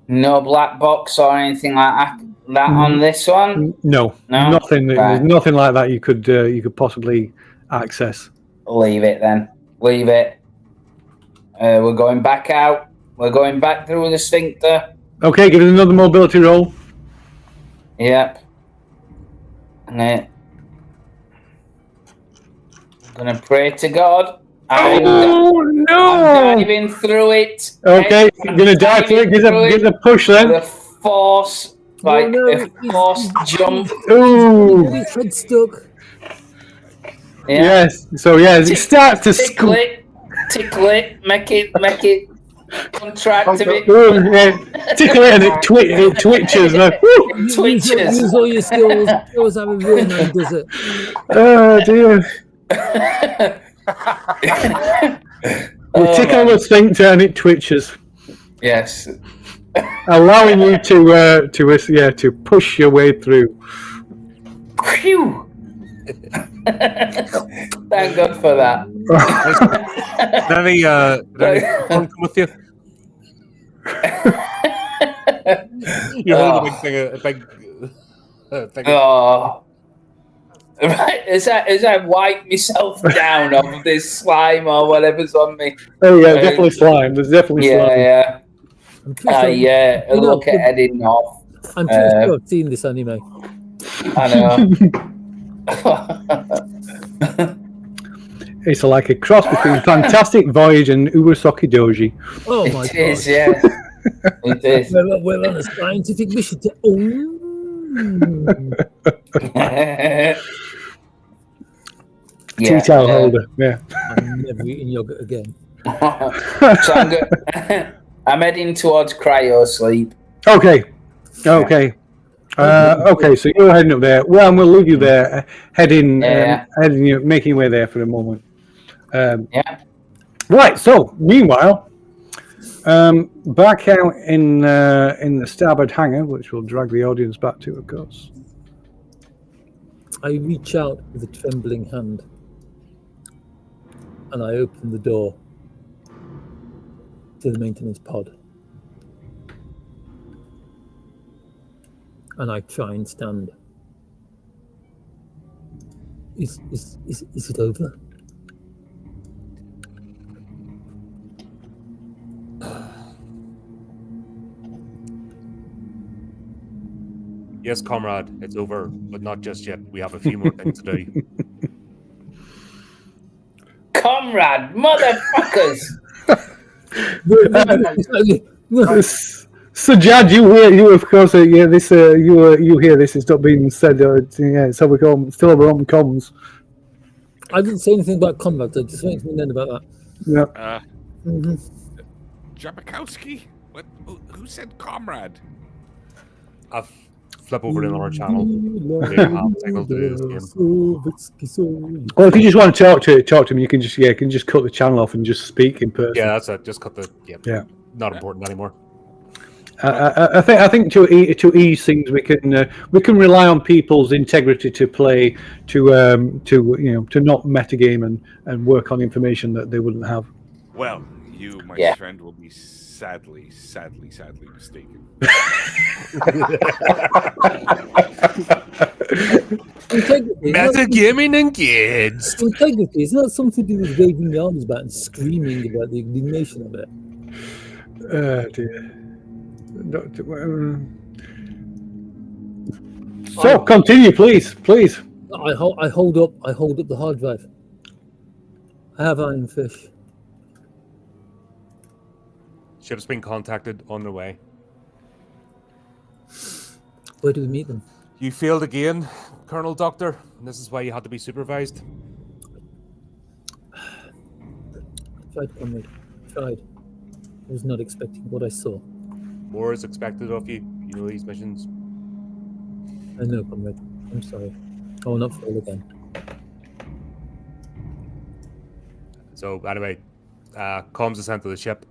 No black box or anything like that on this one? No, nothing. Right. There's nothing like that you could possibly access. Leave it then. Leave it. We're going back out. We're going back through the sphincter. Okay, give it another mobility roll. Yep. And I'm gonna pray to God. No! I'm diving through it. Okay, you're gonna dive through it. Give a push then. The force, a force jump. Ooh! His head stuck. Yeah. Yes. So as it starts to tickle it, make it contract a bit. Tickle it and it twitches. It twitches. Use all your skills. Always have a real man does it. Oh dear. You tickle the sphincter and it twitches. Yes. Allowing you to push your way through. Phew. Thank God for that. Did any come with you? You're holding a big thing. Oh. Right, as I wipe myself down of this slime or whatever's on me. Oh yeah, definitely slime. There's definitely slime. Yeah. I look at heading off. I'm pretty sure I've seen this anime. I know. It's like a cross between Fantastic Voyage and Urusaki Doji. Oh my It is, god! yeah. It is. We're on a scientific mission to. Tea towel holder, yeah. I'm never eating yogurt again. So I'm heading towards cryo sleep. Okay. Okay, so you're heading up there. Well, we'll leave you there, heading, making your way there for a moment. Yeah. Right. So, meanwhile, back out in the starboard hangar, which will drag the audience back to, of course. I reach out with a trembling hand, and I open the door to the maintenance pod. And I try and stand. Is it over? Yes, comrade, it's over, but not just yet. We have a few more things to do. Comrade, motherfuckers! So, Jad, you of course, you hear this. It's not being said. So we go still over on comms. I didn't say anything about comrade. I just wanted to know about that. Yeah. Jabakowski? What? Who said comrade? I've flip over to another channel. Well, if you just want to talk to him, you can just cut the channel off and just speak in person. Yeah, that's it. Just cut the. Yeah. Not important anymore. I think to ease things, we can rely on people's integrity to play to not metagame and work on information that they wouldn't have. Well, you, my friend, will be sadly mistaken. Metagaming and kids. Integrity is not something to do with waving the arms about and screaming about the indignation of it. Dear. So continue, please. I hold up the hard drive. I have iron fish. Ship's been contacted on their way. Where do we meet them? You failed again, Colonel Doctor. And this is why you had to be supervised. Tried, comrade. Tried. I was not expecting what I saw. More is expected of you. You know these missions. I know, comrade. I'm sorry. I will not fail again. So, anyway, comms is sent to the ship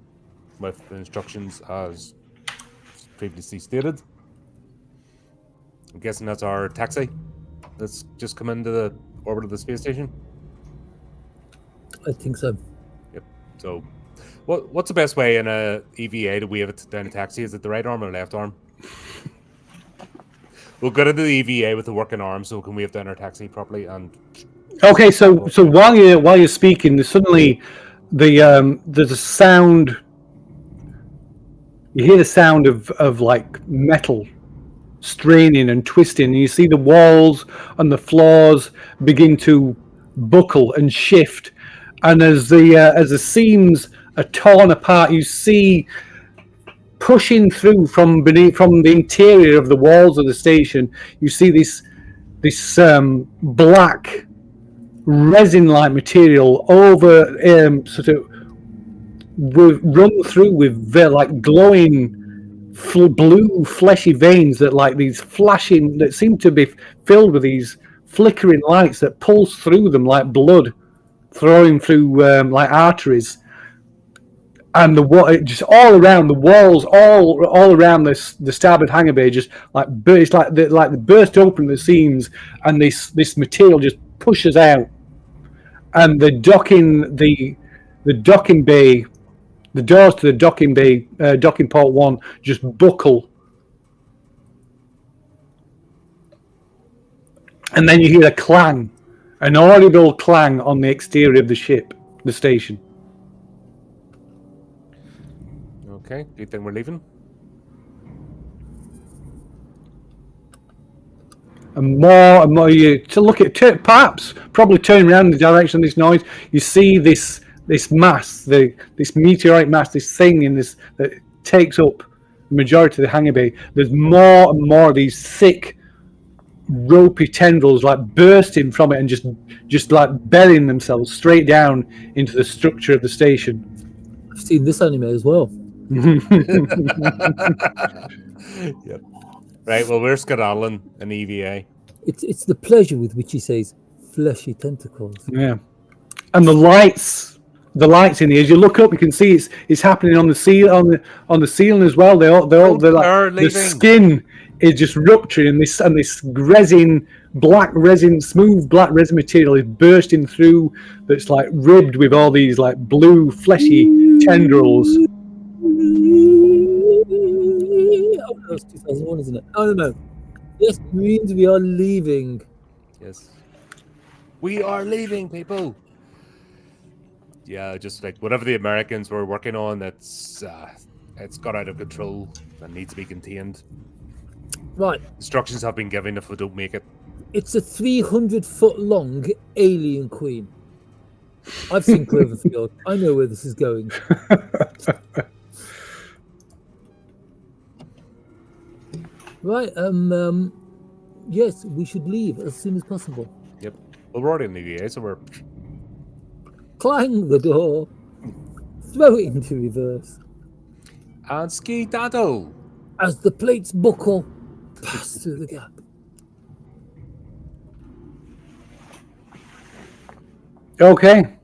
with the instructions as previously stated. I'm guessing that's our taxi that's just come into the orbit of the space station. I think so. Yep. So, what's the best way in a EVA to wave it down a taxi? Is it the right arm or the left arm? We'll go into the EVA with the working arm so we can wave down our taxi properly. And okay, so while you're speaking, there's suddenly there's a sound. You hear the sound of like metal straining and twisting, and you see the walls and the floors begin to buckle and shift. And as the seams are torn apart, you see pushing through from the interior of the walls of the station. You see this black resin-like material over sort of run through with like glowing blue fleshy veins that like these flashing that seem to be filled with these flickering lights that pulse through them like blood throwing through like arteries, and the water just all around the walls, all around the starboard hangar bay, just like it's like they burst open the seams, and this material just pushes out, and the docking bay. The doors to the docking bay, docking port 1, just buckle. And then you hear a clang, an audible clang on the exterior of the ship, the station. okay, do you think we're leaving? and more you to look at, perhaps probably turn around in the direction of this noise. You see this mass, this meteorite mass, this thing in this that takes up the majority of the hangar bay. There's more and more of these thick, ropey tendrils like bursting from it and just like burying themselves straight down into the structure of the station. I've seen this anime as well. Yep. Right, well, we're skedaddling an EVA. It's the pleasure with which he says fleshy tentacles. Yeah, and the lights in here. As you look up, you can see it's happening on the ceiling as well. They're like, the skin is just rupturing, and this resin, smooth black resin material is bursting through. That's like ribbed with all these like blue fleshy tendrils. Oh, no, it's 2001, isn't it? Oh, no. Yes, it means we are leaving. Yes. We are leaving, people. Yeah, just like whatever the Americans were working on, it's got out of control and needs to be contained. Right. Instructions have been given if we don't make it. It's a 300-foot long alien queen. I've seen Cloverfield. I know where this is going. Right, yes, we should leave as soon as possible. Yep. Well, we're already in the EVA, so we're... Clang the door. Throw it into reverse. And ski-daddle. As the plates buckle, pass through the gap. Okay.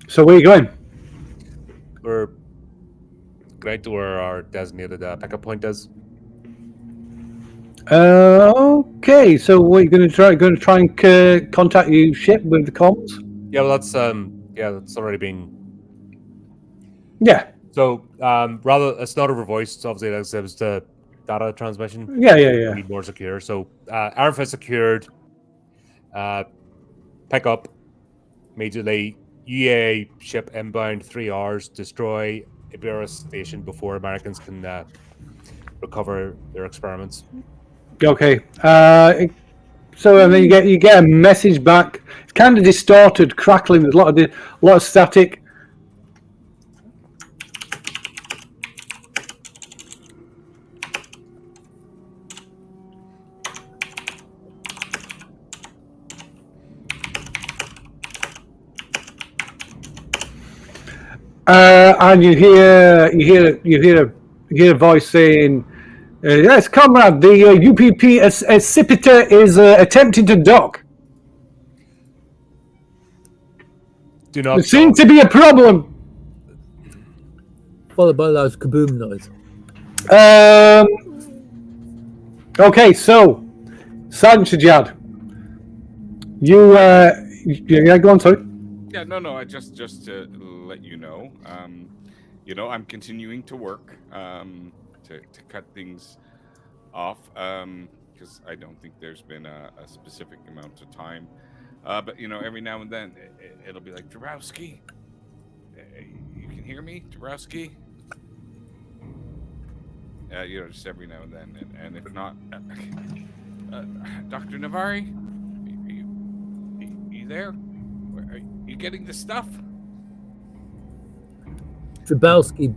So where are you going? We're going to where our designated pickup point is. Okay. So what are you going to try and contact your ship with the comms? Yeah, well, that's already been. Yeah. So rather, it's not over voice. It's obviously like it was the data transmission. Yeah. Be more secure. So Ironfist secured. Pick up immediately. UA ship inbound 3 hours. Destroy Iberis station before Americans can recover their experiments. Okay. So and then you get a message back. It's kind of distorted, crackling. There's a lot of static. And you hear a voice saying, "Yes, comrade, the UPP Accipiter is attempting to dock. Do not. There seems to be a problem." Followed by a large kaboom noise. Okay, so Sergeant Sajad, you go on, sorry. Yeah, no. I just to let you know, I'm continuing to work to cut things off because I don't think there's been a specific amount of time, but every now and then it'll be like, Jarowski, you can hear me, Jarowski? Just every now and then, and if not, Dr. Navari, are you there? Are you getting the stuff? Trabowski,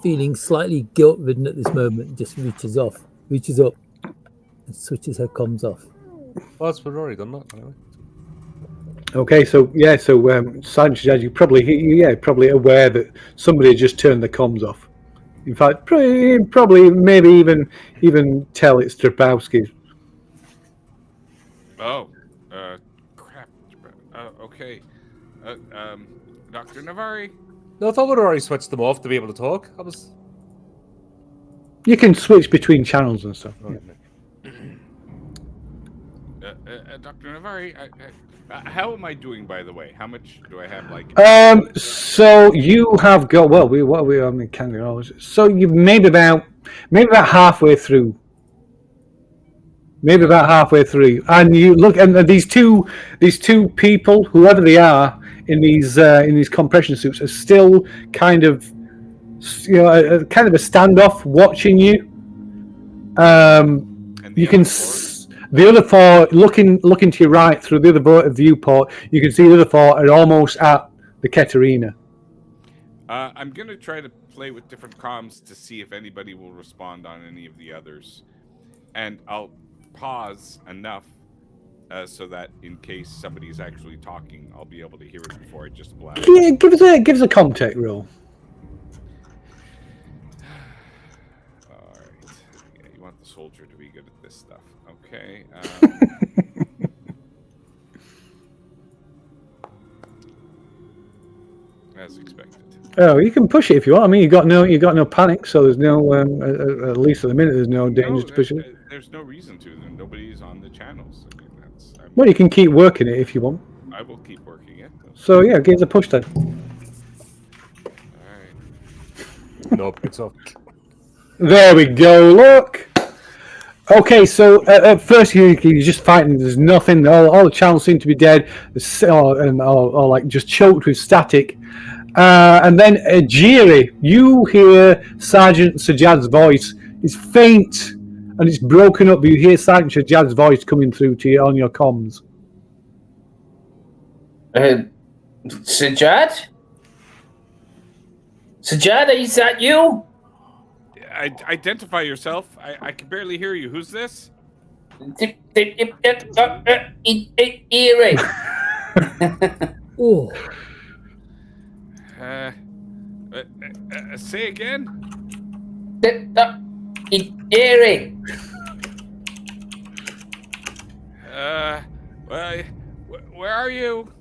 feeling slightly guilt-ridden at this moment, just reaches up, and switches her comms off. Well, that's we've already done that anyway. Okay, so Sergeant Sajad, you're probably aware that somebody just turned the comms off. In fact, probably maybe even tell it's Trabowski. Oh, crap. Okay. Dr. Navari? No, I thought we'd already switched them off to be able to talk. You can switch between channels and stuff. Oh, Dr. Navari, how am I doing, by the way? How much do I have? So you have got so you maybe about halfway through. Maybe about halfway through, and you look, and these two people, whoever they are, in these compression suits, are still kind of a standoff, watching you. You can the other 4 looking to your right through the other viewport. You can see the other 4 are almost at the Katerina. I'm gonna try to play with different comms to see if anybody will respond on any of the others, and I'll pause enough so that in case somebody's actually talking, I'll be able to hear it before I just blast. Yeah, give us a contact roll. All right. Yeah, you want the soldier to be good at this stuff. Okay. As expected. Oh, you can push it if you want. I mean, you got no panic, so there's no at least at the minute there's no danger to push it. There's no reason to. Nobody's on the channels. I mean, Well, you can keep working it if you want. I will keep working it. So yeah, give us a push then. All right. Nope, it's up. There we go. Look. Okay, so at first you're just fighting. There's nothing. All the channels seem to be dead, or like just choked with static. And then Jiri, you hear Sergeant Sajad's voice. It's faint and it's broken up, but you hear Sergeant Sajad's voice coming through to you on your comms. Sajad? Sajad, is that you? Identify yourself. I can barely hear you. Who's this? Eerie. Oh. Say again? Eerie. Well, where are you?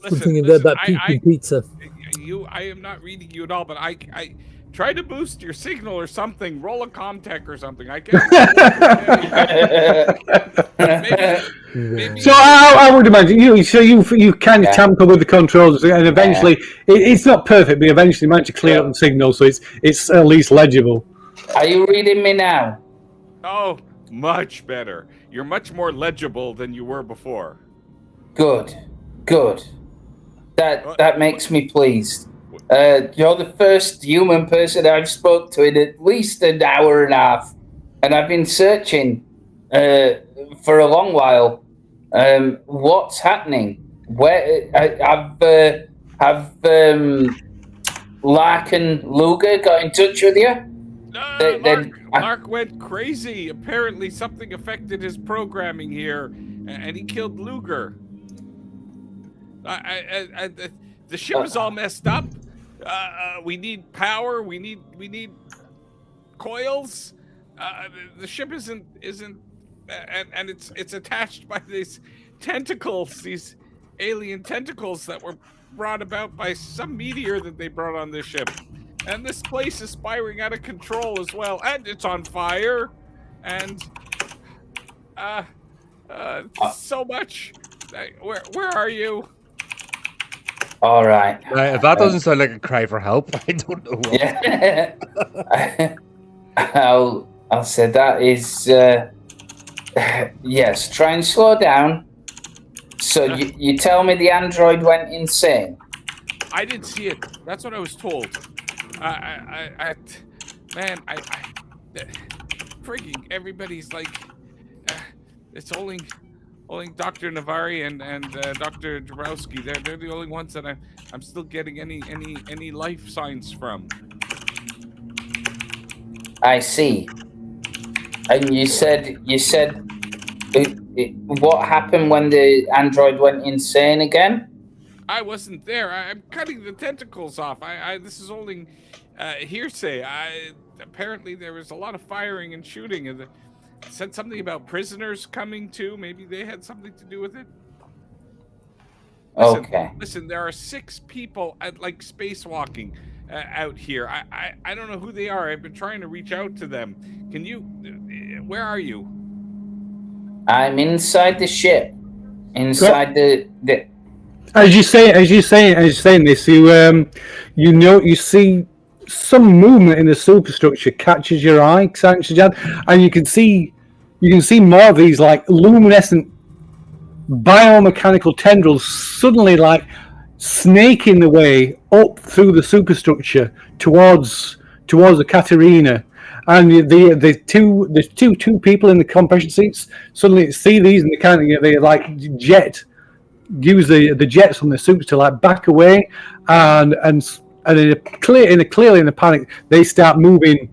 Something in there about pizza. I am not reading you at all, but I try to boost your signal or something. Roll a Comtech or something. I guess. maybe. So I would imagine you kind of tamper with the controls, and eventually it's not perfect, but eventually you manage to clear up the signal, so it's at least legible. Are you reading me now? Oh, much better. You're much more legible than you were before. Good. That makes me pleased. You're the first human person I've spoke to in at least an hour and a half, and I've been searching for a long while. What's happening? Where have Lark and Luger got in touch with you? Lark went crazy. Apparently, something affected his programming here, and he killed Luger. The ship is all messed up. We need power. We need coils. The ship isn't, and it's attached by these tentacles, these alien tentacles that were brought about by some meteor that they brought on this ship. And this place is spiraling out of control as well, and it's on fire, and so much. Where are you? All right. If that doesn't sound like a cry for help, I don't know what. Yeah. I'll say that is yes. Try and slow down. So you tell me the android went insane? I didn't see it. That's what I was told. Freaking everybody's like, it's only Dr. Navari and Dr. Jabrowski. They're the only ones that I'm still getting any life signs from. I see. And you said what happened when the android went insane again? I wasn't there. I'm cutting the tentacles off. This is only hearsay. Apparently there was a lot of firing and shooting, and said something about prisoners coming too. Maybe they had something to do with it. Listen, there are 6 people like spacewalking out here. I don't know who they are. I've been trying to reach out to them. Can you? Where are you? I'm inside the ship. Inside the. As you say this, you see some movement in the superstructure catches your eye, and you can see more of these like luminescent biomechanical tendrils suddenly like snaking the way up through the superstructure towards the Katerina. And the two people in the compression seats suddenly see these, and they like use the jets on the suits to like back away, and clearly in a panic, they start moving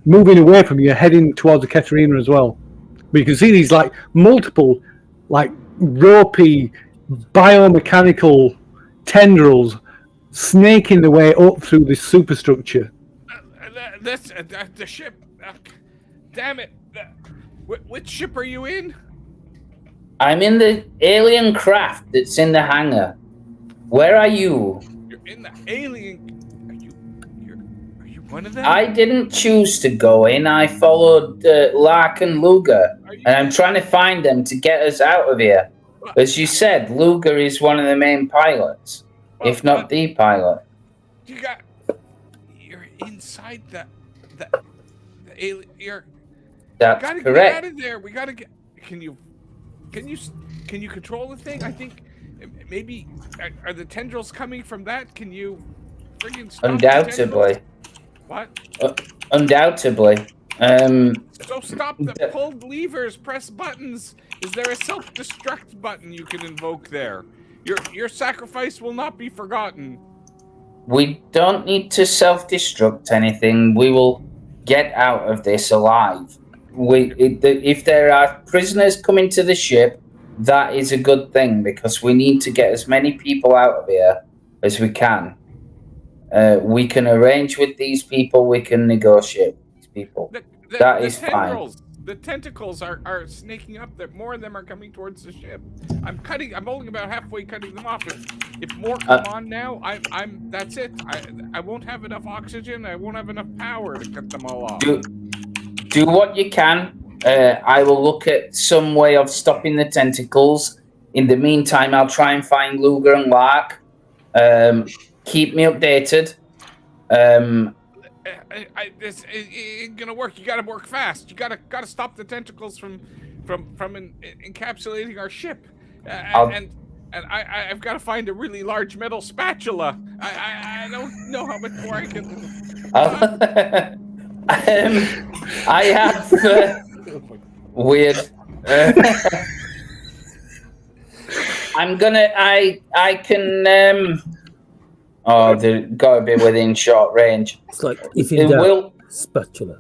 away from you, heading towards the Katerina as well. But you can see these like multiple, like ropey, biomechanical tendrils snaking their way up through this superstructure. The ship. Damn it! Which ship are you in? I'm in the alien craft that's in the hangar. Where are you? You're in the alien. Are you one of them? I didn't choose to go in. I followed Lark and Luger, and I'm trying to find them to get us out of here. As you said, Luger is one of the main pilots, if not the pilot. You're inside the alien. That's we gotta correct. Get out of there. We gotta get. Can you control the thing? I think maybe are the tendrils coming from that? Can you friggin' stop Undoubtedly. What? Undoubtedly. So stop the pulled levers, press buttons. Is there a self-destruct button you can invoke there? Your sacrifice will not be forgotten. We don't need to self-destruct anything. We will get out of this alive. If there are prisoners coming to the ship, that is a good thing, because we need to get as many people out of here as we can. We can arrange with these people. We can negotiate with these people. That is fine. The tentacles are snaking up. More of them are coming towards the ship. I'm only about halfway cutting them off. If more come on now, that's it. I won't have enough oxygen. I won't have enough power to cut them all off. Do what you can. I will look at some way of stopping the tentacles. In the meantime, I'll try and find Luger and Lark. Keep me updated. This ain't gonna work. You gotta work fast. You gotta stop the tentacles from encapsulating our ship. And I've got to find a really large metal spatula. I don't know how much more I can. I have weird. I'm gonna. I can. They've got to be within short range. It's like if in doubt, spatula.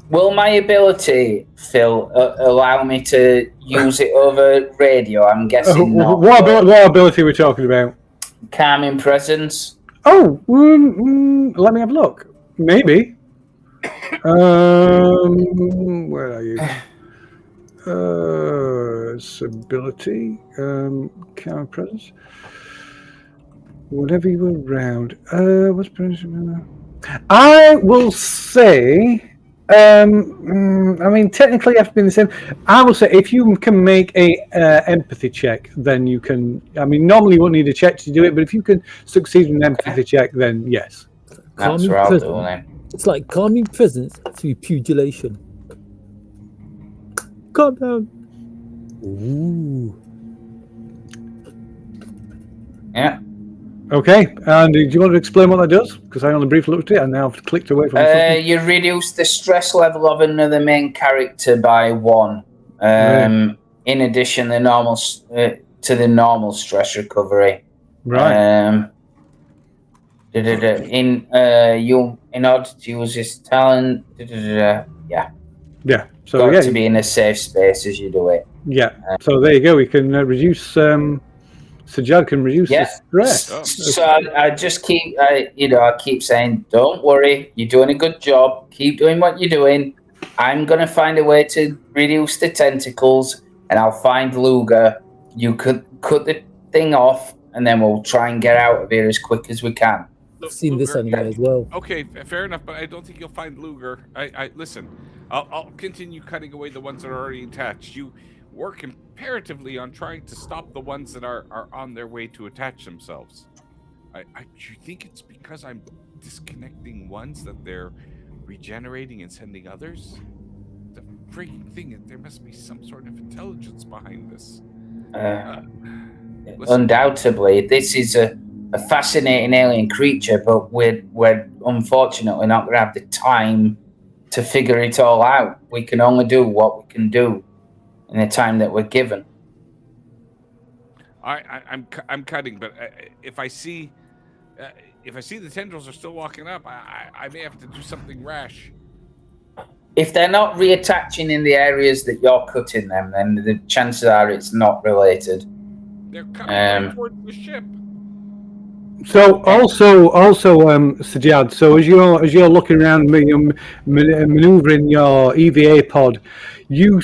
Will my ability, Phil, allow me to use it over radio? I'm guessing not. What ability are we talking about? Calming presence. Oh, let me have a look. Maybe. Where are you? It's ability. Calming presence. Whenever you were around. What's I will say. I mean, technically, have to be the same. I will say if you can make a empathy check, then you can. I mean, normally you won't need a check to do it, but if you can succeed in an empathy check, then yes. That's what I'll do then. It's like calming presence through pugilation. Calm down. Ooh. Yeah. Okay, and do you want to explain what that does? Because I only briefly looked at it and now I've clicked away from it. You reduce the stress level of another main character by 1. In addition, the normal to the normal stress recovery. Right. In order to use this talent, yeah. Yeah. So got to be in a safe space as you do it. Yeah. So there you go. We can reduce. Sajad can reduce the stress. So I just keep, I keep saying, don't worry, you're doing a good job. Keep doing what you're doing. I'm going to find a way to reduce the tentacles, and I'll find Luger. You could cut the thing off, and then we'll try and get out of here as quick as we can. I've seen this anime as well. Okay, fair enough, but I don't think you'll find Luger. Listen, I'll continue cutting away the ones that are already attached. You work imperatively on trying to stop the ones that are on their way to attach themselves. Do you think it's because I'm disconnecting ones that they're regenerating and sending others? The freaking thing, there must be some sort of intelligence behind this. Undoubtedly, this is a fascinating alien creature, but we're unfortunately not going to have the time to figure it all out. We can only do what we can do in the time that we're given. I'm cutting, but if I see the tendrils are still walking up, I may have to do something rash. If they're not reattaching in the areas that you're cutting them, then the chances are it's not related. They're coming towards the ship. So also, Sajad. So as you're looking around, maneuvering your EVA pod, you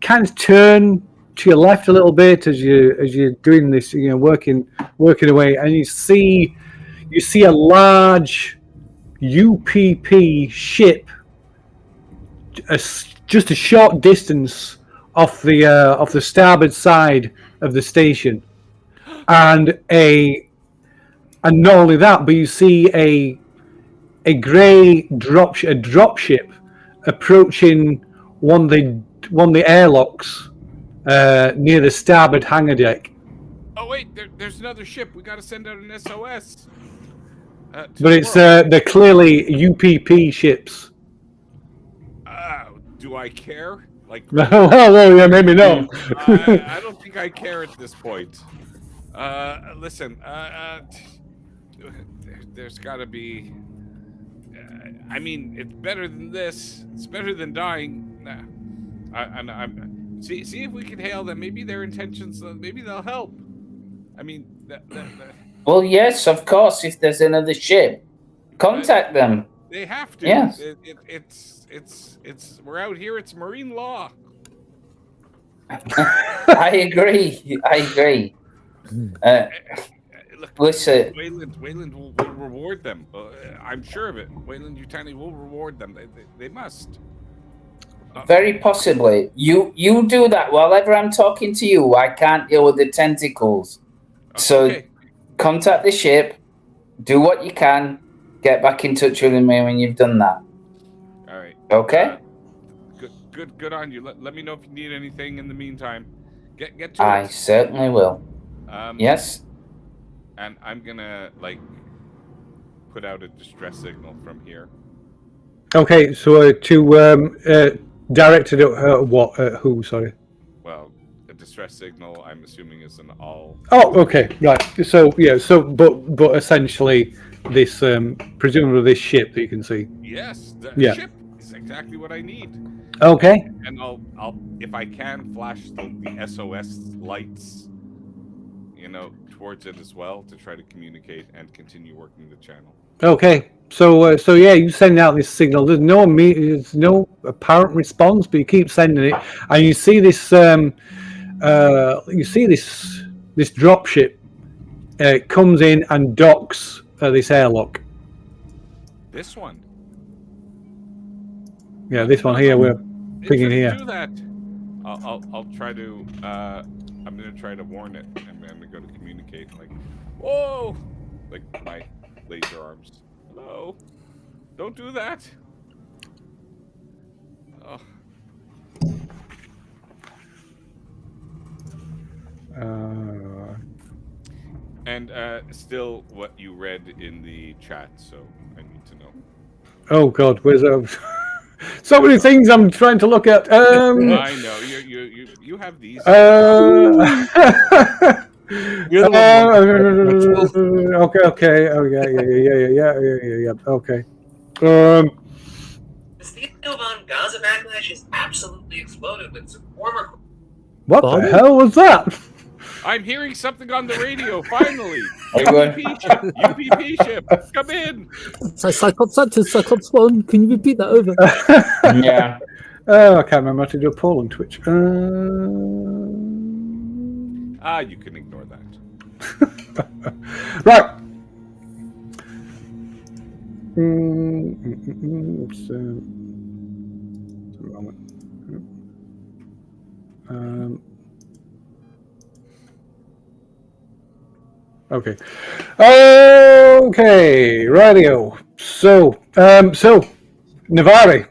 kind of turn to your left a little bit as you're doing this, working away, and you see a large UPP ship, just a short distance off the starboard side of the station, and not only that, but you see a grey dropship approaching one of the airlocks near the starboard hangar deck. Oh wait, there's another ship. We got to send out an SOS. But they're clearly UPP ships. Do I care? Like, well, yeah, maybe no. I don't think I care at this point. Listen, there's got to be. I mean, it's better than this. It's better than dying. See if we can hail them. Maybe their intentions. Maybe they'll help. I mean, well, yes, of course. If there's another ship, contact them. They have to. Yes. It's. We're out here. It's marine law. I agree. Look, listen, Wayland will reward them. I'm sure of it. Wayland Yutani will reward them. They must. Very possibly. You do that. Whenever I'm talking to you, I can't deal with the tentacles. So contact the ship, do what you can, get back in touch with me when you've done that. All right. Okay? Good on you. Let me know if you need anything in the meantime. Get to it. I certainly will. Yes? And I'm gonna put out a distress signal from here. Okay, so to directed at what? Who? Sorry. Well, a distress signal, I'm assuming, is an all. Oh, okay, right. So yeah, but essentially, this presumably this ship that you can see. Yes, the ship is exactly what I need. Okay. And I'll if I can flash the SOS lights, towards it as well to try to communicate and continue working the channel. Okay. So yeah, you send out this signal. There's no apparent response, but you keep sending it, and you see this this dropship comes in and docks at this airlock. This one. Yeah, this one here. We're picking here. Do that. I'll try to. I'm gonna try to warn it. I'm gonna go to communicate. Whoa! My laser arms. Hello. Don't do that. Oh. And still what you read in the chat, so I need to know. Oh God, where's so many things I'm trying to look at. I know you have these. Okay. Oh yeah. Okay. The Steel Von Gaza backlash is absolutely exploded with some former. What the hell was that? I'm hearing something on the radio. Finally, UPP ship, come in. Cyclops Up to Cyclops 1. Can you repeat that over? Yeah. I can't remember how to do a poll on Twitch. You can ignore that. Right. Okay. Okay. Radio. So Navari,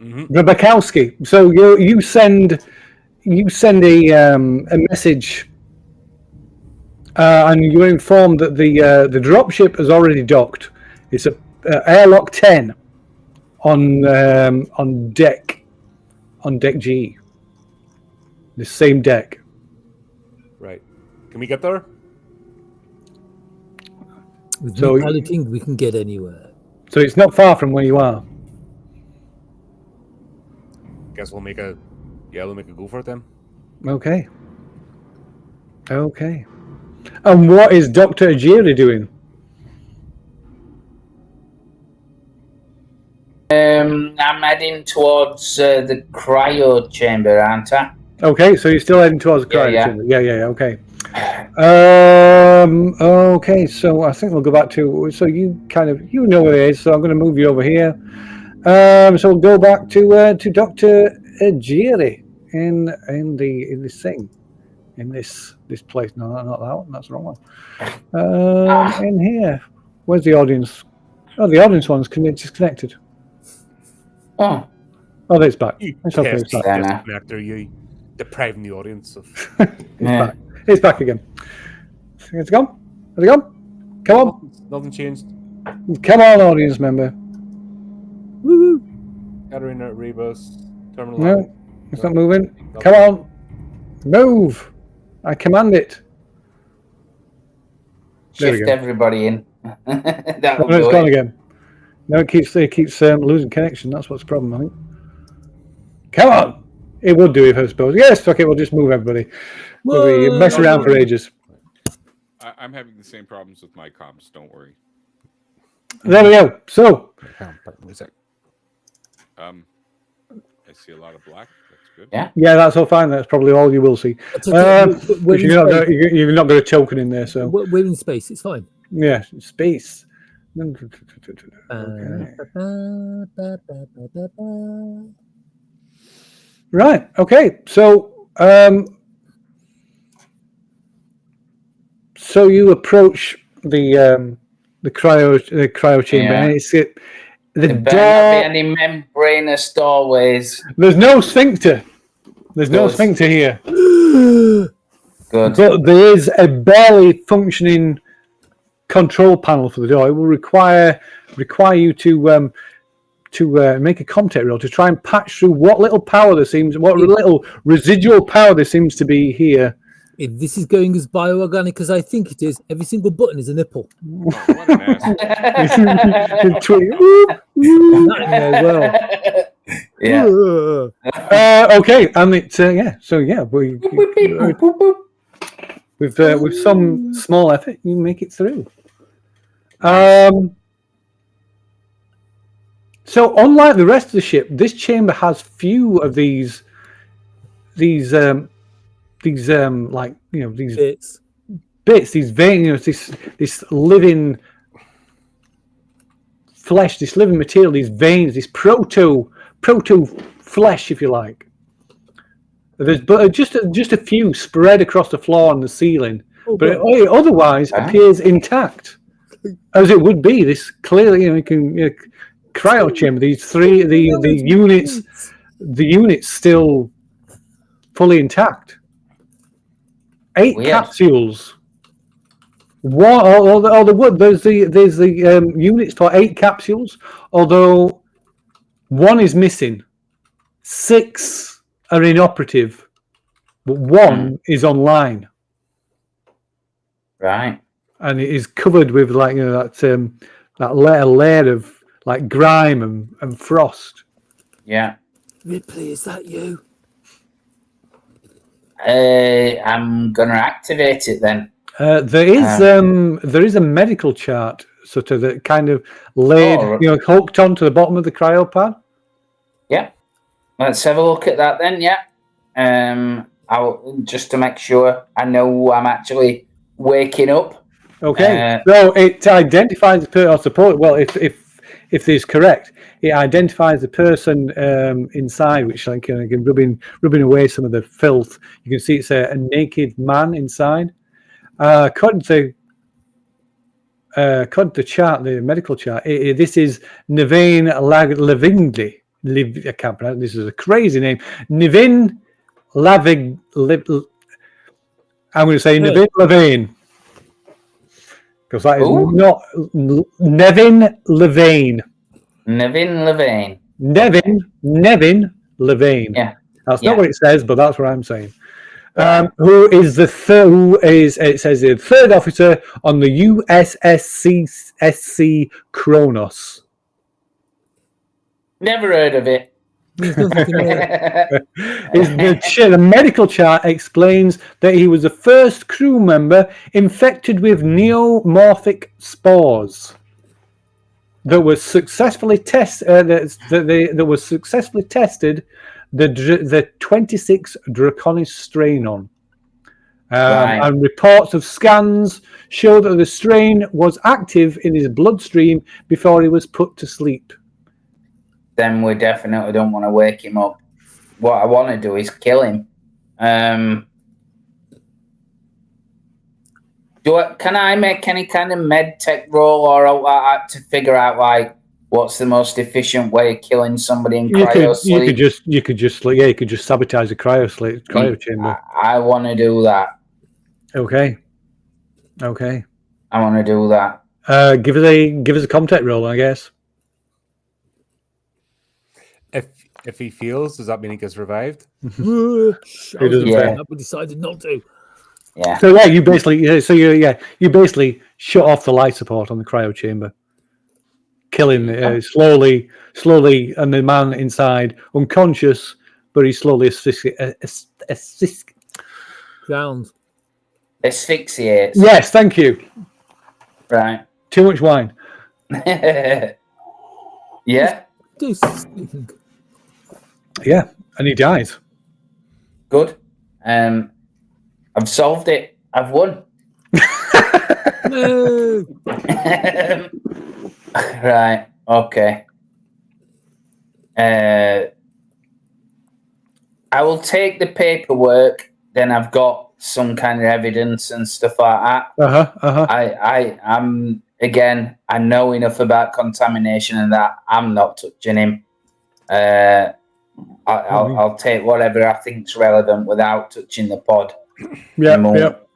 Rebekowski. So you send a message And you're informed that the dropship has already docked. It's a airlock 10 on deck G. The same deck. Right. Can we get there? With So- piloting, we can get anywhere. So it's not far from where you are. Guess we'll make a go for it then. Okay. And what is Dr. Ajiri doing? I'm heading towards the cryo chamber, aren't I? Okay, so you're still heading towards the cryo Yeah. chamber. Yeah, okay. Okay, so I think we'll go back to, so you know where it is, so I'm going to move you over here. So we'll go back to Dr. Ajiri in this thing. In this place. No, not that one, that's the wrong one. In here. Where's the audience? Oh, the audience one's disconnected. Oh, it's back. You It's okay, it's pesky back. disconnector, you depriving the audience of. yeah. It's back again. It's gone? Has it gone? Come on. Nothing changed. Come on, audience member. Woo! Katarina, Rebus, Terminal. No, it's not moving. Come on. Move. I command it. There we Shift go. everybody in. That'll No, it's do gone it. again. No, it keeps losing connection. That's what's the problem, I think. Come on. It would do if I suppose. Yes, okay, we'll just move everybody. We mess around for ages. I'm having the same problems with my comms. Don't worry. There we go. So, I see a lot of black. That's good. yeah, that's all fine. That's probably all you will see. We're You're not going to choke it in there, so. We're in space. It's fine. Yeah, space. Right. Okay. So, so you approach the cryo chamber. Yeah. And it's the There door. better not be any membranous doorways. There's no sphincter. There's no Good. sphincter here, Good. but there is a barely functioning control panel for the door. It will require you to make a contact roll to try and patch through what little little residual power there seems to be here. If this is going as bioorganic as I think it is, every single button is a nipple. Oh, what an ass. Well, Yeah. Okay, and it's with some small effort, you make it through. So unlike the rest of the ship, this chamber has few of these these bits, these veins, this living flesh, this living material, these veins, this proto flesh, if you like. There's just a few spread across the floor and the ceiling, but it otherwise appears intact, as it would be. This clearly, you can cryo chamber. These three, the units still fully intact. 8 Weird. capsules. What? There's the units for 8 capsules. Although 1 is missing, 6 are inoperative, but 1 is online. Right. And it is covered with that layer of like grime and frost. Yeah. Ripley, is that you? I'm gonna activate it then. There is a medical chart sort of that kind of laid, hooked onto the bottom of the cryopad. Yeah. Let's have a look at that then. Yeah. I'll just to make sure I know I'm actually waking up. Okay. So it identifies the person, or support. Well, if this is correct, it identifies the person inside, which again, rubbing away some of the filth. You can see it's a naked man inside. According to the chart, the medical chart, this is Nivin Lavingli. I can't pronounce. This is a crazy name. Nivin Laving. I'm going to say Nivin Lavine. because that is Ooh. not Nevin Levane. Nevin Levane. Nevin Levane. Yeah. That's Yeah. not what it says, but that's what I'm saying. Who is the it says the third officer on the USSC Kronos. Never heard of it. The medical chart explains that he was the first crew member infected with neomorphic spores that was successfully tested. That was successfully tested the 26 Draconis strain on. Right. And reports of scans show that the strain was active in his bloodstream before he was put to sleep. Then we definitely don't want to wake him up. What I want to do is kill him. Can I make any kind of med tech roll or to figure out like what's the most efficient way of killing somebody in cryo sleep? You could just sabotage the cryo chamber. I want to do that. Okay. I want to do that. Give us a comtech roll, I guess. If he feels, does that mean he gets revived? He doesn't. We decided not to. Yeah. So yeah, you basically shut off the life support on the cryo chamber, killing slowly, and the man inside unconscious, but he's slowly Sounds. Asphyxiates. Yes, thank you. Right. Too much wine. Yeah. Yeah, and he dies. Good. I've solved it. I've won. No. Right. Okay. I will take the paperwork. Then I've got some kind of evidence and stuff like that. I'm again. I know enough about contamination and that I'm not touching him. I'll take whatever I think's relevant without touching the pod.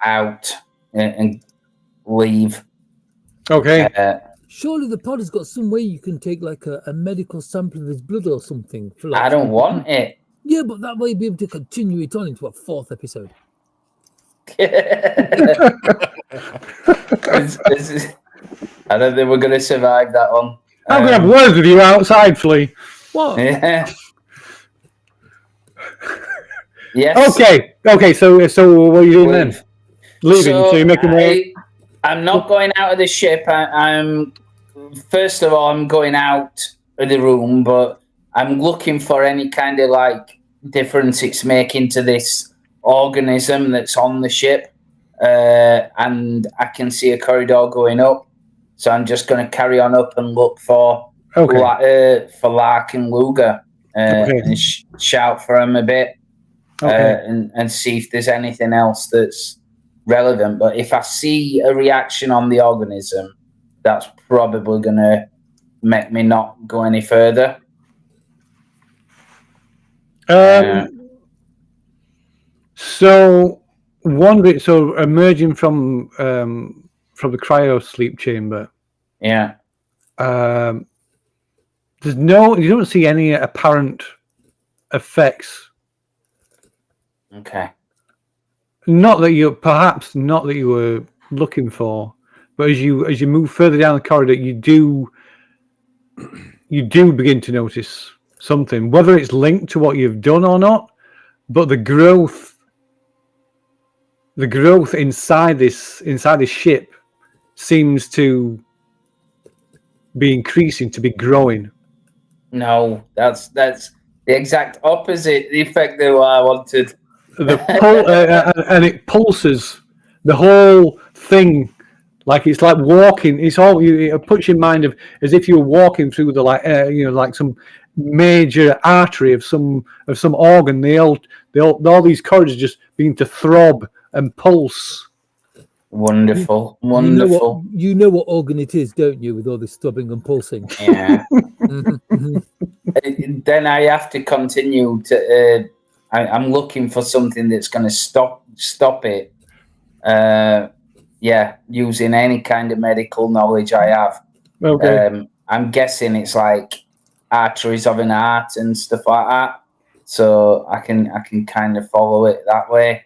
Out and leave. Okay. Surely the pod has got some way you can take like a medical sample of his blood or something. For like I don't want it. Yeah, but that way you'll be able to continue it on into a 4th episode. I don't think we're going to survive that one. I'm going to have words with you outside, Flea. What? Yeah. Yes. Okay. So what are you doing then? Leaving. So you're making way. I'm not going out of the ship. I'm first of all, I'm going out of the room, but I'm looking for any kind of like difference it's making to this organism that's on the ship, and I can see a corridor going up. So I'm just going to carry on up and look for Lark and Luger and shout for them a bit. And see if there's anything else that's relevant. But if I see a reaction on the organism, that's probably going to make me not go any further. So emerging from the cryo sleep chamber. Yeah. You don't see any apparent effects. Okay. Not that you were looking for, but as you move further down the corridor, you do begin to notice something, whether it's linked to what you've done or not. But the growth inside this ship seems to be increasing, to be growing. No, that's the exact opposite effect that I wanted. And it pulses the whole thing, like it's like walking. It puts your mind of as if you're walking through the like some major artery of some organ. All these corridors just begin to throb and pulse. Wonderful. You know what organ it is, don't you? With all this throbbing and pulsing. Yeah. Then I have to continue to. I'm looking for something that's going to stop it. Yeah, using any kind of medical knowledge I have. Okay. I'm guessing it's like arteries of an heart and stuff like that. So I can kind of follow it that way.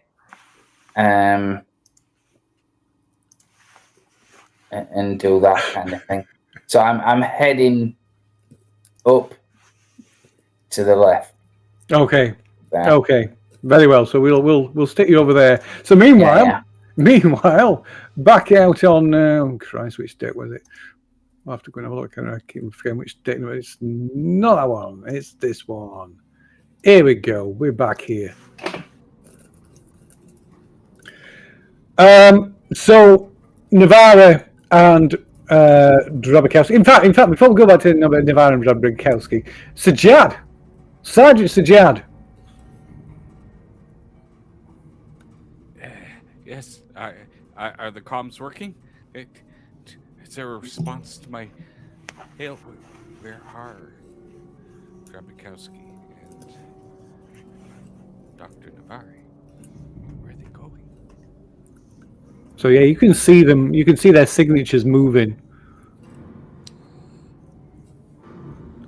And do that kind of thing. So I'm heading up to the left. Okay. There. Okay. Very well. So we'll stick you over there. So meanwhile, back out on oh Christ, which date was it? I'll have to go and have a look. I keep forgetting which date. It's not that one. It's this one. Here we go. We're back here. So Navarra and Drabikowski. In fact, before we go back to Navarra and Drabikowski, Sajad, Sergeant Sajad. Yes, are the comms working? Is there a response to my hail? Where are Drabikowski and Dr. Navari? Where are they going? So yeah, you can see them. You can see their signatures moving.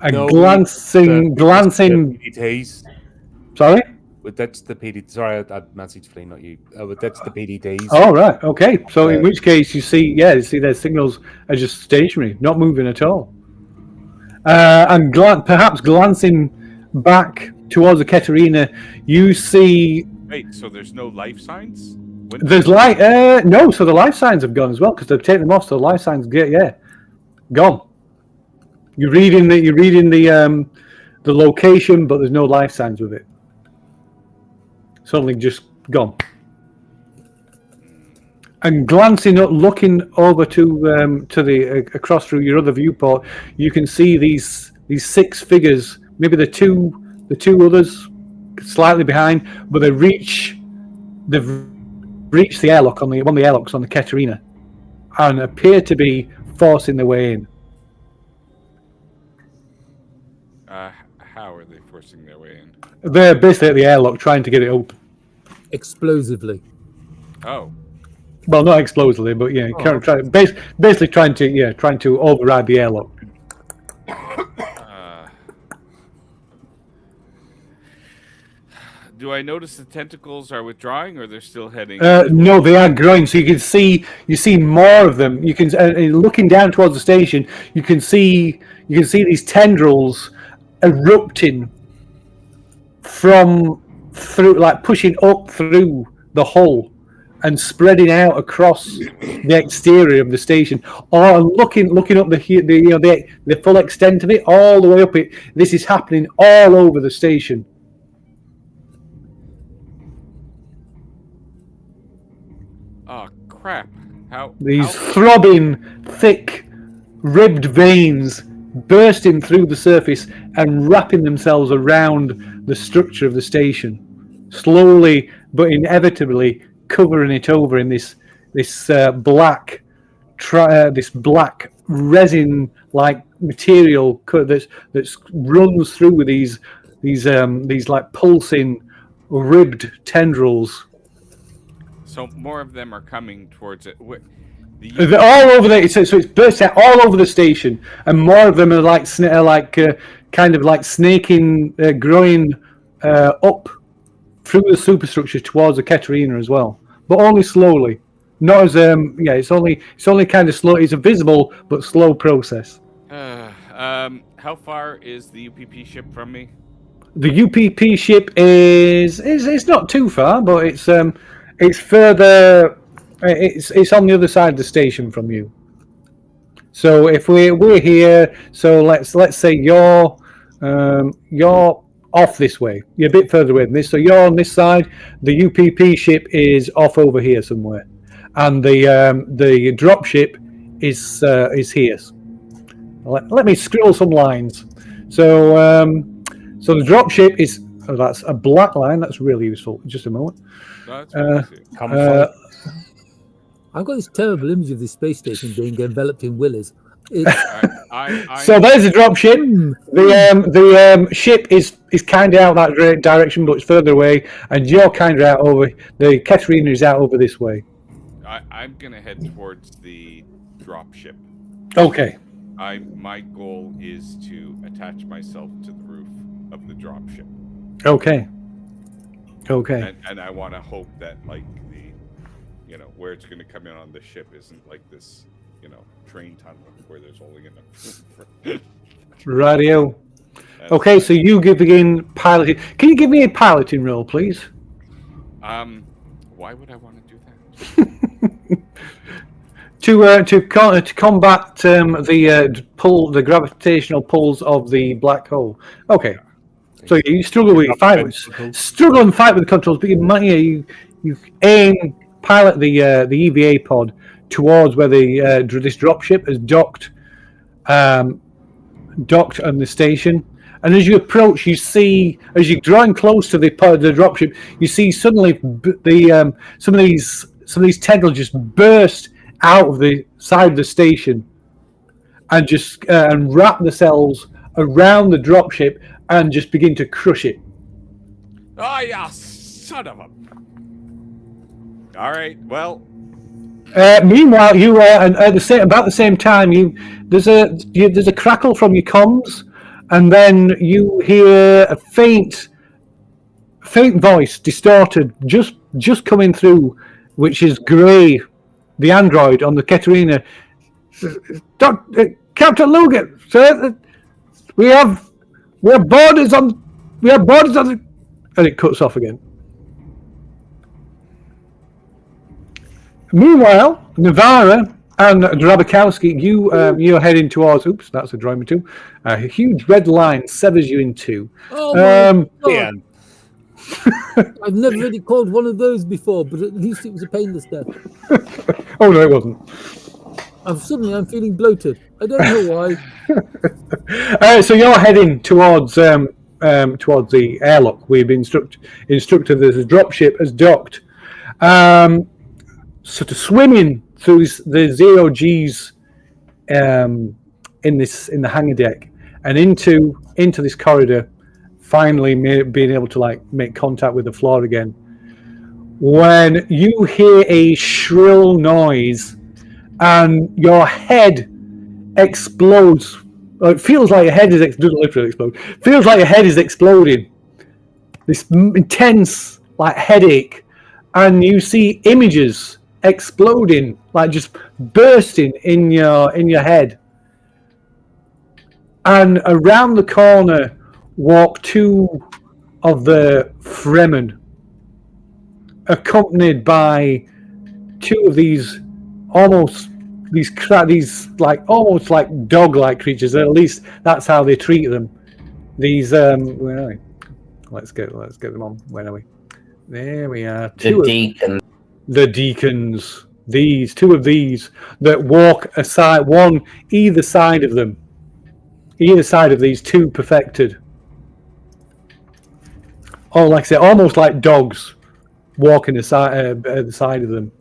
And glancing. PDTs. Sorry. But that's the PD. Sorry, I meant to explain, not you. But that's the PDTs. Oh right. Okay. So in which case you see their signals are just stationary, not moving at all. And perhaps glancing back towards the Katerina, you see. Wait, so there's no life signs? There's light. No, so the life signs have gone as well because they've taken them off. So the life signs gone. You're reading the location, but there's no life signs with it. Suddenly, just gone. And glancing up, looking over to the across through your other viewport, you can see these 6 figures. Maybe the two others slightly behind, but they've reached the airlock on one of the airlocks on the Katerina, and appear to be forcing their way in. How are they forcing their way in? They're basically at the airlock trying to get it open. Explosively. Oh. Well, not explosively, but basically trying to override the airlock. Do I notice the tentacles are withdrawing, or they're still heading? No, they are growing. So you see more of them. You can looking down towards the station. You can see these tendrils erupting through, like pushing up through the hull and spreading out across the exterior of the station, or looking up the full extent of it, all the way up it. This is happening all over the station. Oh crap! These throbbing, thick, ribbed veins bursting through the surface and wrapping themselves around the structure of the station, slowly but inevitably covering it over in this black resin-like material that runs through with these like pulsing, ribbed tendrils. So more of them are coming towards it. They're all over there. So it's burst out all over the station, and more of them are kind of like snaking, growing up through the superstructure towards the Katerina as well, but only slowly. Not as it's only kind of slow. It's a visible but slow process. How far is the UPP ship from me? The UPP ship is not too far, but it's further. It's on the other side of the station from you. So if we're here, so let's say you're off this way. You're a bit further away than this. So you're on this side. The UPP ship is off over here somewhere, and the drop ship is here. Let me scribble some lines. So the drop ship is that's a black line. That's really useful. Just a moment. I've got this terrible image of this space station being enveloped in willies. So there's a drop ship. The ship is kind of out that direction, but it's further away, and you're kind of out over. The Katerina is out over this way. I'm gonna head towards the drop ship. Okay. My goal is to attach myself to the roof of the drop ship. Okay. Okay. And I want to hope that like where it's going to come in on the ship isn't like this, train tunnel where there's only enough room for. Radio. Okay, so you begin piloting. Can you give me a piloting roll, please? Why would I want to do that? to combat the gravitational pulls of the black hole. Okay, so you struggle with and fight with the controls, but you aim, pilot the EVA pod towards where this dropship has docked on the station. And as you approach, you see, as you're drawing close to the dropship, you see suddenly some of these tentacles just burst out of the side of the station and just and wrap themselves around the dropship and just begin to crush it. Oh, yeah, son of a. All right, well. Meanwhile, you and about the same time, there's a crackle from your comms. And then you hear a faint voice, distorted, just coming through, which is Gray, the android on the Katerina. Captain Luger, sir, we have borders on the, and it cuts off again. Meanwhile, Navarra and Drabakowski, you're heading towards. Oops, that's a drawing too. A huge red line severs you in two. Oh my God. I've never really called one of those before, but at least it was a painless death. Oh no, it wasn't. I'm feeling bloated. I don't know why. So you're heading towards the airlock. We've instructed that the dropship has docked. So to swim in through the 0 Gs in the hangar deck and into this corridor, finally being able to make contact with the floor again, when you hear a shrill noise and your head explodes. It feels like your head doesn't literally explode. Feels like your head is exploding. This intense headache, and you see images exploding, just bursting in your head. And around the corner walk two of the Fremen, accompanied by two of these almost like dog-like creatures. At least that's how they treat them. These where are we? Let's get them on. Where are we? There we are. The deacons. These two of these that walk aside, one either side of them. Either side of these two perfected. Oh, like I say, almost like dogs walking the side of them.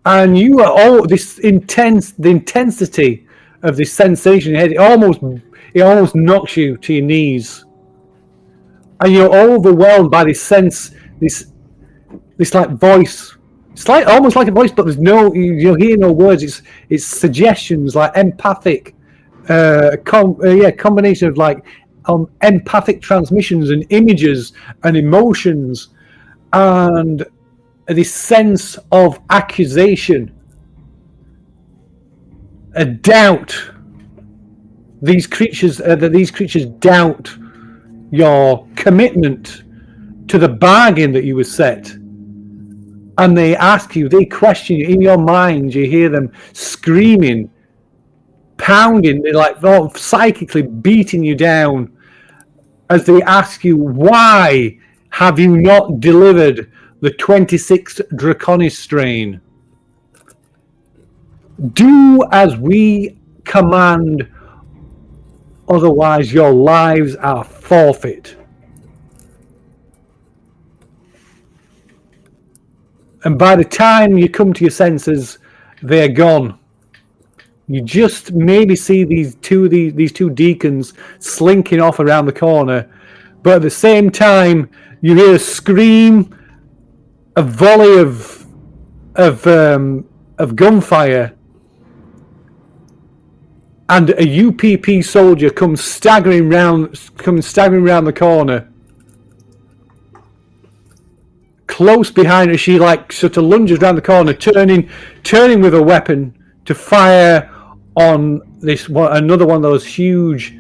And you are all the intensity of this sensation in your head. It almost knocks you to your knees, and you're overwhelmed by this sense, this voice. It's almost like a voice, but you hear no words. It's suggestions, like empathic, combination of empathic transmissions and images and emotions, and this sense of accusation, a doubt. These creatures doubt your commitment to the bargain that you were set. And they ask you, they question you. In your mind, you hear them screaming, pounding, they're psychically beating you down as they ask you, why have you not delivered the 26th Draconis strain? Do as we command, otherwise your lives are forfeit. And by the time you come to your senses, they're gone. You just maybe see these two deacons slinking off around the corner, but at the same time, you hear a scream a volley of gunfire, and a UPP soldier comes staggering round the corner. Close behind her, she like sort of lunges round the corner, turning with a weapon to fire on another one of those huge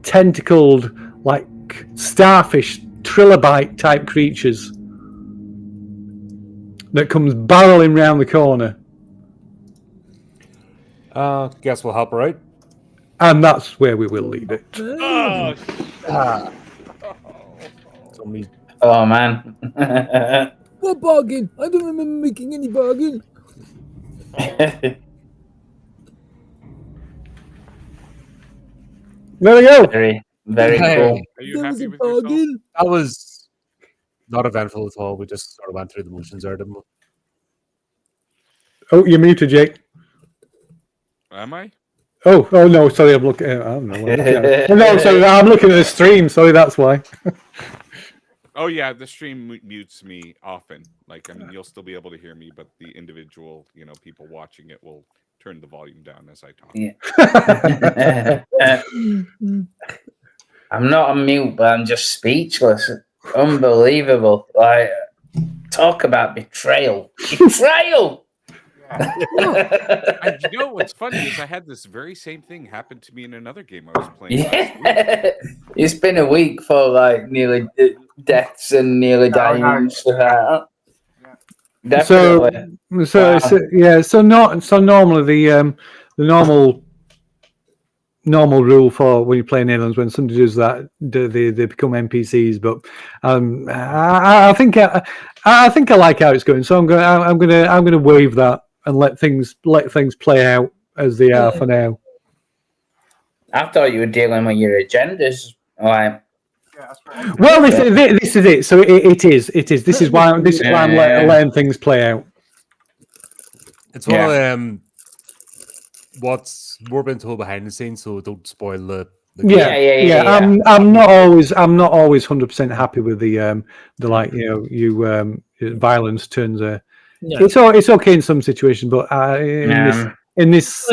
tentacled, like starfish, trilobite type creatures that comes barreling round the corner. Guess we'll help her out. And that's where we will leave it. Oh man. What bargain? I don't remember making any bargain. There we go. Very, very cool. Are you happy with yourself? That was not eventful at all. We just sort of went through the motions there, didn't we? Oh, you're muted, Jake. Am I? Oh no, sorry, I'm looking. I don't know. No, sorry, I'm looking at the stream. Sorry, that's why. Oh yeah, the stream mutes me often. Like, I mean, you'll still be able to hear me, but the individual, people watching it will turn the volume down as I talk. Yeah. I'm not on mute, but I'm just speechless. Unbelievable. Like, talk about betrayal. Betrayal! And what's funny is I had this very same thing happen to me in another game I was playing. Yeah. It's been a week for like nearly deaths and nearly dying and stuff like that. Definitely. So normally the normal rule for when you play in aliens, when somebody does that, they become NPCs. But I think I like how it's going, so I'm gonna waive that and let things play out as they are for now. I thought you were dealing with your agendas, like. Well, this is it. So it is. This is why I'm letting things play out. It's one of them. What's more been told behind the scenes, so don't spoil the Yeah. I'm not always 100% happy with the violence turns. It's okay in some situations, but in this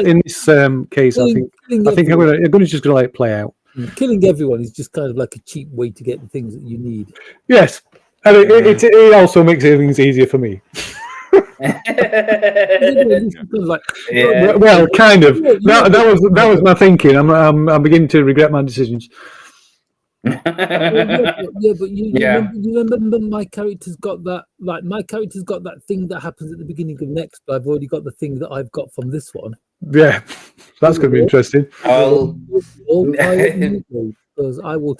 case, I think I'm just gonna let it play out. Killing everyone is just kind of like a cheap way to get the things that you need. Yes, and it also makes things easier for me. Well, kind of. That was my thinking. I'm beginning to regret my decisions. But you remember my character's got that. Like, my character's got that thing that happens at the beginning of next, but I've already got the thing that I've got from this one. Yeah, that's going to be interesting. Because I will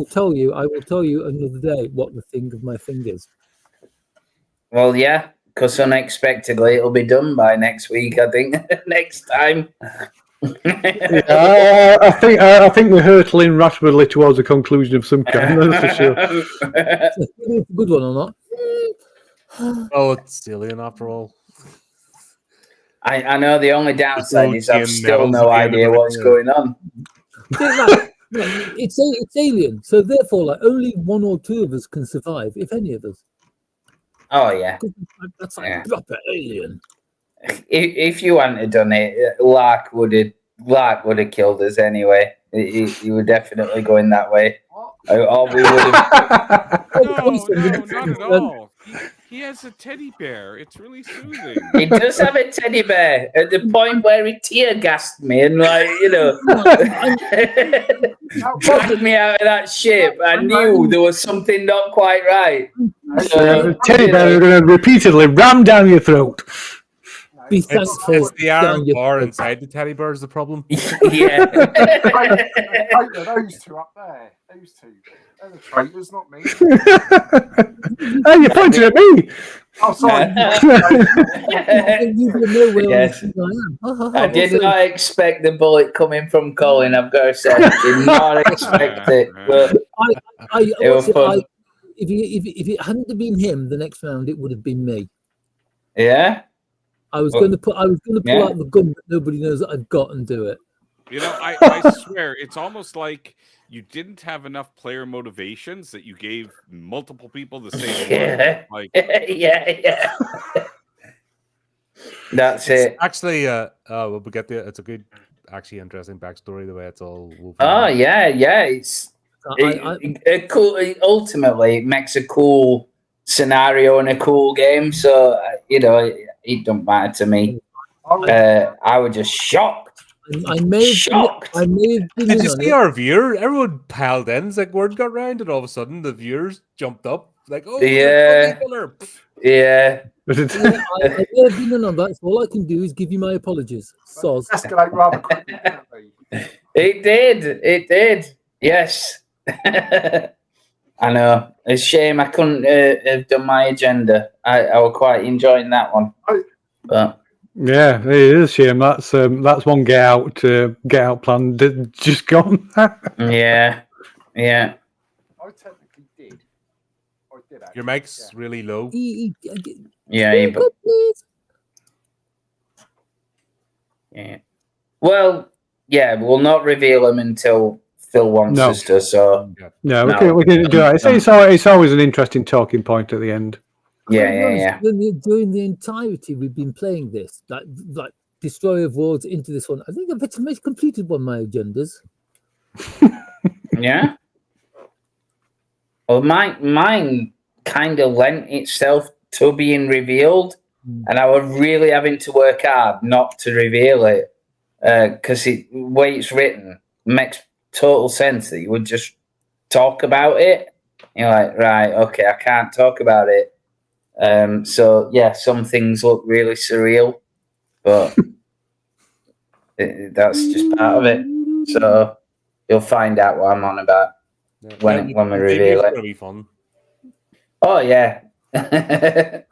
tell you another day what the thing of my thing is. Well, yeah, because unexpectedly it'll be done by next week. I think next time. I think we're hurtling rapidly towards a conclusion of some kind. That's for sure. It's a good one or not? Oh, it's alien after all. I know the only downside is I've still no idea what's going on. It's alien, so therefore, like, only one or two of us can survive, if any of us. Oh yeah, that's like proper alien. If you hadn't done it, Lark would have killed us anyway. He would definitely going that way. Or we would have. No, not at all. He has a teddy bear. It's really soothing. He does have a teddy bear at the point where he tear gassed me and dragged me out of that ship. I knew there was something not quite right. So, teddy bear are going to repeatedly ram down your throat. Be thankful. It's the iron bar inside the teddy bear is the problem. Yeah. Those two up there. Those two. They're the traitors, not me. Oh, you're pointing at me. Oh, sorry. Yes. I did not expect the bullet coming from Colin, I've got to say. I did not expect it. But it was fun. If it hadn't have been him, the next round it would have been me. Yeah? I was going to pull out the gun that nobody knows that I've got and do it. You know, I swear, it's almost like you didn't have enough player motivations that you gave multiple people the same one. Like, yeah. That's it. Actually, we'll get there. It's a good, actually interesting backstory the way it's all woven. Oh yeah. It's cool. Ultimately, it makes a cool scenario and a cool game. So you know, it don't matter to me. I was just shocked. I may have been Did you see our viewer? Everyone piled in. It's like word got round, and all of a sudden the viewers jumped up. Like, oh, yeah. I may have been in on that. So all I can do is give you my apologies. Soz. Escalate rather quickly. It did. Yes. I know. It's a shame I couldn't have done my agenda. I was quite enjoying that one. But yeah, it is a shame. That's one get out plan just gone. yeah. I technically did. Your mic's really low. Yeah. Yeah. Well, yeah, we'll not reveal them until Phil wants us to. So no, we can do it. It's always an interesting talking point at the end. Yeah. During the entirety we've been playing this, like Destroyer of Worlds into this one, I think I've actually completed one of my agendas. Yeah. Well, mine kind of lent itself to being revealed, and I was really having to work hard not to reveal it because the way it's written makes total sense that you would just talk about it. You're like, right, okay, I can't talk about it. So yeah, some things look really surreal, but that's just part of it. So you'll find out what I'm on about when we reveal it. It's gonna be fun. Oh yeah. Yeah.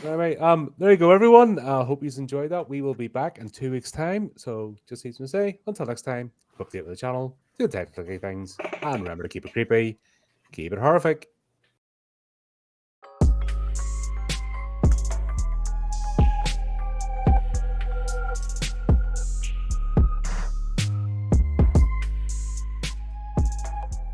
Anyway, there you go, everyone. I hope you enjoyed that. We will be back in 2 weeks' time. So just need to say, until next time, update with the channel, do technical things, and remember to keep it creepy, keep it horrific.